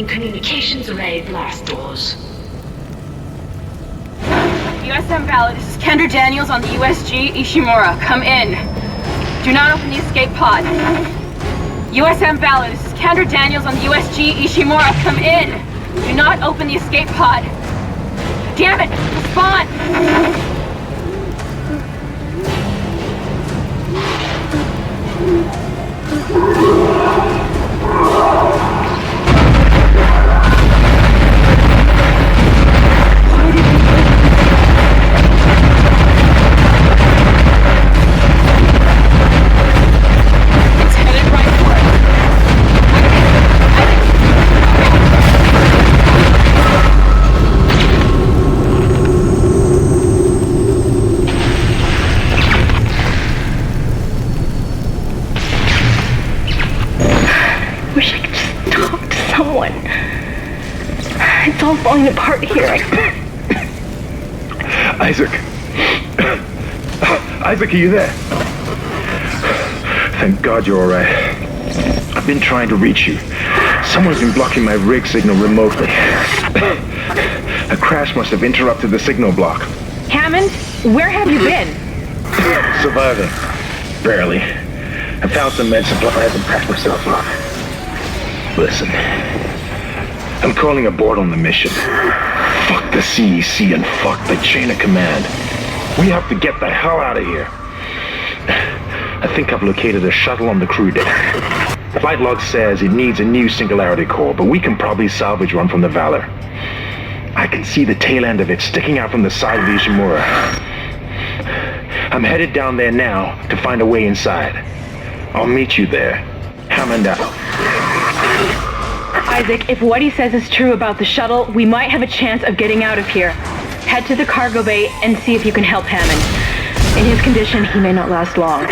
Opening communications array blast doors. USM Valor, this is Kendra Daniels on the USG Ishimura. Come in. Do not open the escape pod. USM Valor, this is Kendra Daniels on the USG Ishimura. Come in. Do not open the escape pod. Damn it! Respond! It's all falling apart here. Isaac. Isaac, are you there? Thank God you're alright. I've been trying to reach you. Someone's been blocking my rig signal remotely. A crash must have interrupted the signal block. Hammond, where have you been? Surviving. Barely. I found some med supplies and packed myself up. Listen. I'm calling aboard on the mission. Fuck the CEC and fuck the chain of command. We have to get the hell out of here. I think I've located a shuttle on the crew deck. Flight log says it needs a new singularity core, but we can probably salvage one from the Valor. I can see the tail end of it sticking out from the side of the Ishimura. I'm headed down there now to find a way inside. I'll meet you there. Hammond out. Isaac, if what he says is true about the shuttle, we might have a chance of getting out of here. Head to the cargo bay and see if you can help Hammond. In his condition, he may not last long.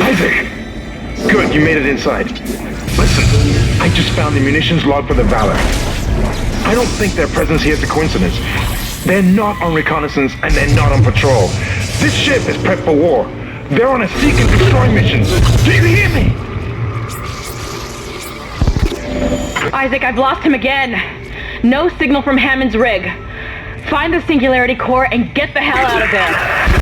Isaac! Good, you made it inside. Listen, I just found the munitions log for the Valor. I don't think their presence here is a coincidence. They're not on reconnaissance and they're not on patrol. This ship is prepped for war. They're on a seek and destroy mission. Do you hear me? Isaac, I've lost him again. No signal from Hammond's rig. Find the singularity core and get the hell out of there.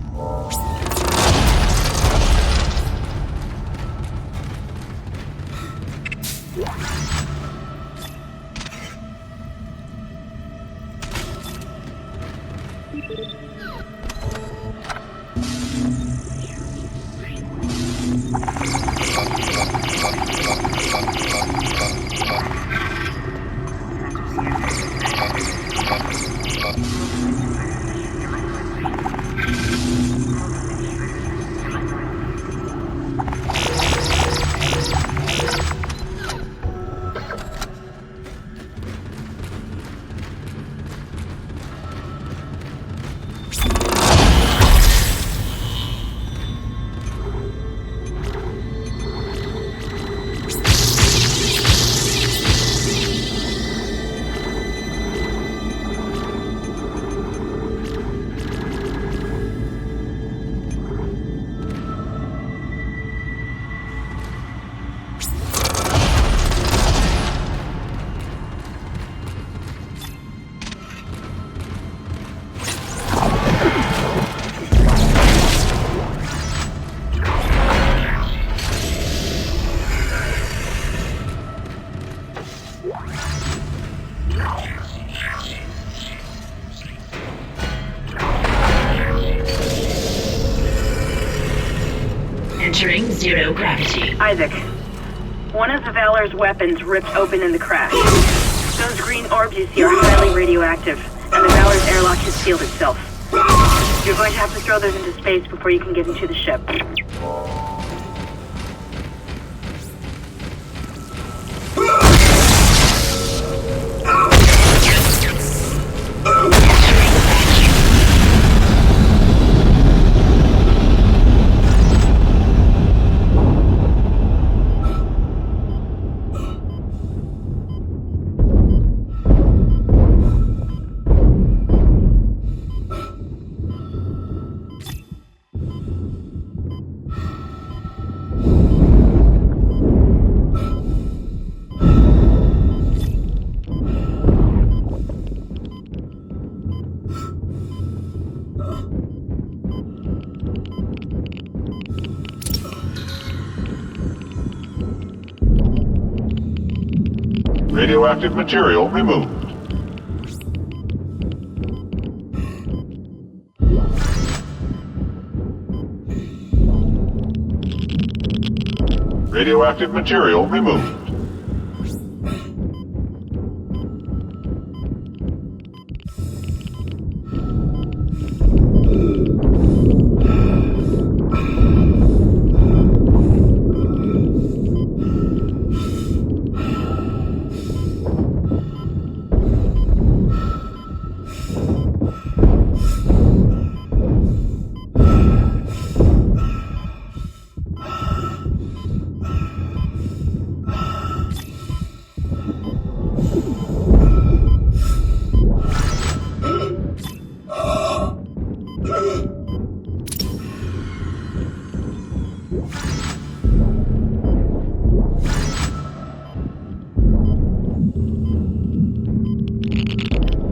Entering zero gravity. Isaac, one of the Valor's weapons ripped open in the crash. Those green orbs you see are highly radioactive, and the Valor's airlock has sealed itself. You're going to have to throw those into space before you can get into the ship. Radioactive material removed. Radioactive material removed.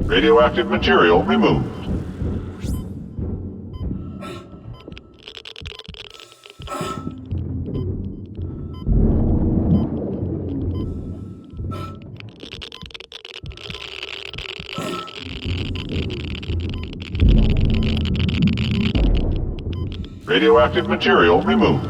Radioactive material removed. Radioactive material removed.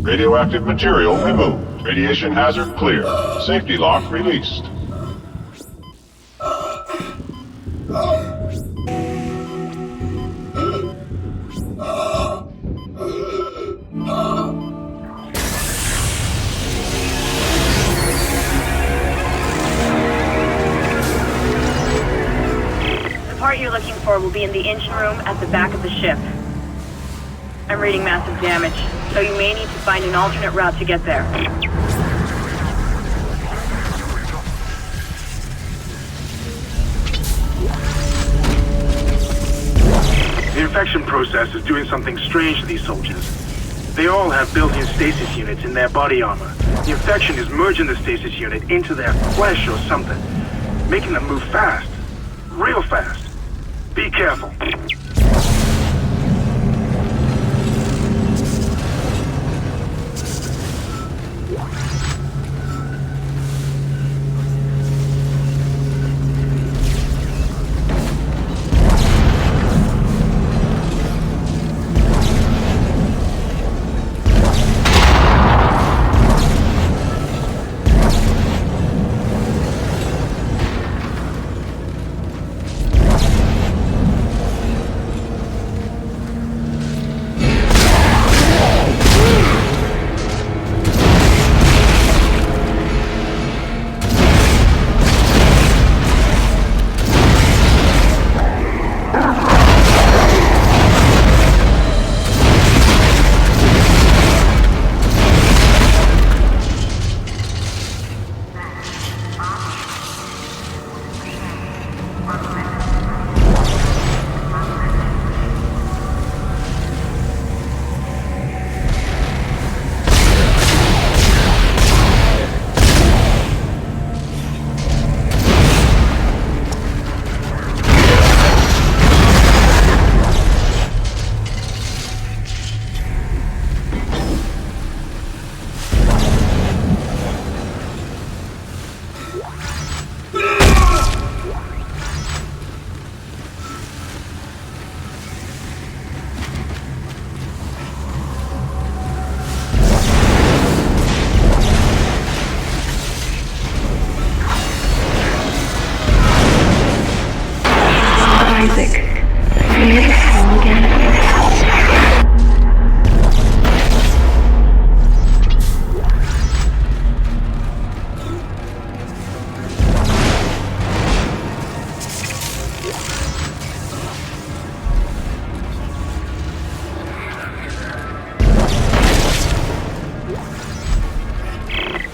Radioactive material removed. Radiation hazard clear. Safety lock released. The part you're looking for will be in the engine room at the back of the ship. I'm reading massive damage, so you may need to find an alternate route to get there. The infection process is doing something strange to these soldiers. They all have built-in stasis units in their body armor. The infection is merging the stasis unit into their flesh or something, making them move fast. Real fast. Be careful.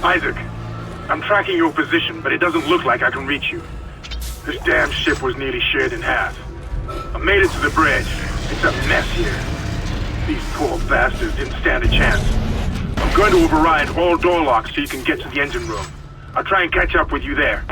Isaac, I'm tracking your position, but it doesn't look like I can reach you. This damn ship was nearly shared in half. I made it to the bridge. It's a mess here. These poor bastards didn't stand a chance. I'm going to override all door locks so you can get to the engine room. I'll try and catch up with you there.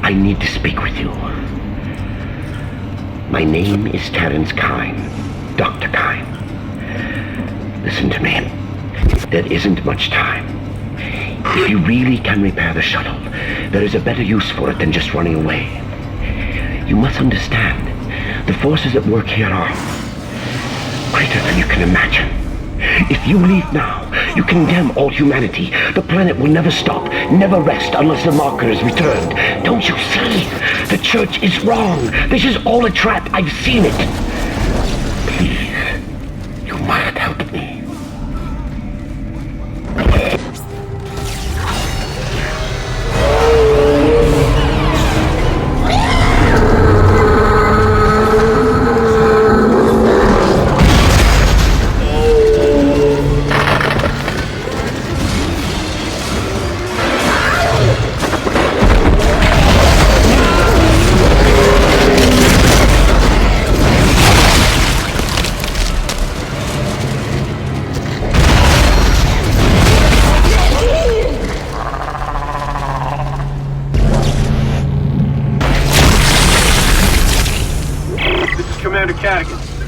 I need to speak with you. My name is Terrence Kine, Dr. Kine. Listen to me. There isn't much time. If you really can repair the shuttle, there is a better use for it than just running away. You must understand, the forces at work here are greater than you can imagine. If you leave now, you condemn all humanity. The planet will never stop, never rest unless the marker is returned. Don't you see? The church is wrong. This is all a trap. I've seen it. Please, you must help me.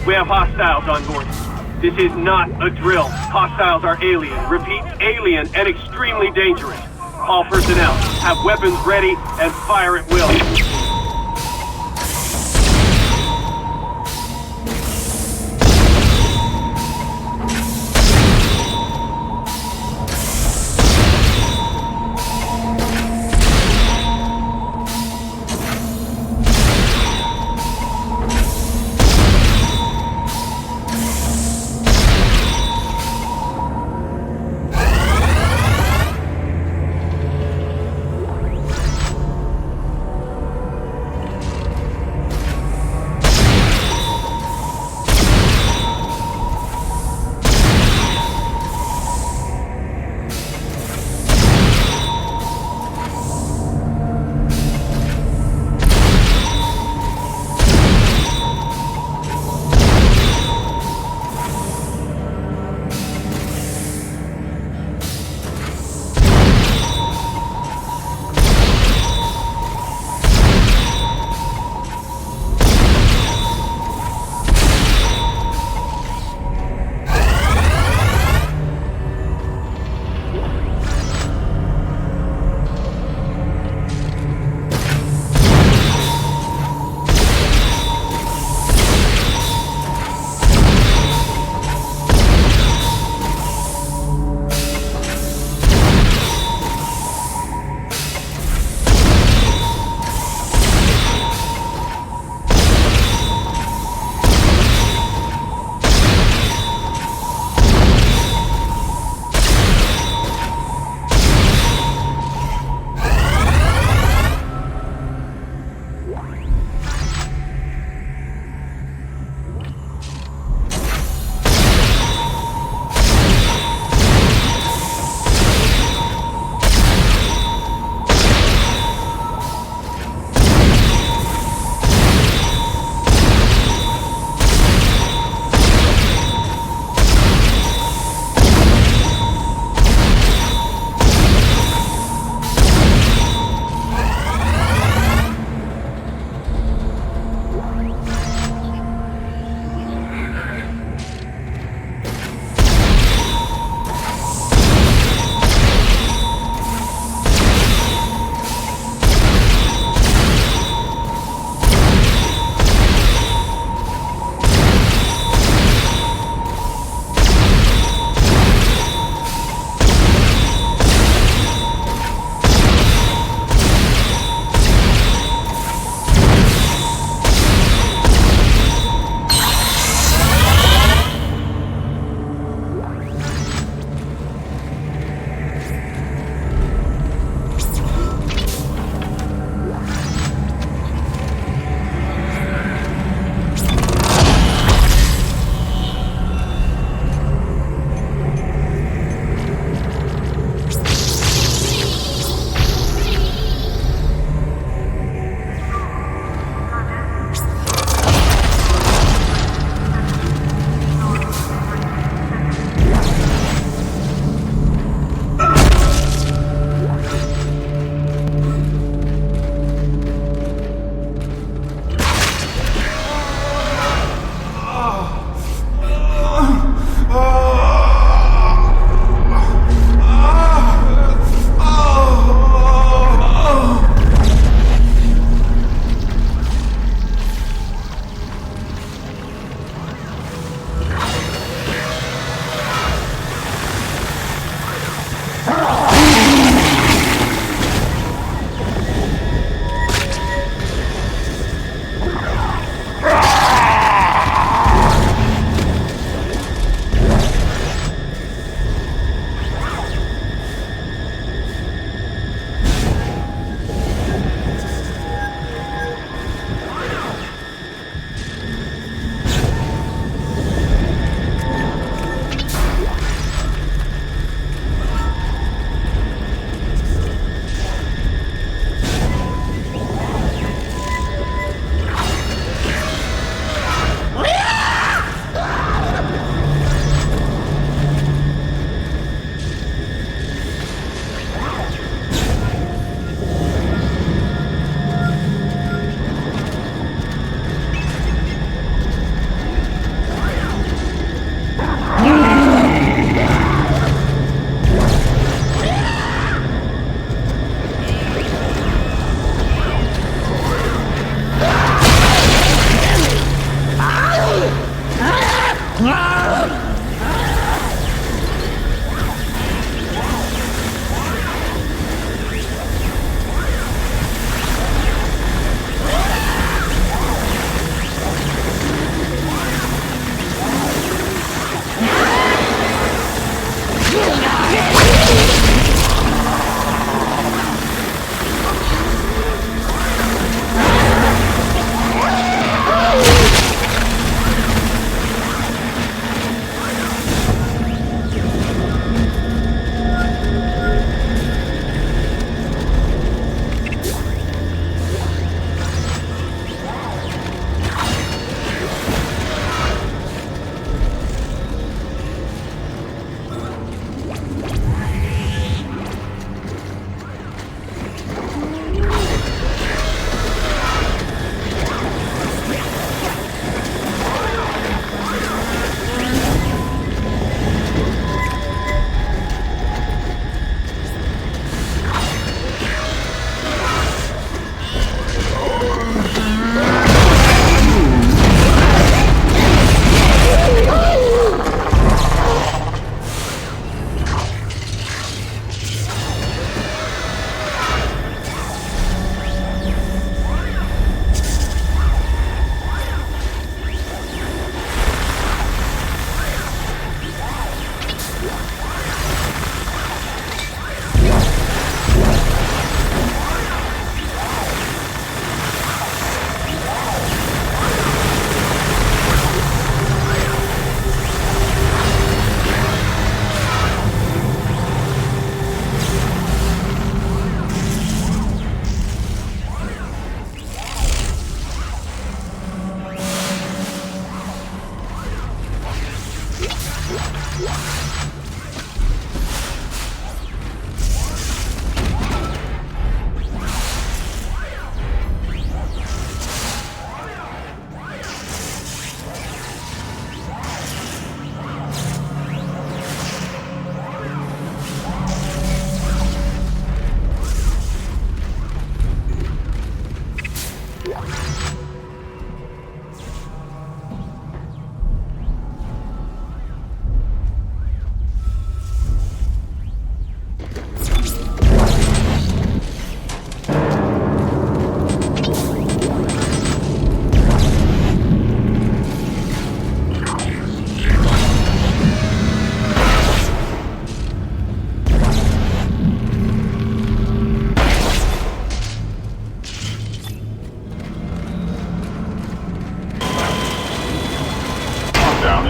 We have hostiles on board. This is not a drill. Hostiles are alien. Repeat, alien and extremely dangerous. All personnel, have weapons ready and fire at will.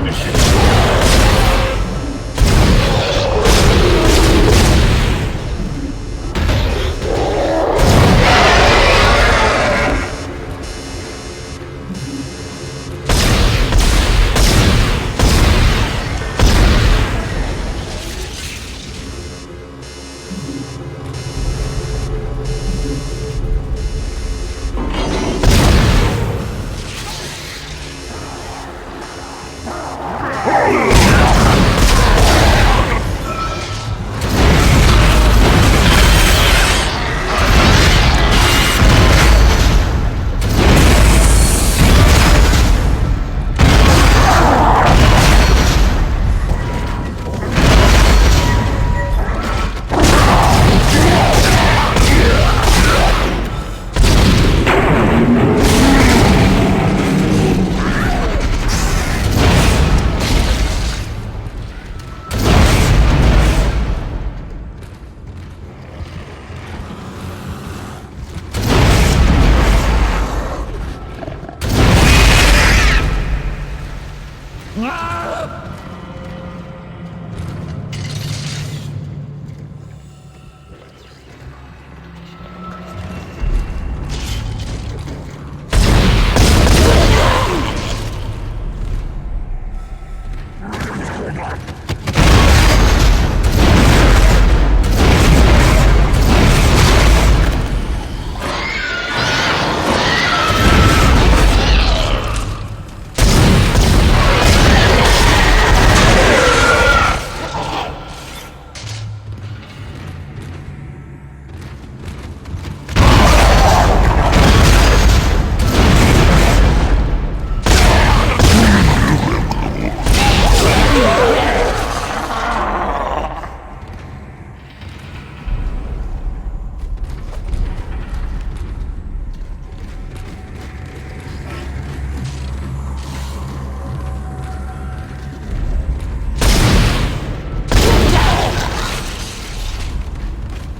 initiated.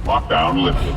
Lockdown lifted.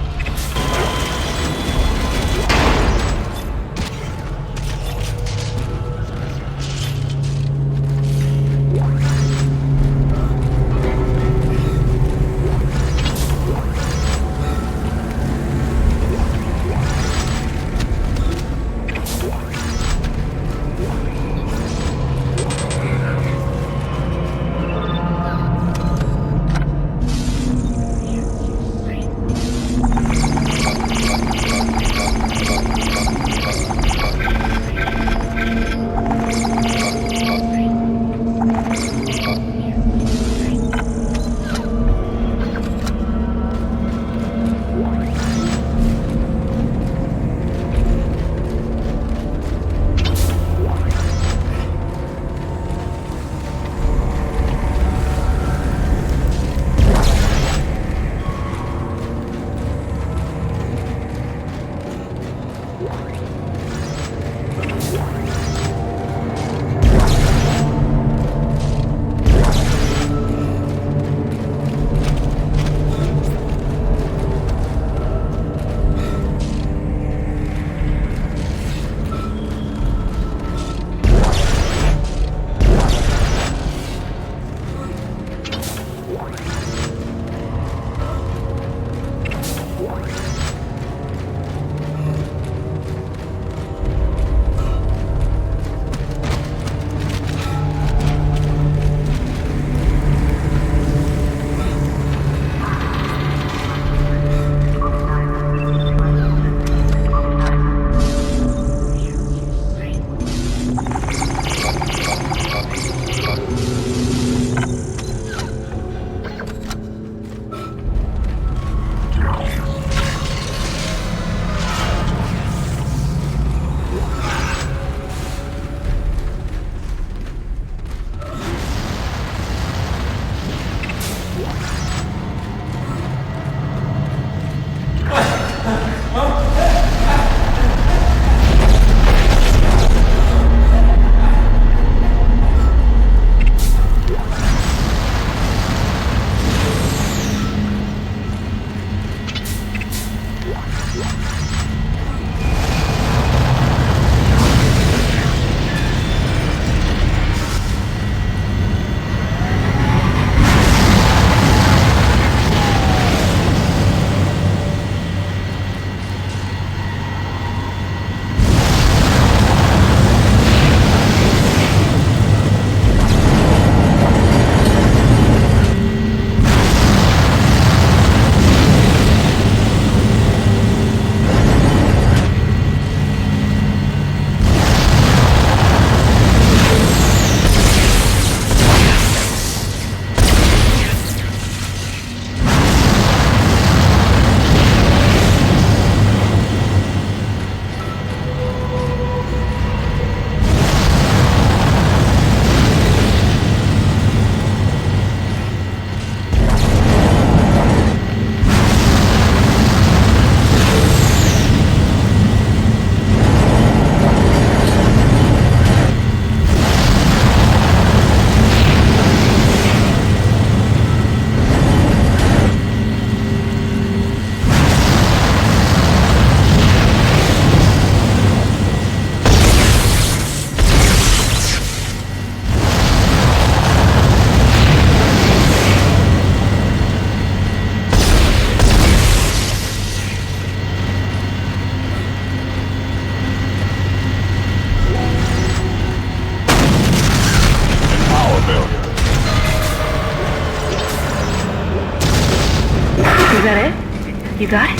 You got it?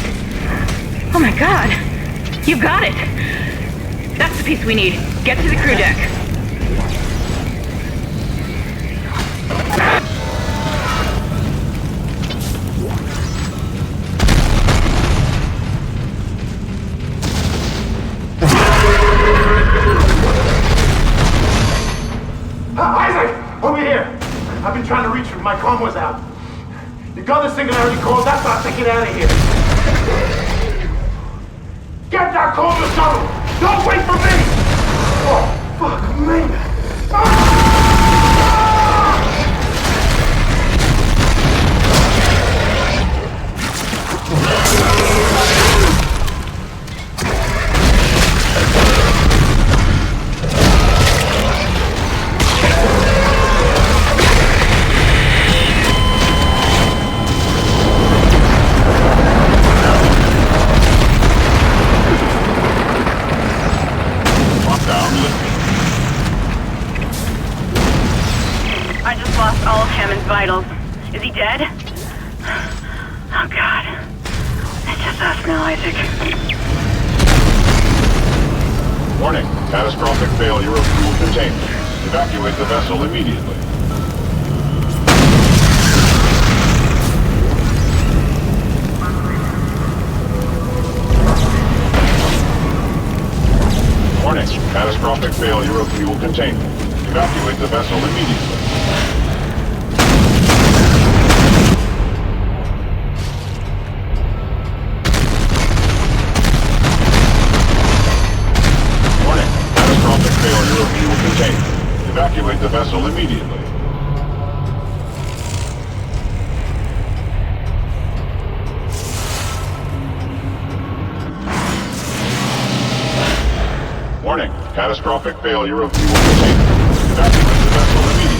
Oh my god! You got it! That's the piece we need. Get to the crew deck. Isaac! Over here! I've been trying to reach you. My comm was out. You got this singularity call. That's not to get out of here. Get that call to shuttle! Don't wait for me! Oh, fuck me! I just lost all of Hammond's vitals. Is he dead? Oh god. It's just us now, Isaac. Warning. Catastrophic failure of fuel containment. Evacuate the vessel immediately. Warning. Catastrophic failure of fuel containment. Evacuate the vessel immediately. Warning. Catastrophic failure of fuel containment. Evacuate the vessel immediately. Warning. Catastrophic failure of fuel containment. Evacuate the vessel immediately.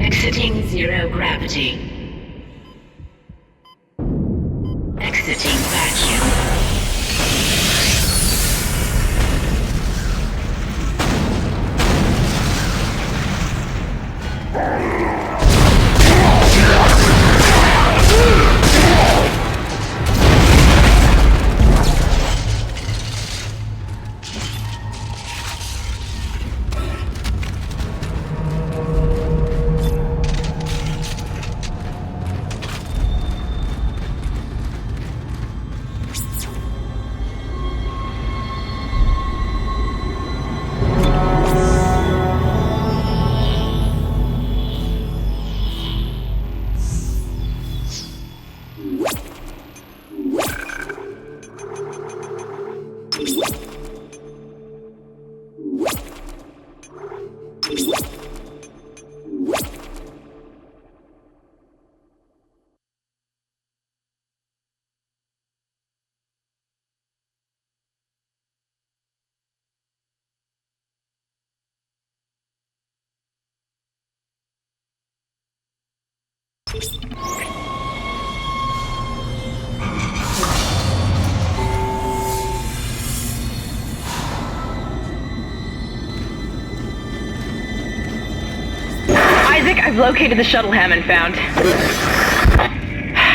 Exiting zero gravity. Exiting vacuum. Isaac, I've located the shuttle Hammond found.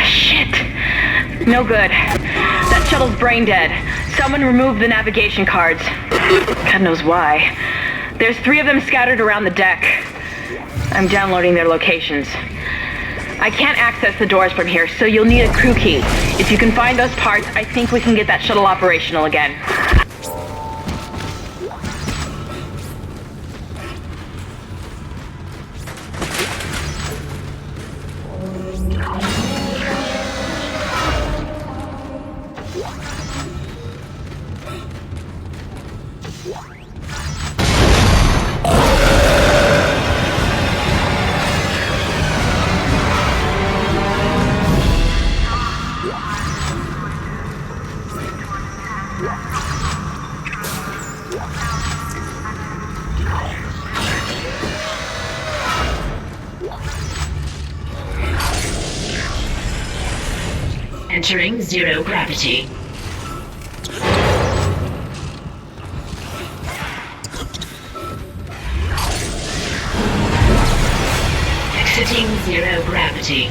Shit. No good. That shuttle's brain dead. Someone removed the navigation cards. God knows why. There's 3 of them scattered around the deck. I'm downloading their locations. I can't access the doors from here, so you'll need a crew key. If you can find those parts, I think we can get that shuttle operational again. Entering zero gravity. Exiting zero gravity.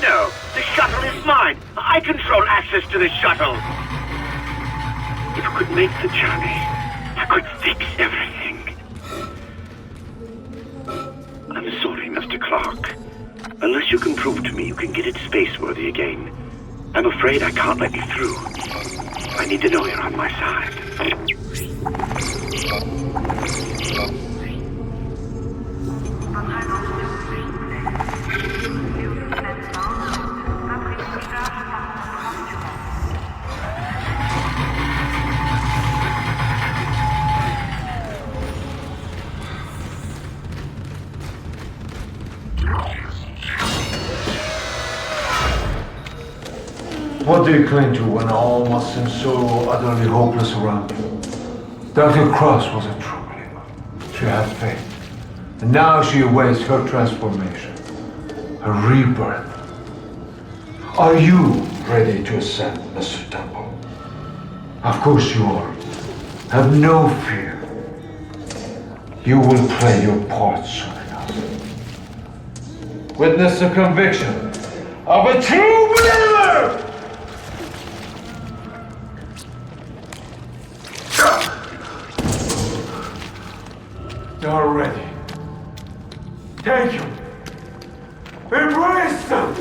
No! The shuttle is mine! I control access to the shuttle! If I could make the journey, I could fix everything. I'm sorry, Mr. Clark. Unless you can prove to me you can get it space-worthy again, I'm afraid I can't let you through. I need to know you're on my side. What do you cling to when all must seem so utterly hopeless around you? Dr. Cross was a true believer. She had faith. And now she awaits her transformation, her rebirth. Are you ready to ascend, Mr. Temple? Of course you are. Have no fear. You will play your part soon enough. Witness the conviction of a true believer! You're ready. Take him. Embrace them.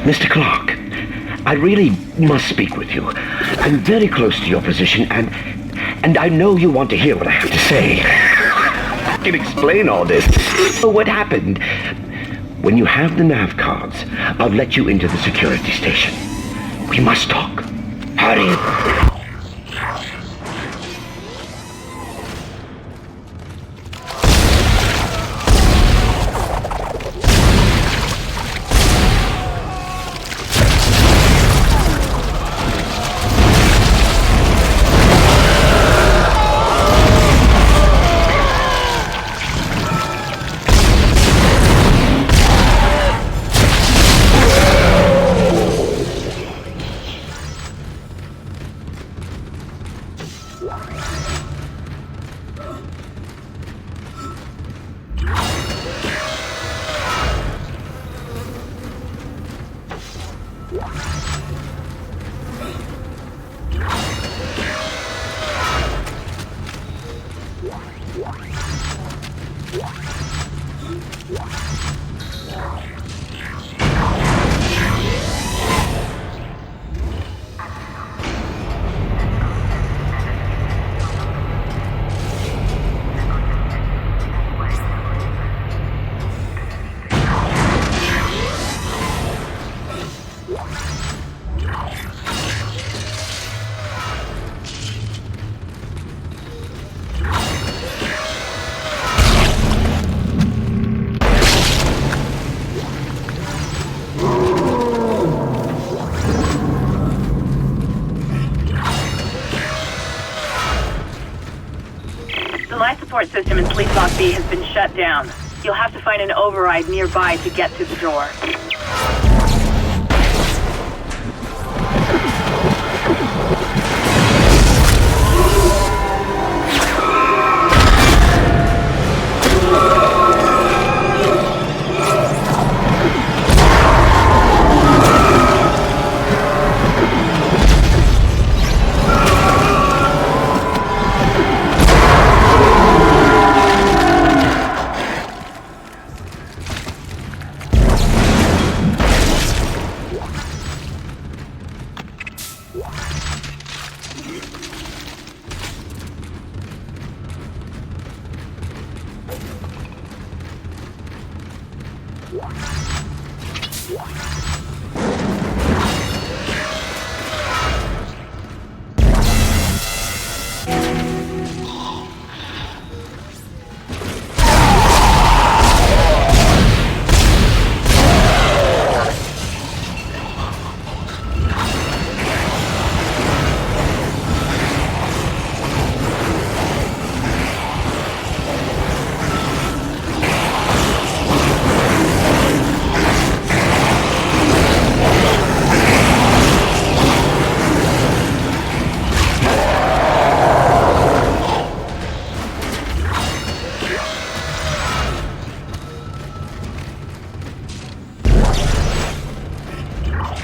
Mr. Clark, I really must speak with you. I'm very close to your position, and I know you want to hear what I have to say. I can explain all this. So what happened? When you have the nav cards, I'll let you into the security station. We must talk. Hurry. The life support system in Sleep Block B has been shut down. You'll have to find an override nearby to get to the door.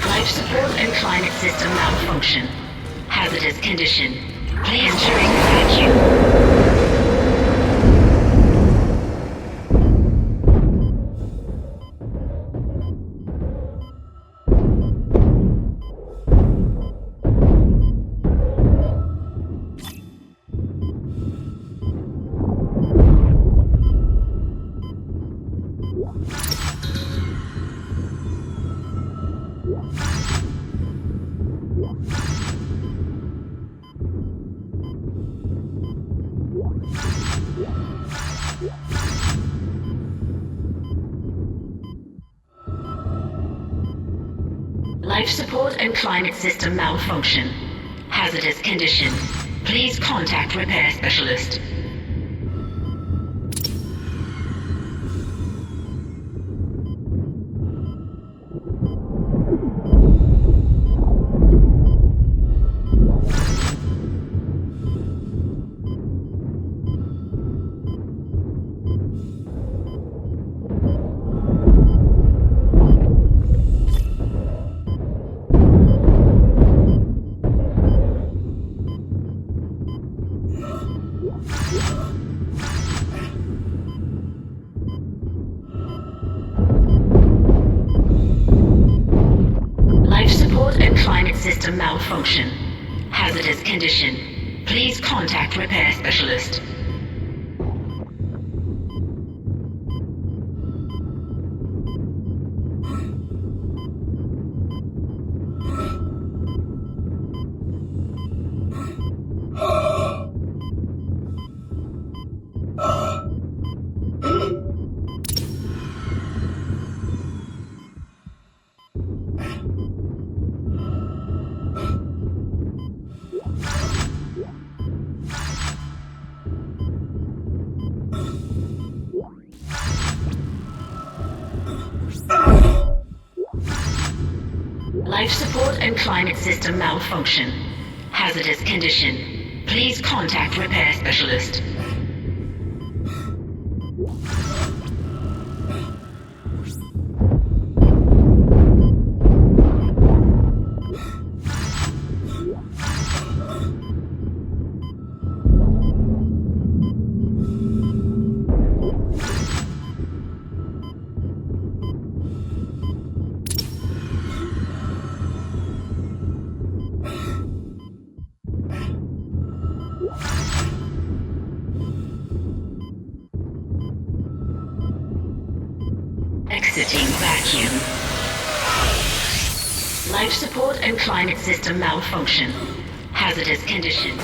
Life support and climate system malfunction. Hazardous condition. Please entering vacuum. Life support and climate system malfunction. Hazardous condition. Please contact repair specialist. system malfunction. Hazardous condition. Please contact repair specialist. Life support and climate system malfunction. Hazardous condition. Please contact repair specialist. Exiting vacuum. Life support and climate system malfunction. Hazardous condition.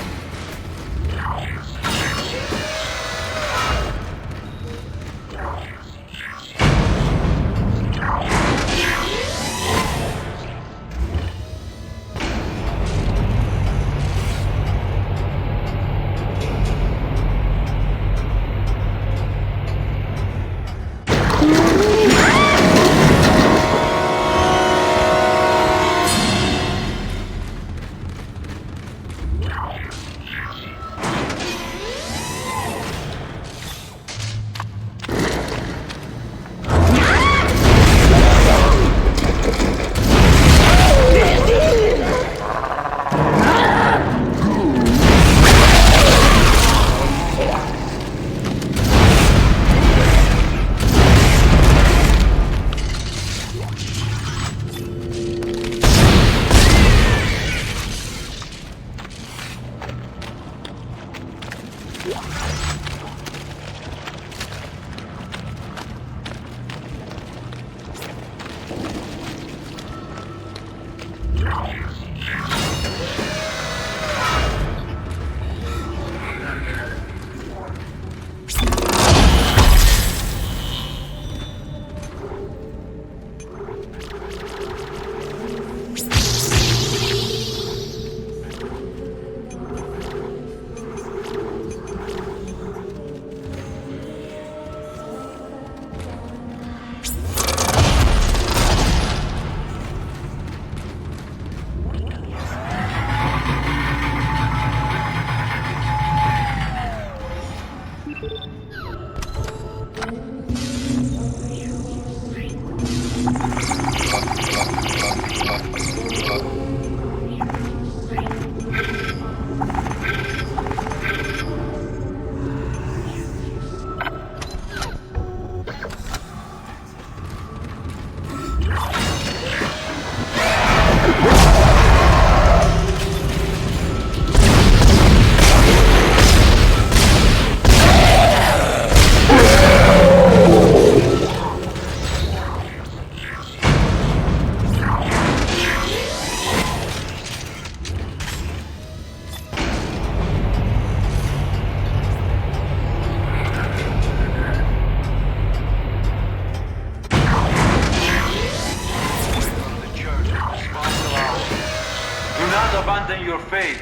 Abandon your faith.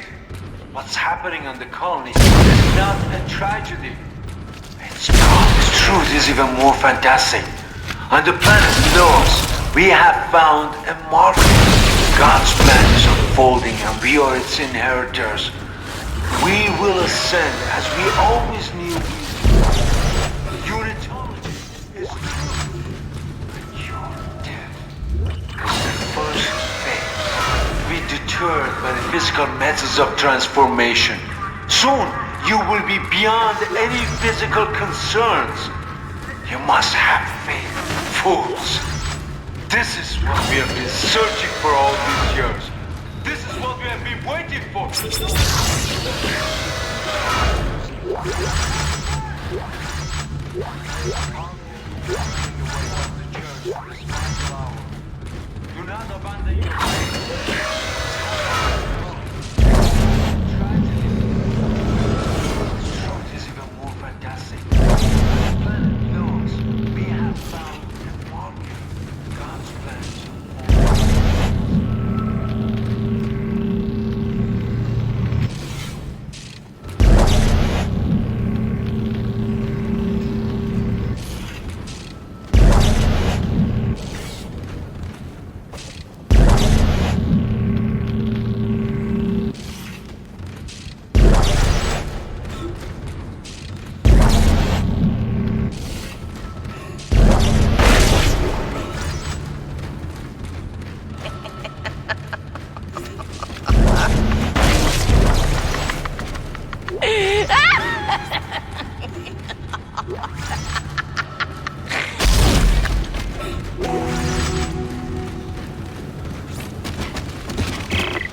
What's happening on the colony is not a tragedy. It's not. The truth is even more fantastic. On the planet below us, we have found a marker. God's plan is unfolding and we are its inheritors. We will ascend as we always knew we would. Unitology is true. And your death was the first phase. We deterred by the physical methods of transformation. Soon, you will be beyond any physical concerns. You must have faith, fools. This is what we have been searching for all these years. This is what we have been waiting for! Do not abandon your truth is even more fantastic. The planet knows we have found the marker. God's plans.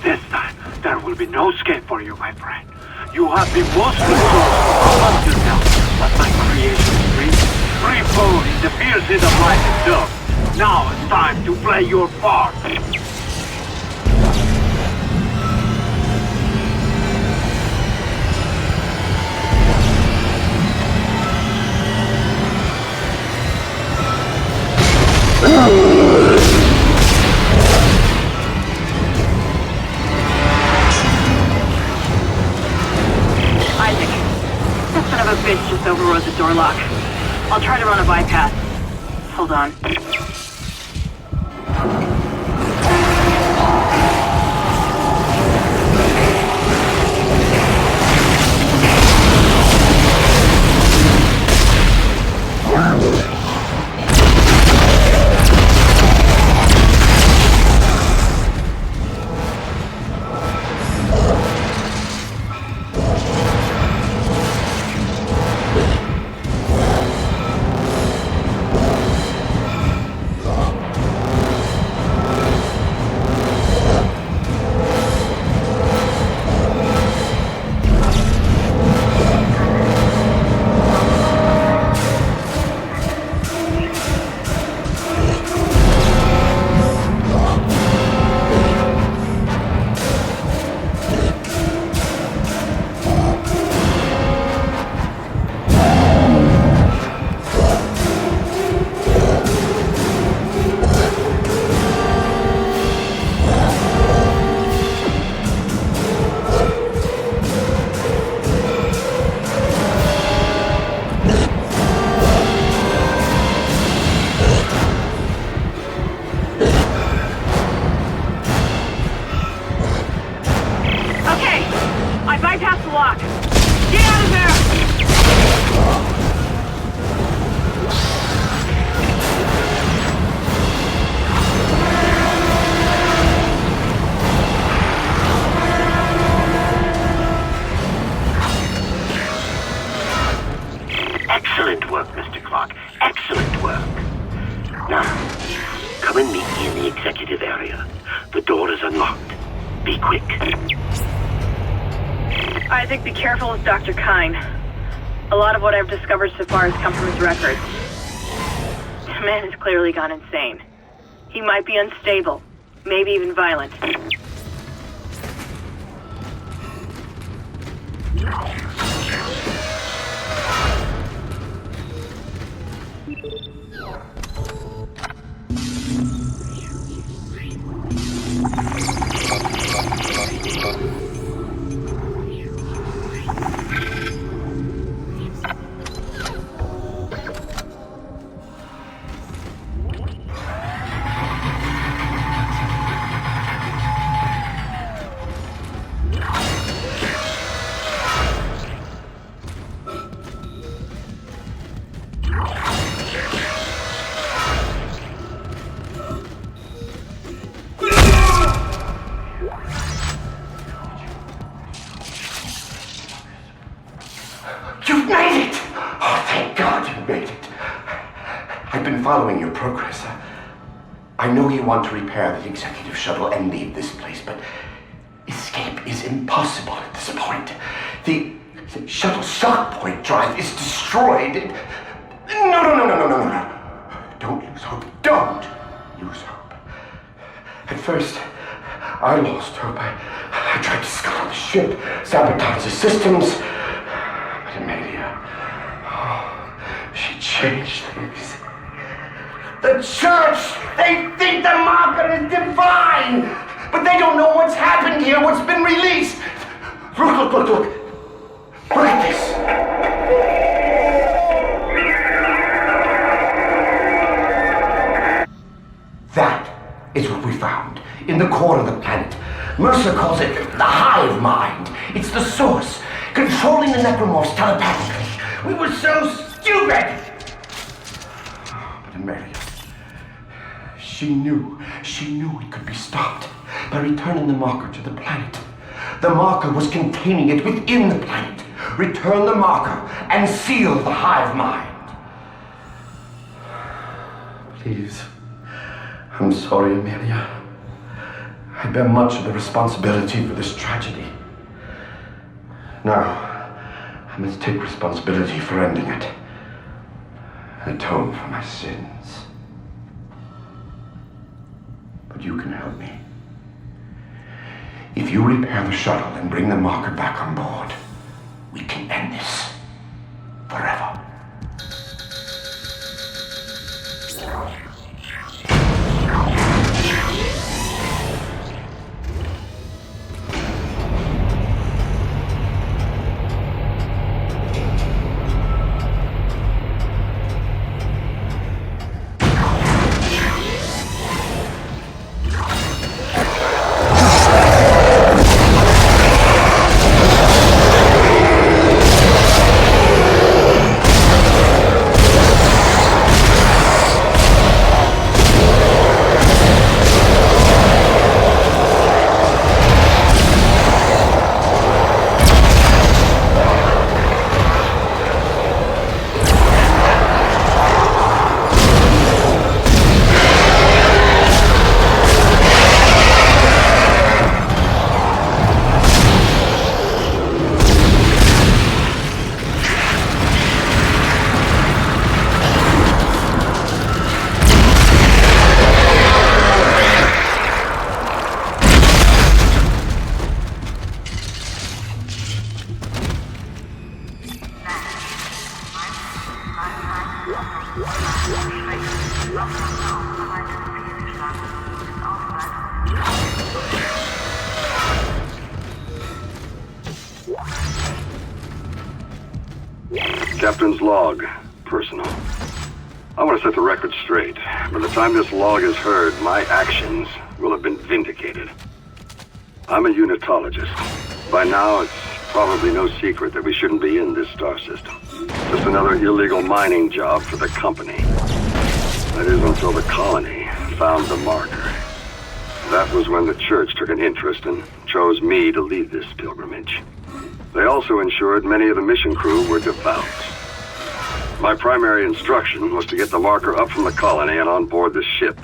This time, there will be no escape for you, my friend. You have been most resourceful until now, but my creation is free flowing in the fierceness of life itself. Now it's time to play your part. Isaac, that son of a bitch just overrode the door lock. I'll try to run a bypass. Hold on. Excellent work, Mr. Clark. Excellent work. Now, come and meet me in the executive area. The door is unlocked. Be quick. Isaac, be careful with Dr. Kine. A lot of what I've discovered so far has come from his records. The man has clearly gone insane. He might be unstable, maybe even violent. You've made it! Oh, thank God you made it. I've been following your progress. I know you want to repair the executive shuttle and leave this place, but is impossible at this point. The shuttle shock point drive is destroyed. No. Don't lose hope. Don't lose hope. At first, I lost hope. I tried to scuttle the ship, sabotage the systems. But Amelia, she changed things. The church, they think the marker is divine, but they don't know what's happened here, what's been released. Look. Look at this. That is what we found in the core of the planet. Mercer calls it the hive mind. It's the source, controlling the Necromorphs telepathically. We were so stupid! But Amelia, she knew it could be stopped by returning the marker to the planet. The marker was containing it within the planet. Return the marker and seal the hive mind. Please. I'm sorry, Amelia. I bear much of the responsibility for this tragedy. Now, I must take responsibility for ending it. Atone for my sins. But you can help me. If you repair the shuttle and bring the marker back on board, we can end this forever. Captain's log, personal. I want to set the record straight. By the time this log is heard, my actions will have been vindicated. I'm a unitologist. By now, it's probably no secret that we shouldn't be in this star system. Just another illegal mining job for the company. That is until the colony found the marker. That was when the church took an interest and chose me to lead this pilgrimage. They also ensured many of the mission crew were devout. My primary instruction was to get the marker up from the colony and on board the ship.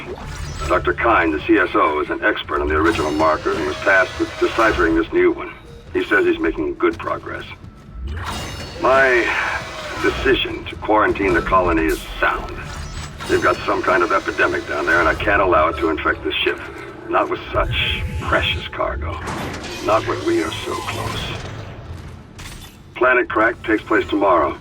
Dr. Kine, the CSO, is an expert on the original marker and was tasked with deciphering this new one. He says he's making good progress. My decision to quarantine the colony is sound. They've got some kind of epidemic down there, and I can't allow it to infect the ship. Not with such precious cargo. Not when we are so close. Planet Crack takes place tomorrow.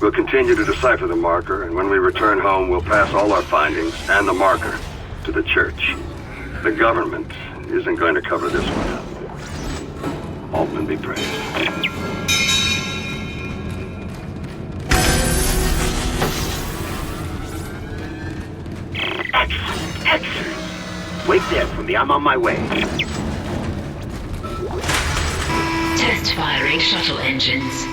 We'll continue to decipher the marker, and when we return home, we'll pass all our findings and the marker to the church. The government isn't going to cover this one up. Altman be praised. Excellent. Wait there for me. I'm on my way. Test firing shuttle engines.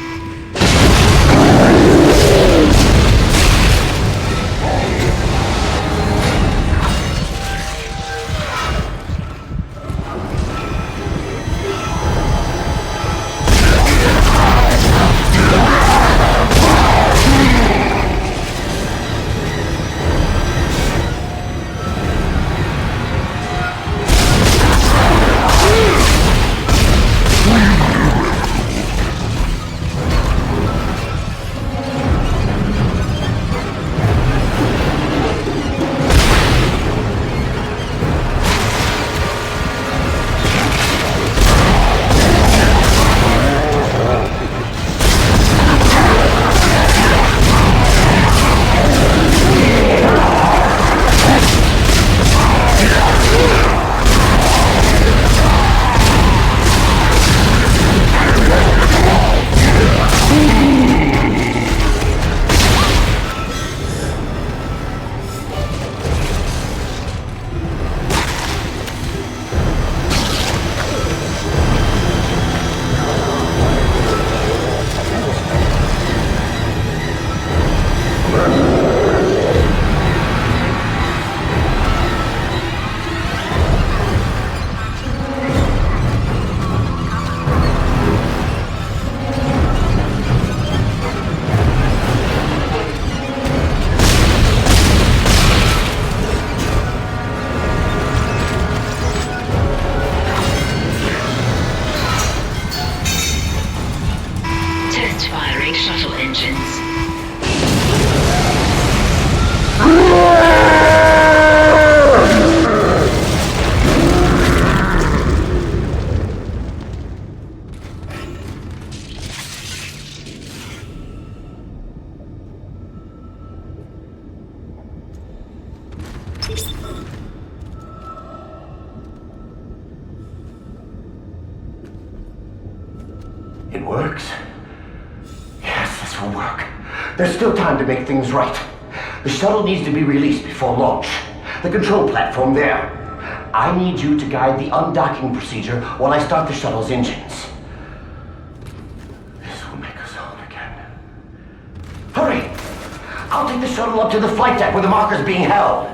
It works. Yes, this will work. There's still time to make things right. The shuttle needs to be released before launch. The control platform there. I need you to guide the undocking procedure while I start the shuttle's engines. This will make us home again. Hurry! I'll take the shuttle up to the flight deck where the marker's being held.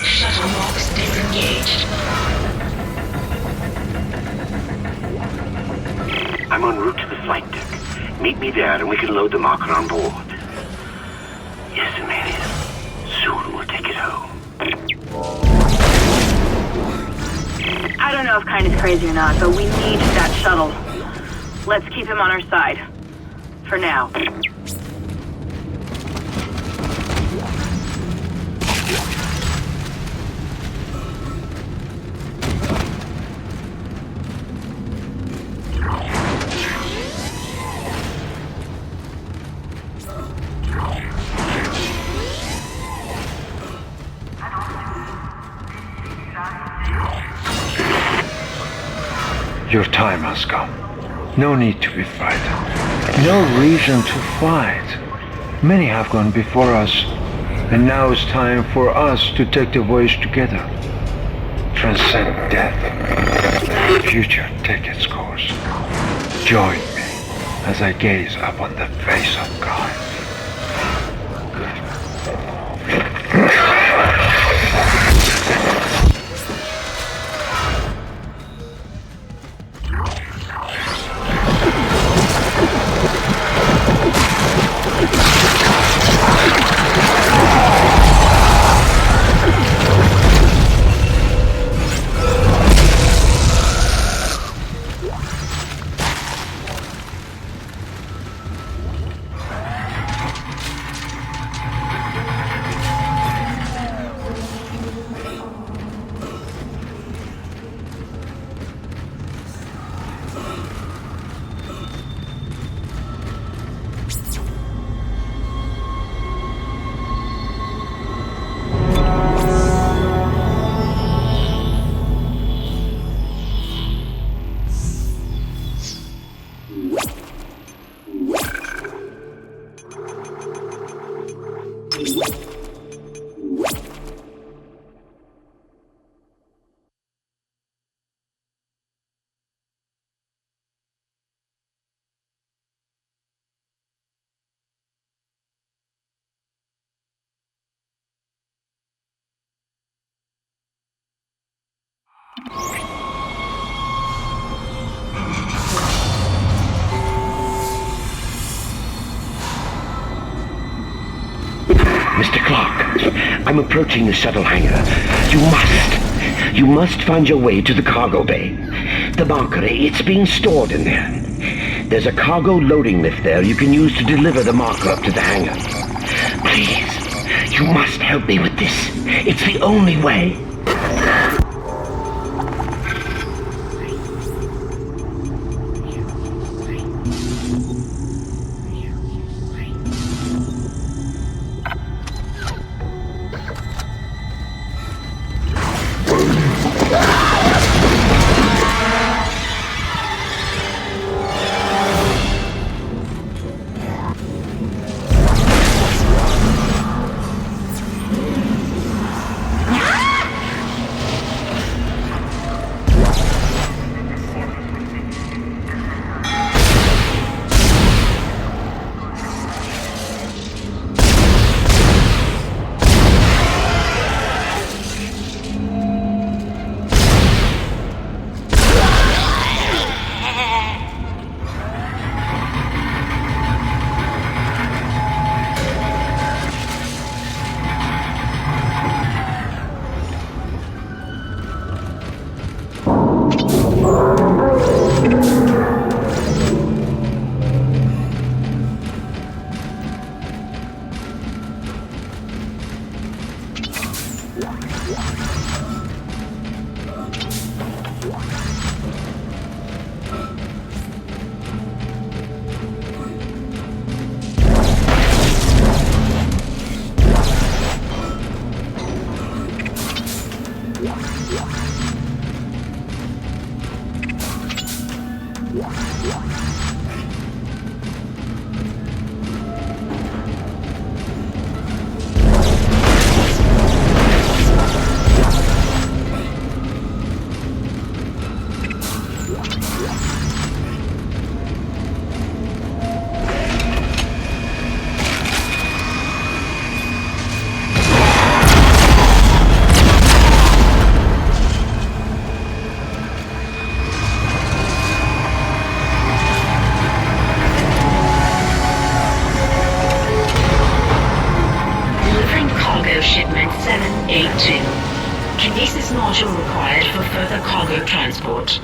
Shuttle locks disengaged. I'm en route to the flight deck. Meet me there and we can load the marker on board. Yes, Amelia. Soon we'll take it home. I don't know if Kind is crazy or not, but we need that shuttle. Let's keep him on our side. For now. Your time has come. No need to be frightened. No reason to fight. Many have gone before us, and now it's time for us to take the voyage together. Transcend death. The future take its course. Join me as I gaze upon the face of God. Mr. Clark, I'm approaching the shuttle hangar. You must find your way to the cargo bay. The marker, it's being stored in there. There's a cargo loading lift there you can use to deliver the marker up to the hangar. Please, you must help me with this. It's the only way. cargo shipment 782. Kinesis module required for further cargo transport.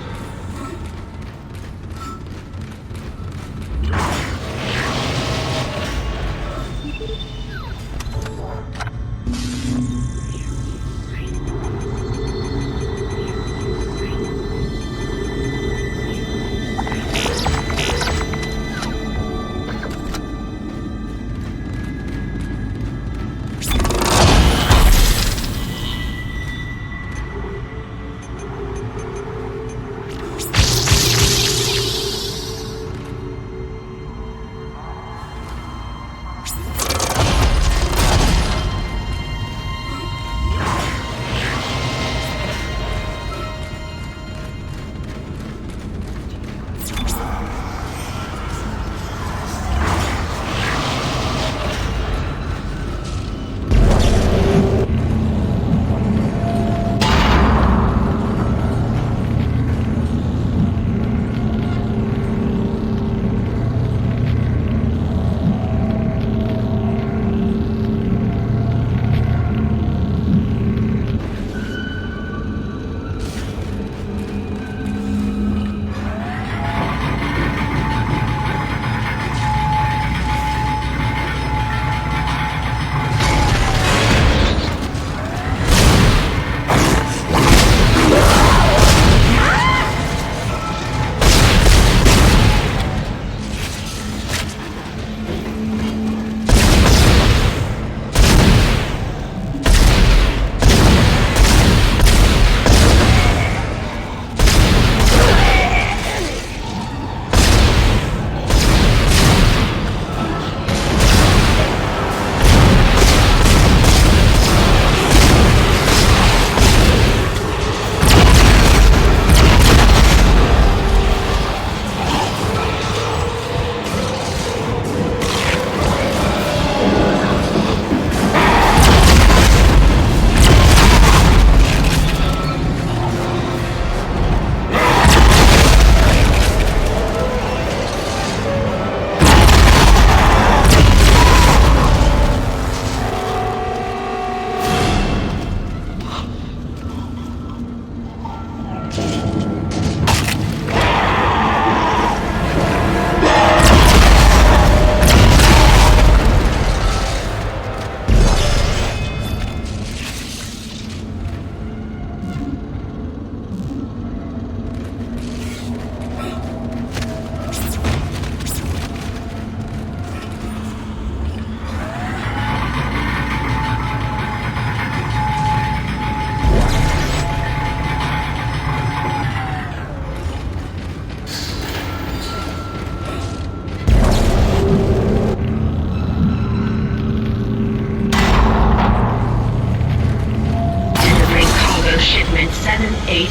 Shipment 782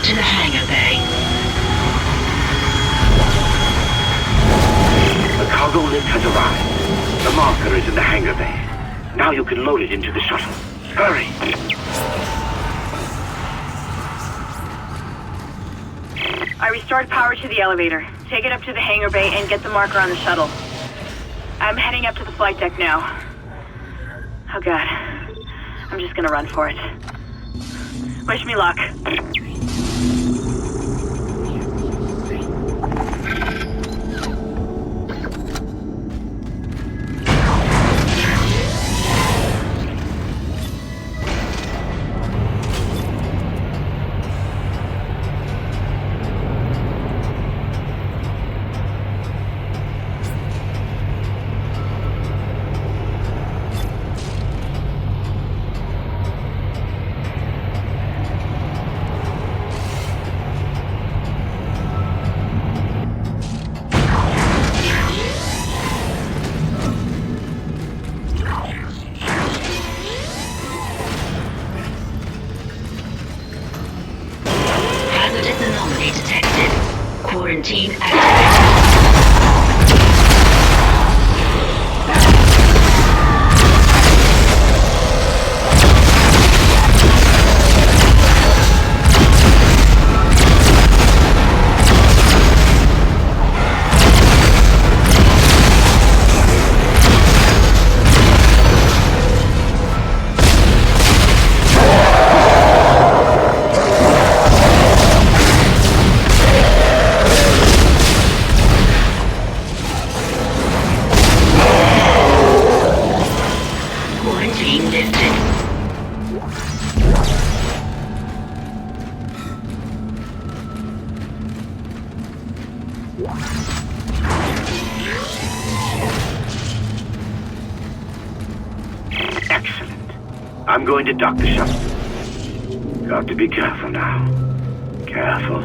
to the hangar bay. The cargo lift has arrived. The marker is in the hangar bay. Now you can load it into the shuttle. Hurry! I restored power to the elevator. Take it up to the hangar bay and get the marker on the shuttle. I'm heading up to the flight deck now. Oh god. I'm just gonna run for it. Wish me luck. Quarantine activated. Being lifted. Excellent. I'm going to dock the shuttle. Got to be careful now. Careful.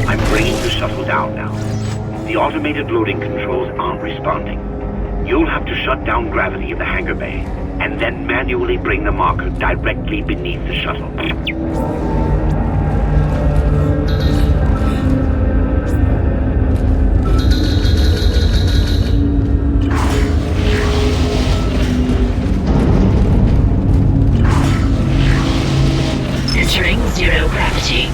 I'm bringing the shuttle down now. The automated loading controls aren't responding. You'll have to shut down gravity in the hangar bay, and then manually bring the marker directly beneath the shuttle. Entering zero gravity.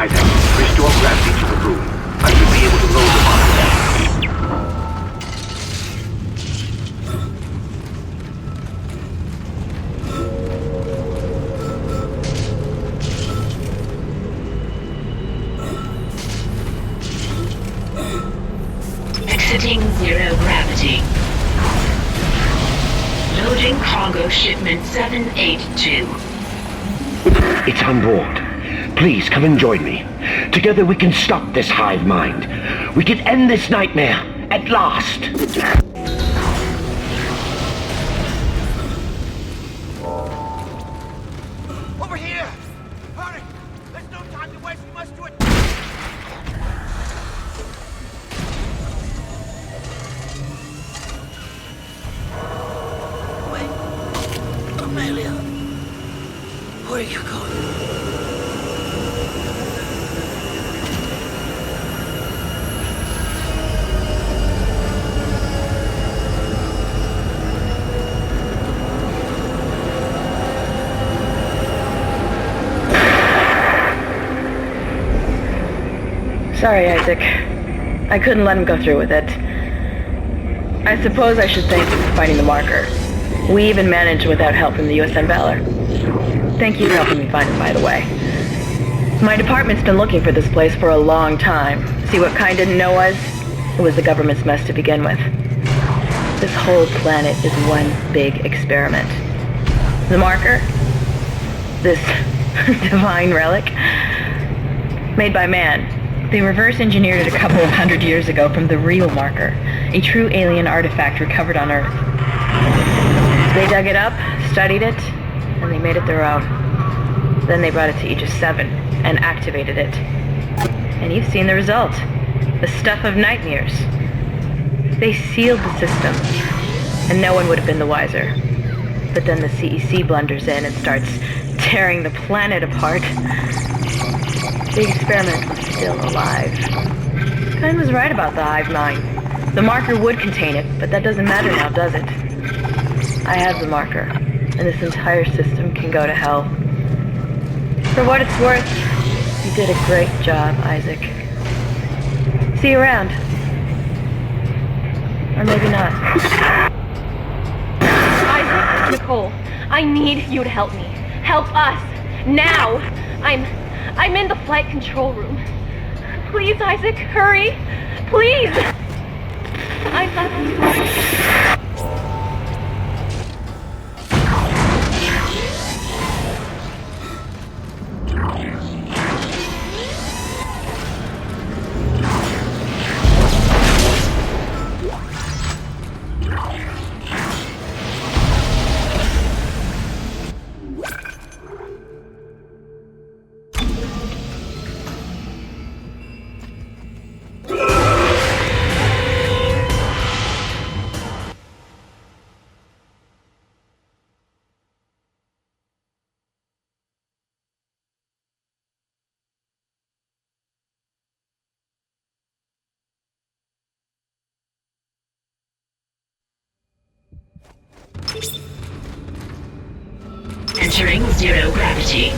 Isaac, restore gravity to the room. I should be able to load the marker then. Exiting zero gravity. Loading cargo shipment 782. It's on board. Please come and join me. Together we can stop this hive mind. We can end this nightmare at last. Over here! Hurry! There's no time to waste. We must do it. Wait. Amelia. Where are you going? Sorry, Isaac. I couldn't let him go through with it. I suppose I should thank you for finding the marker. We even managed without help from the USN Valor. Thank you for helping me find it, by the way. My department's been looking for this place for a long time. See what kind didn't know us? It was the government's mess to begin with. This whole planet is one big experiment. The marker? This divine relic? Made by man. They reverse engineered it a couple of 100 years ago from the real marker, a true alien artifact recovered on Earth. They dug it up, studied it, and they made it their own. Then they brought it to Aegis 7 and activated it. And you've seen the result. The stuff of nightmares. They sealed the system, and no one would have been the wiser. But then the CEC blunders in and starts tearing the planet apart. The experiment was still alive. Kine was right about the hive mind. The marker would contain it, but that doesn't matter now, does it? I have the marker, and this entire system can go to hell. For what it's worth, you did a great job, Isaac. See you around. Or maybe not. Isaac, Nicole, I need you to help me. Help us. Now. I'm in the flight control room. Please, Isaac, hurry. Please. I'm not... Entering zero gravity.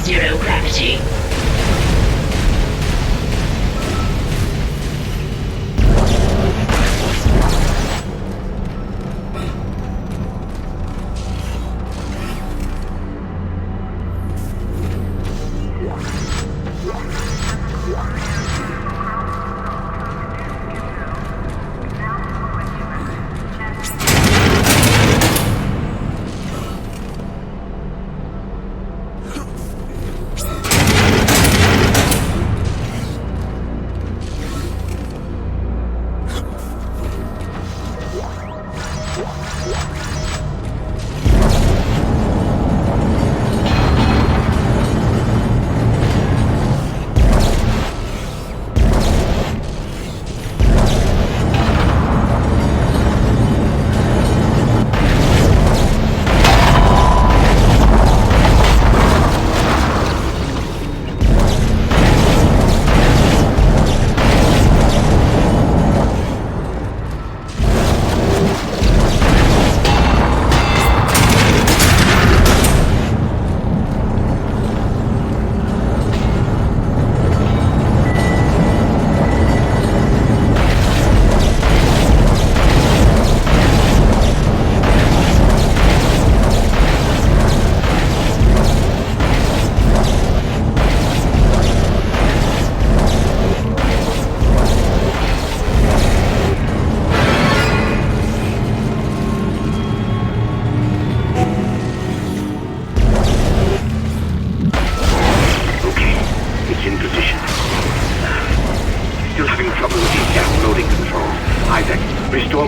zero gravity.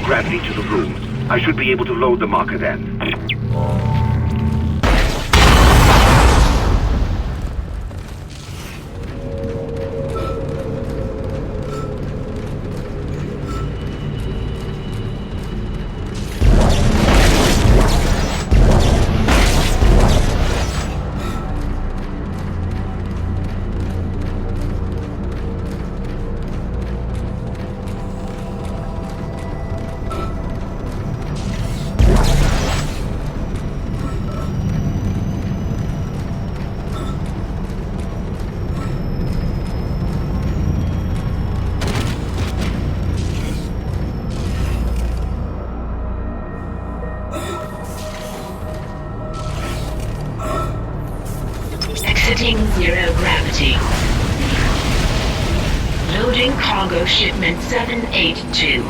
Gravity to the room. I should be able to load the marker then. Exiting zero gravity. Loading cargo shipment 782.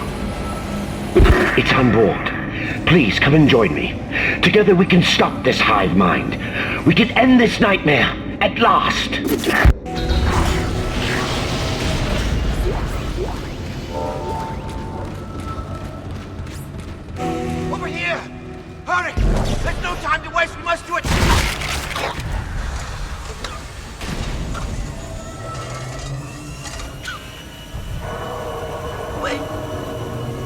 It's on board. Please come and join me. Together we can stop this hive mind. We can end this nightmare at last. Over here! Hurry! There's no time to waste. We must do it. Wait.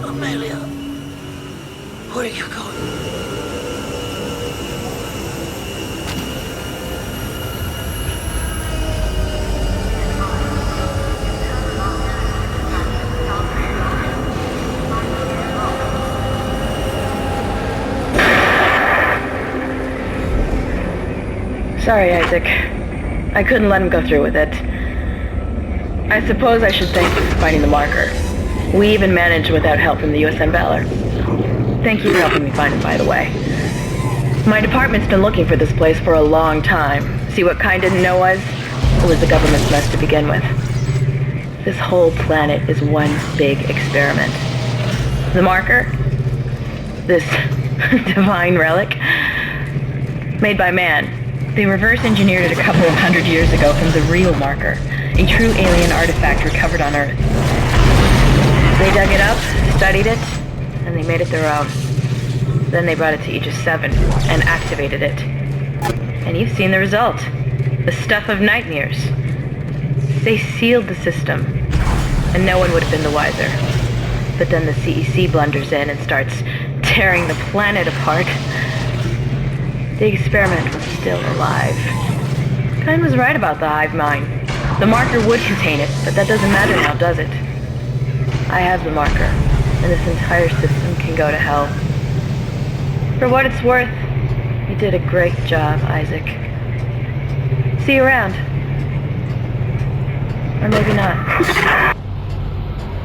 Amelia. Where are you going? Sorry, Isaac. I couldn't let him go through with it. I suppose I should thank you for finding the marker. We even managed without help from the USM Valor. Thank you for helping me find it, by the way. My department's been looking for this place for a long time. See what Kind didn't know was? It was the government's mess to begin with. This whole planet is one big experiment. The marker? This divine relic? Made by man. They reverse engineered it a couple of 100 years ago from the real marker, a true alien artifact recovered on Earth. They dug it up, studied it, and they made it their own. Then they brought it to Aegis 7 and activated it. And you've seen the result. The stuff of nightmares. They sealed the system, and no one would have been the wiser. But then the CEC blunders in and starts tearing the planet apart. The experiment was still alive. Kind was right about the hive mind. The marker would contain it, but that doesn't matter now, does it? I have the marker, and this entire system can go to hell. For what it's worth, you did a great job, Isaac. See you around. Or maybe not.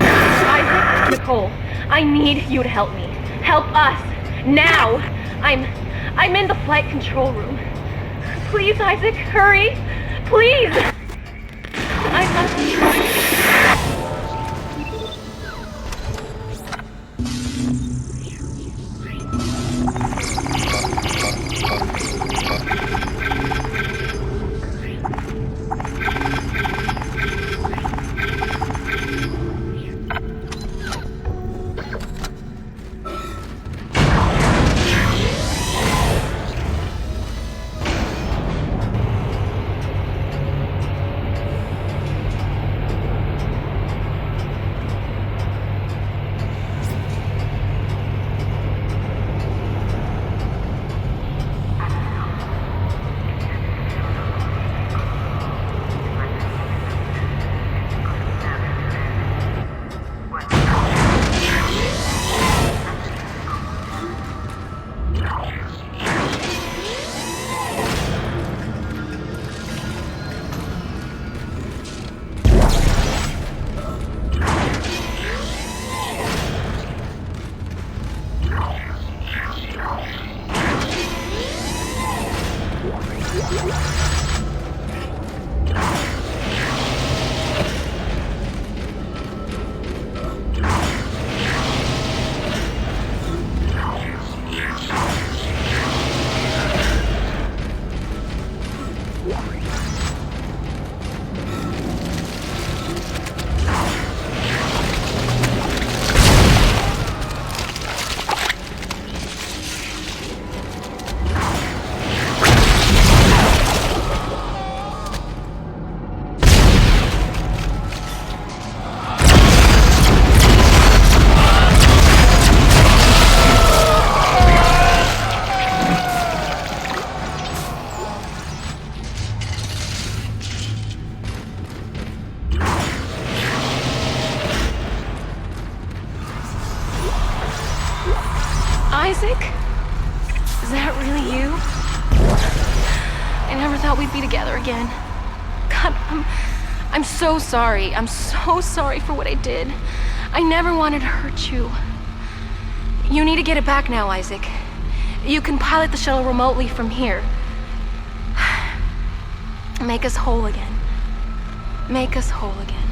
Isaac, Nicole, I need you to help me. Help us. Now. I'm in the flight control room. Please, Isaac, hurry. Please. I love you. Isaac? Is that really you? I never thought we'd be together again. God, I'm so sorry. I'm so sorry for what I did. I never wanted to hurt you. You need to get it back now, Isaac. You can pilot the shuttle remotely from here. Make us whole again. Make us whole again.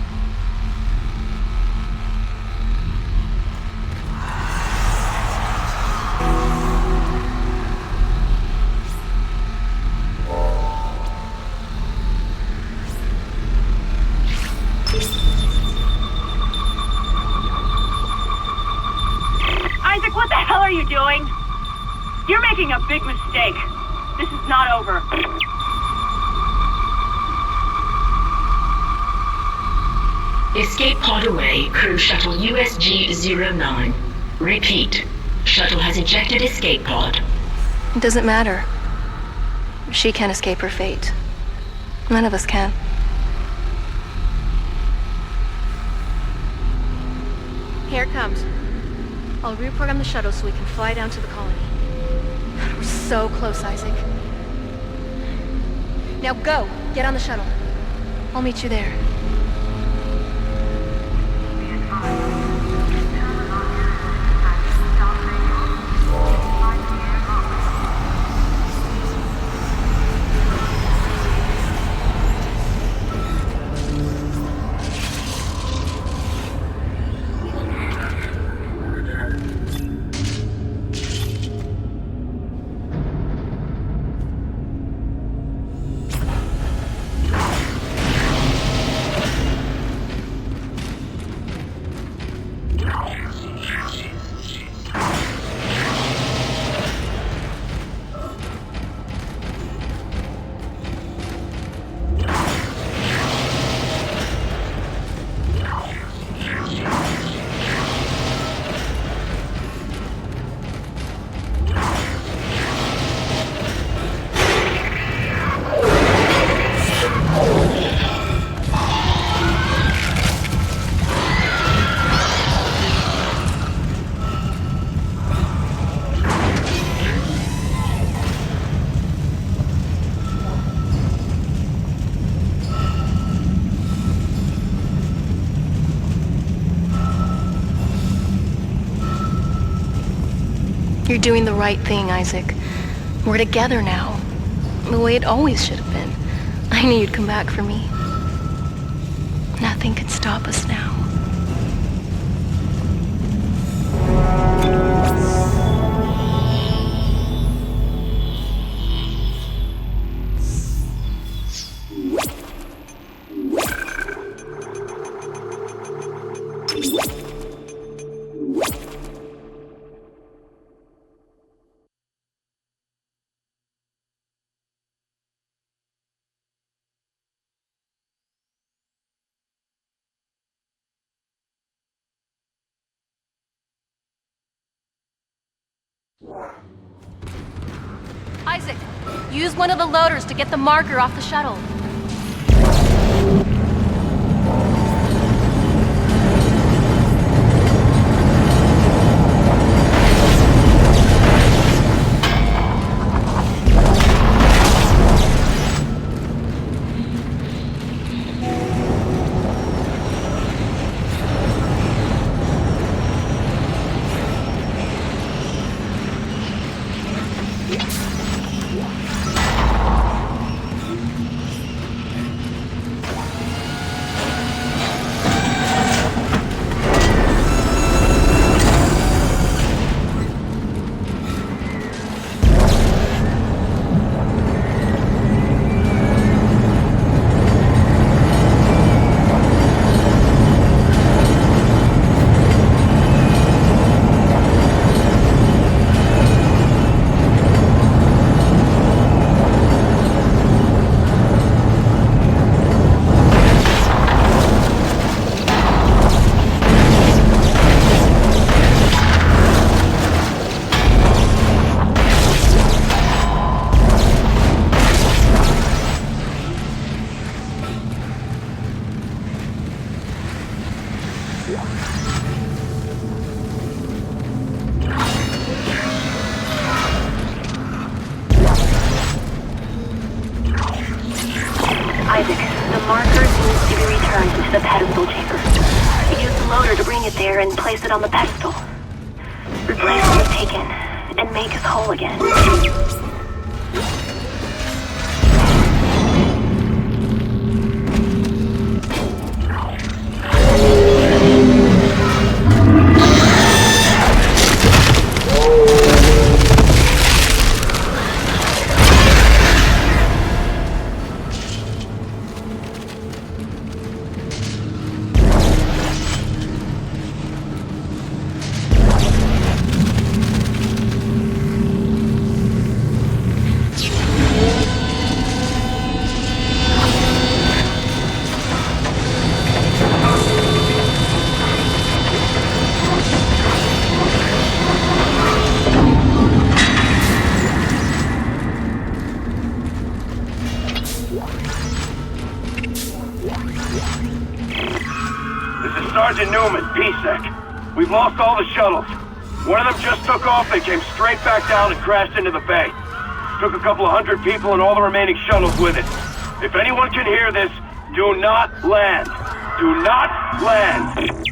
Isaac, what the hell are you doing? You're making a big mistake. This is not over. Escape pod away, crew shuttle USG-09. Repeat. Shuttle has ejected escape pod. It doesn't matter. She can't escape her fate. None of us can. Here it comes. I'll reprogram the shuttle so we can fly down to the colony. We're so close, Isaac. Now go! Get on the shuttle. I'll meet you there. You're doing the right thing, Isaac. We're together now. The way it always should have been. I knew you'd come back for me. Nothing can stop us now. Isaac, use one of the loaders to get the marker off the shuttle. Isaac, the marker needs to be returned into the pedestal chamber. Use the loader to bring it there and place it on the pedestal. Replace what was taken, and make us whole again. Sergeant Newman, PSEC. We've lost all the shuttles. One of them just took off and came straight back down and crashed into the bay. Took a couple of hundred people and all the remaining shuttles with it. If anyone can hear this, do not land. Do not land.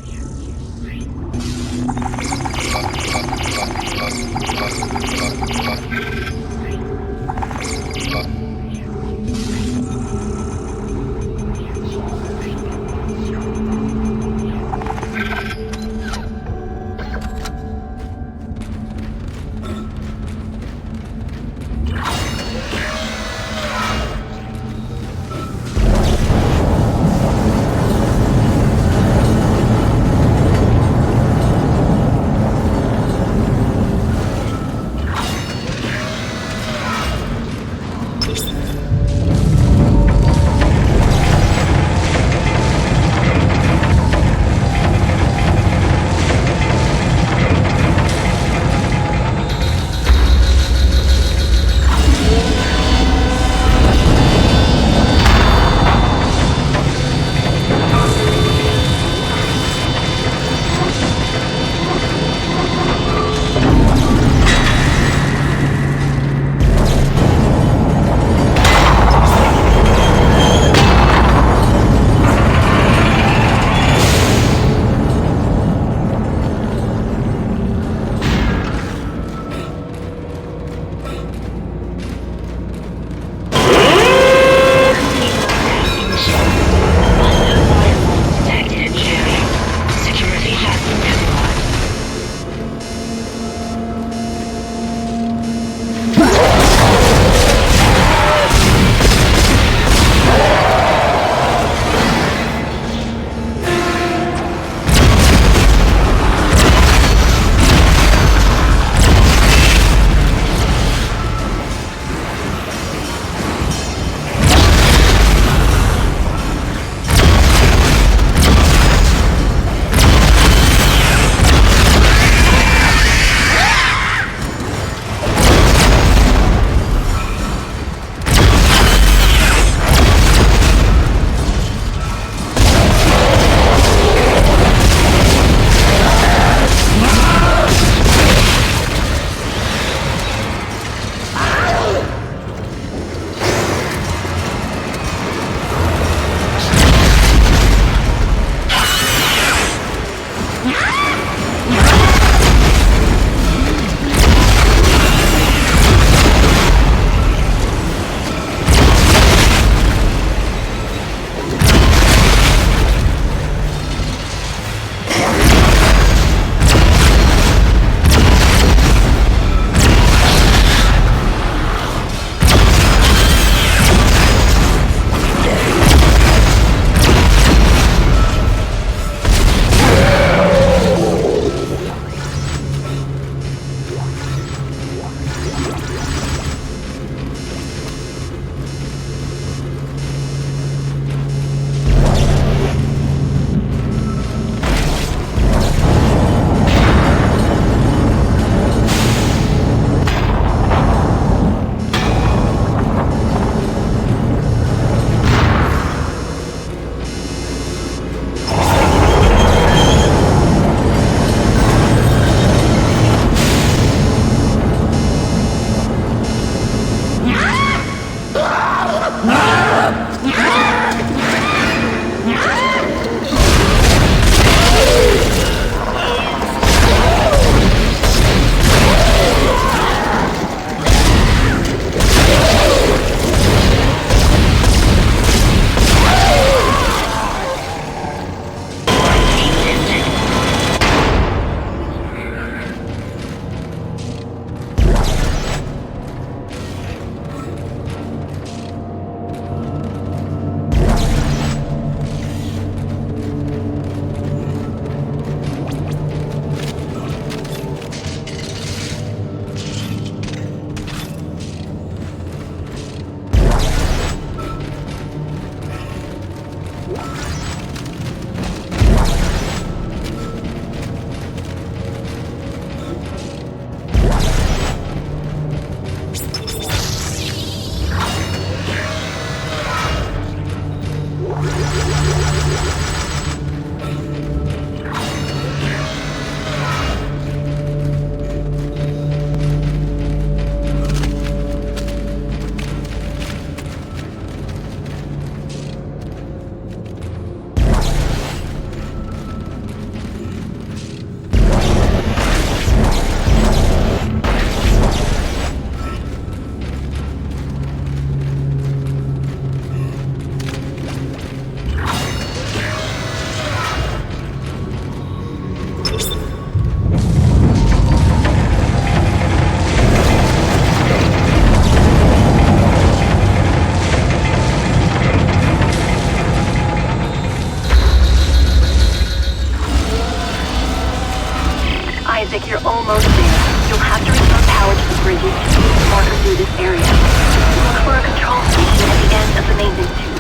Isaac, you're almost there. You'll have to restore power to the bridges to move the marker through this area. Look for a control station at the end of the maintenance tube.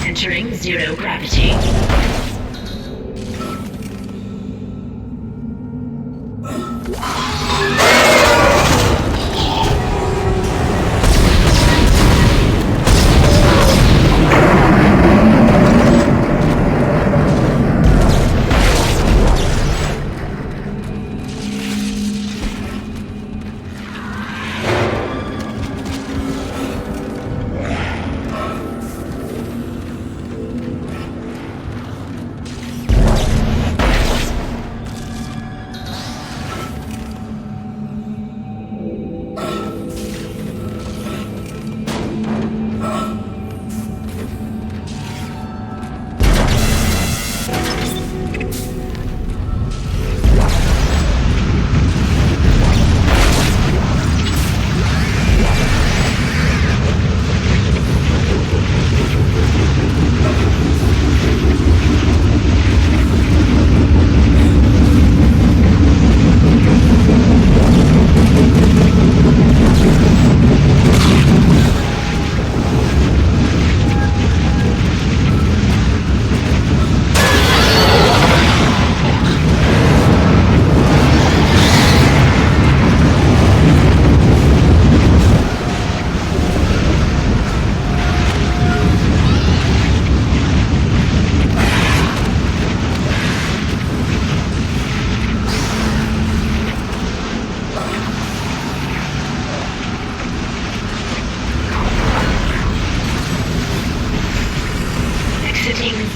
Entering zero gravity.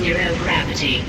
Zero gravity.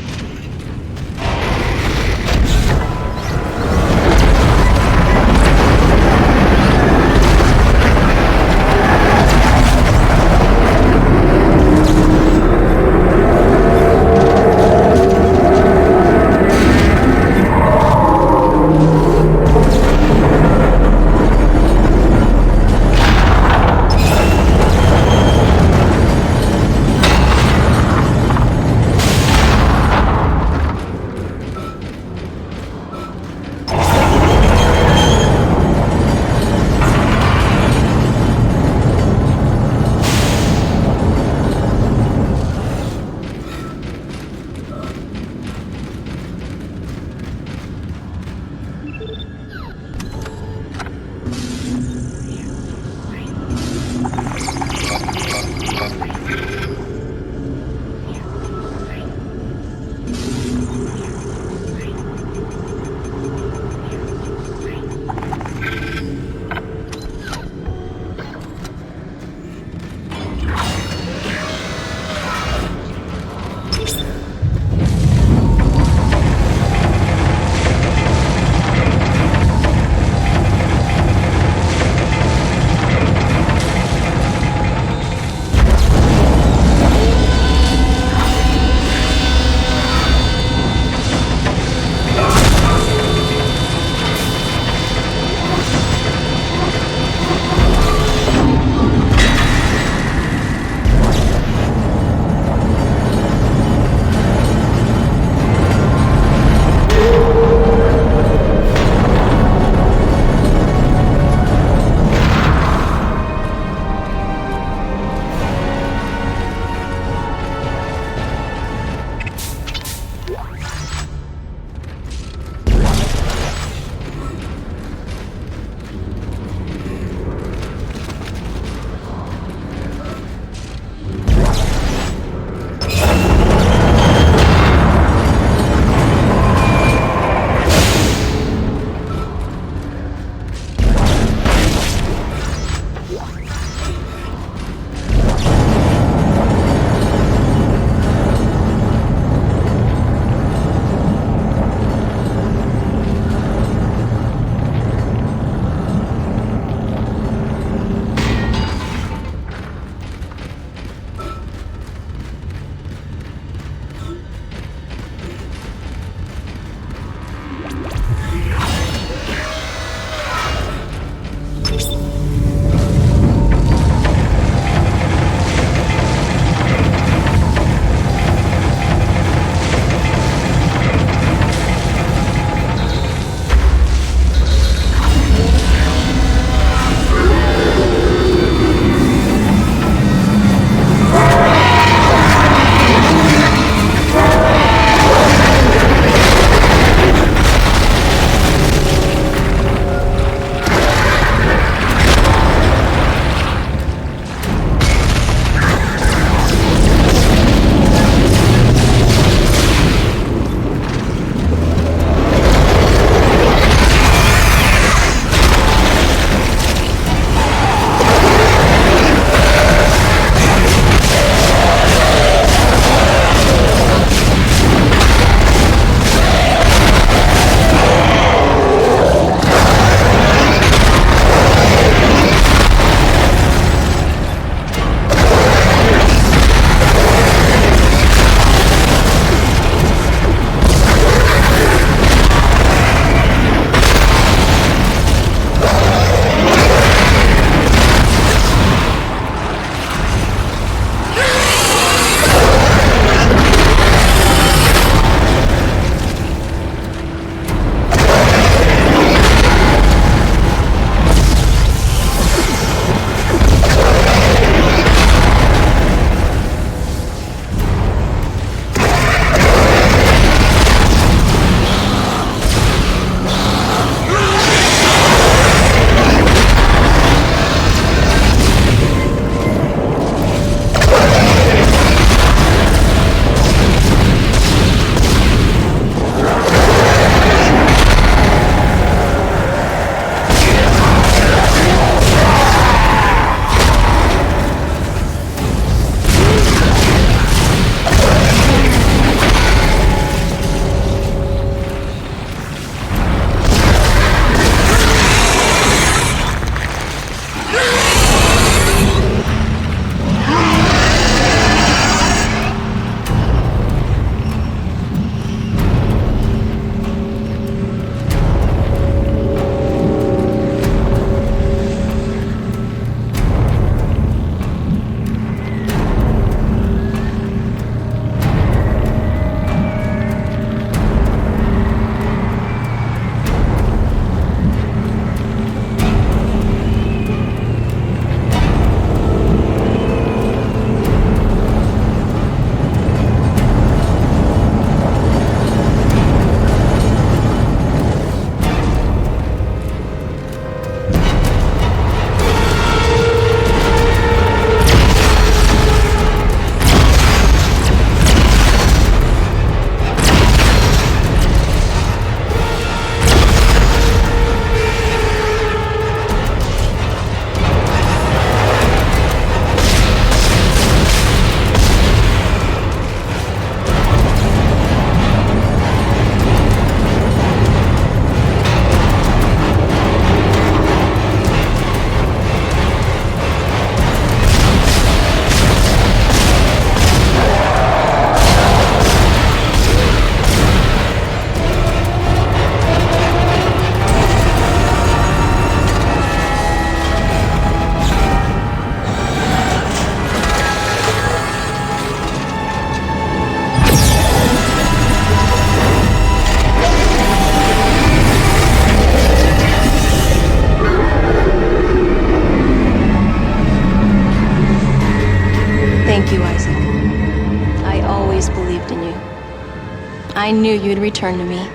I knew you'd return to me.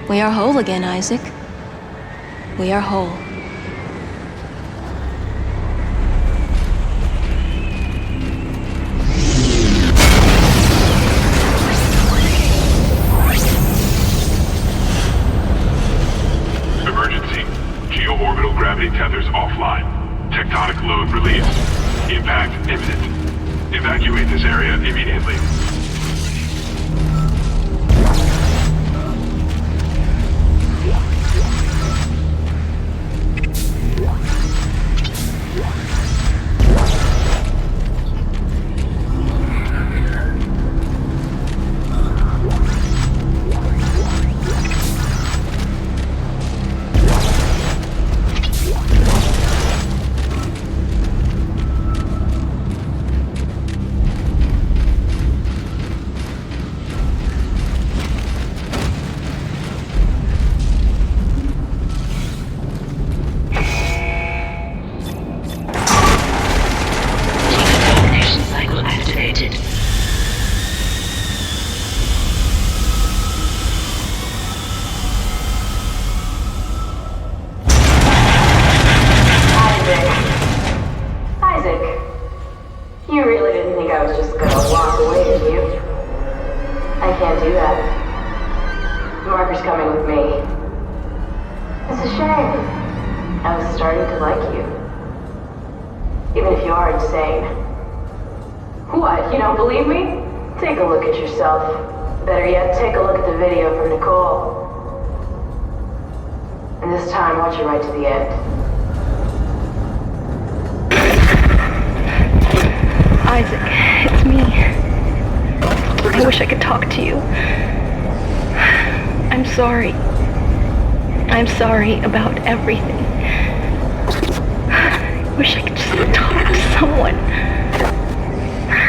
We are whole again, Isaac. We are whole. Emergency. Geo-orbital gravity tethers offline. Tectonic load released. Impact imminent. Evacuate this area immediately. Sorry about everything. I wish I could just talk to someone.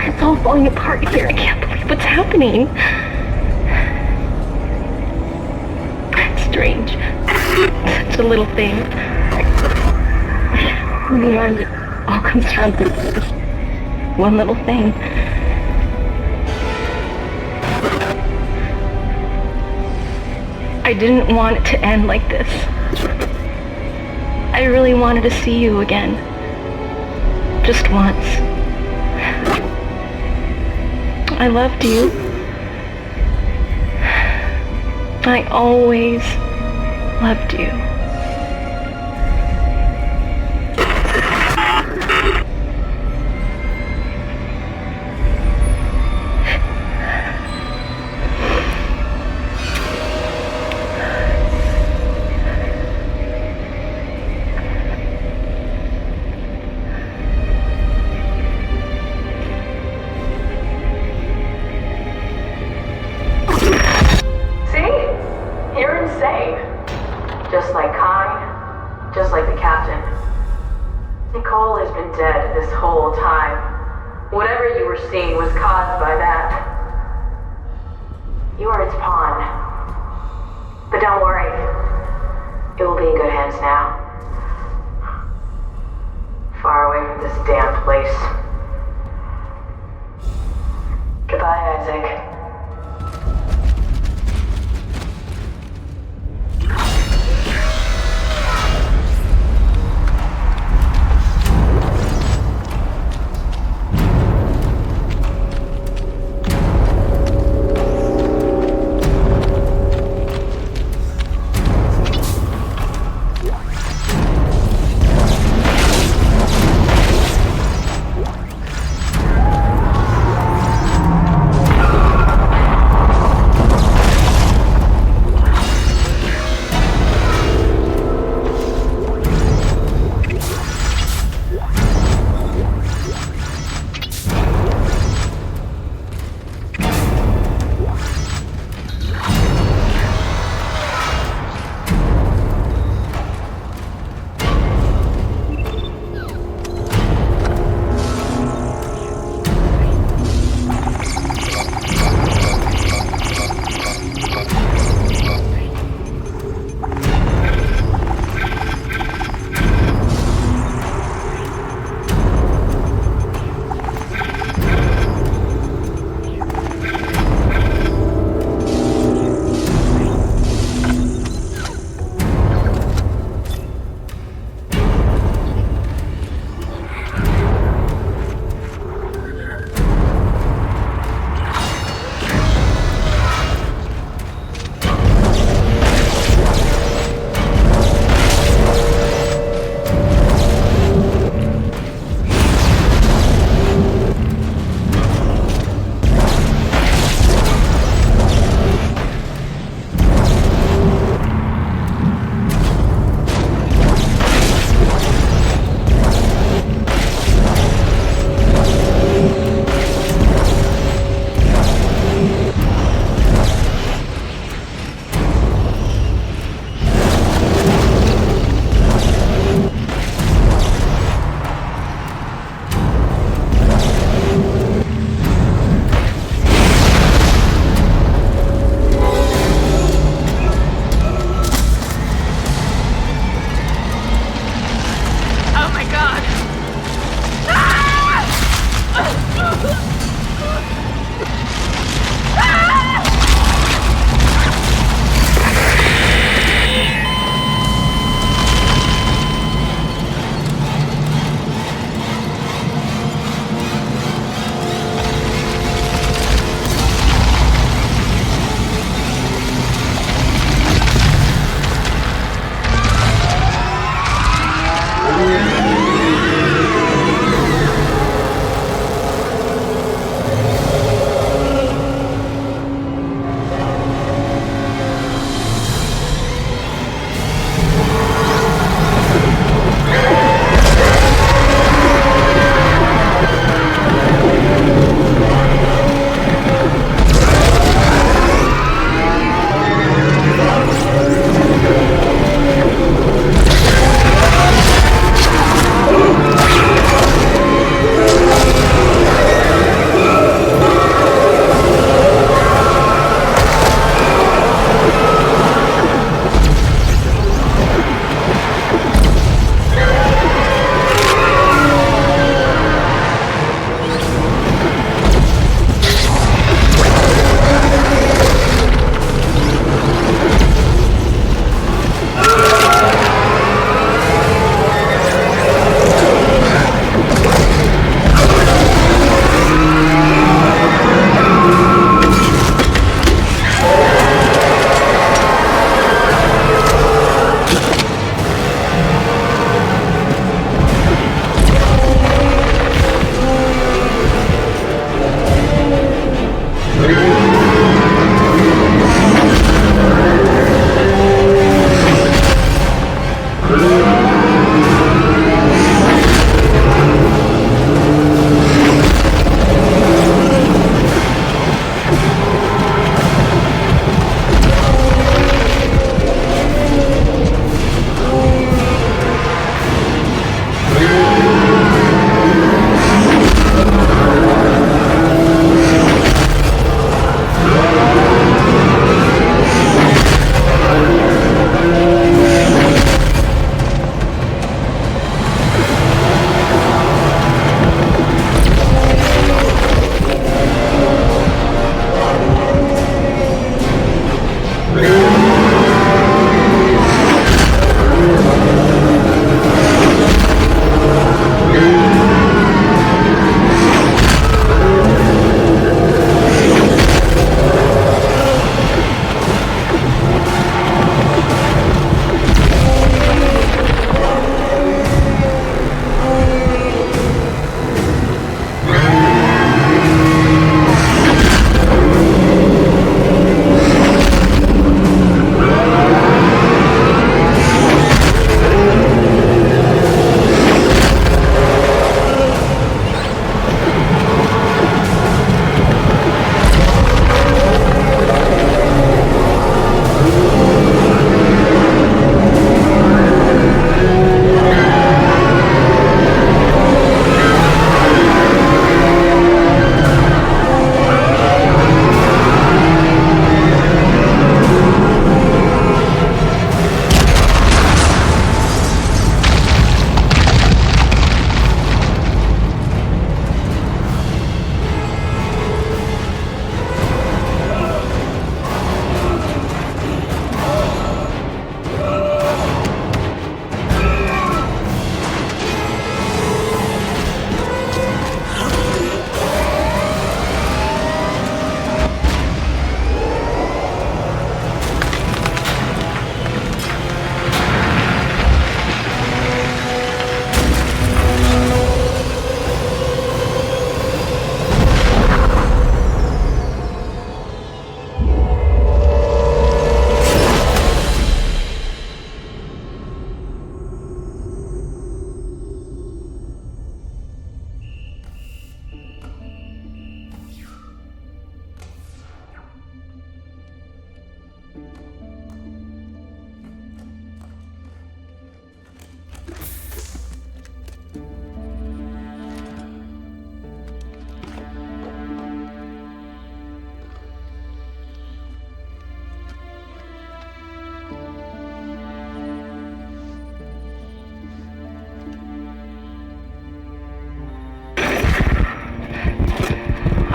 It's all falling apart here. I can't believe what's happening. It's strange. Such a little thing. In the end, it all comes down to this one little thing. I didn't want it to end like this. I really wanted to see you again. Just once. I loved you. I always loved you.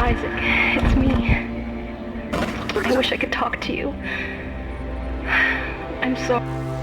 Isaac, it's me. I wish I could talk to you. I'm sorry.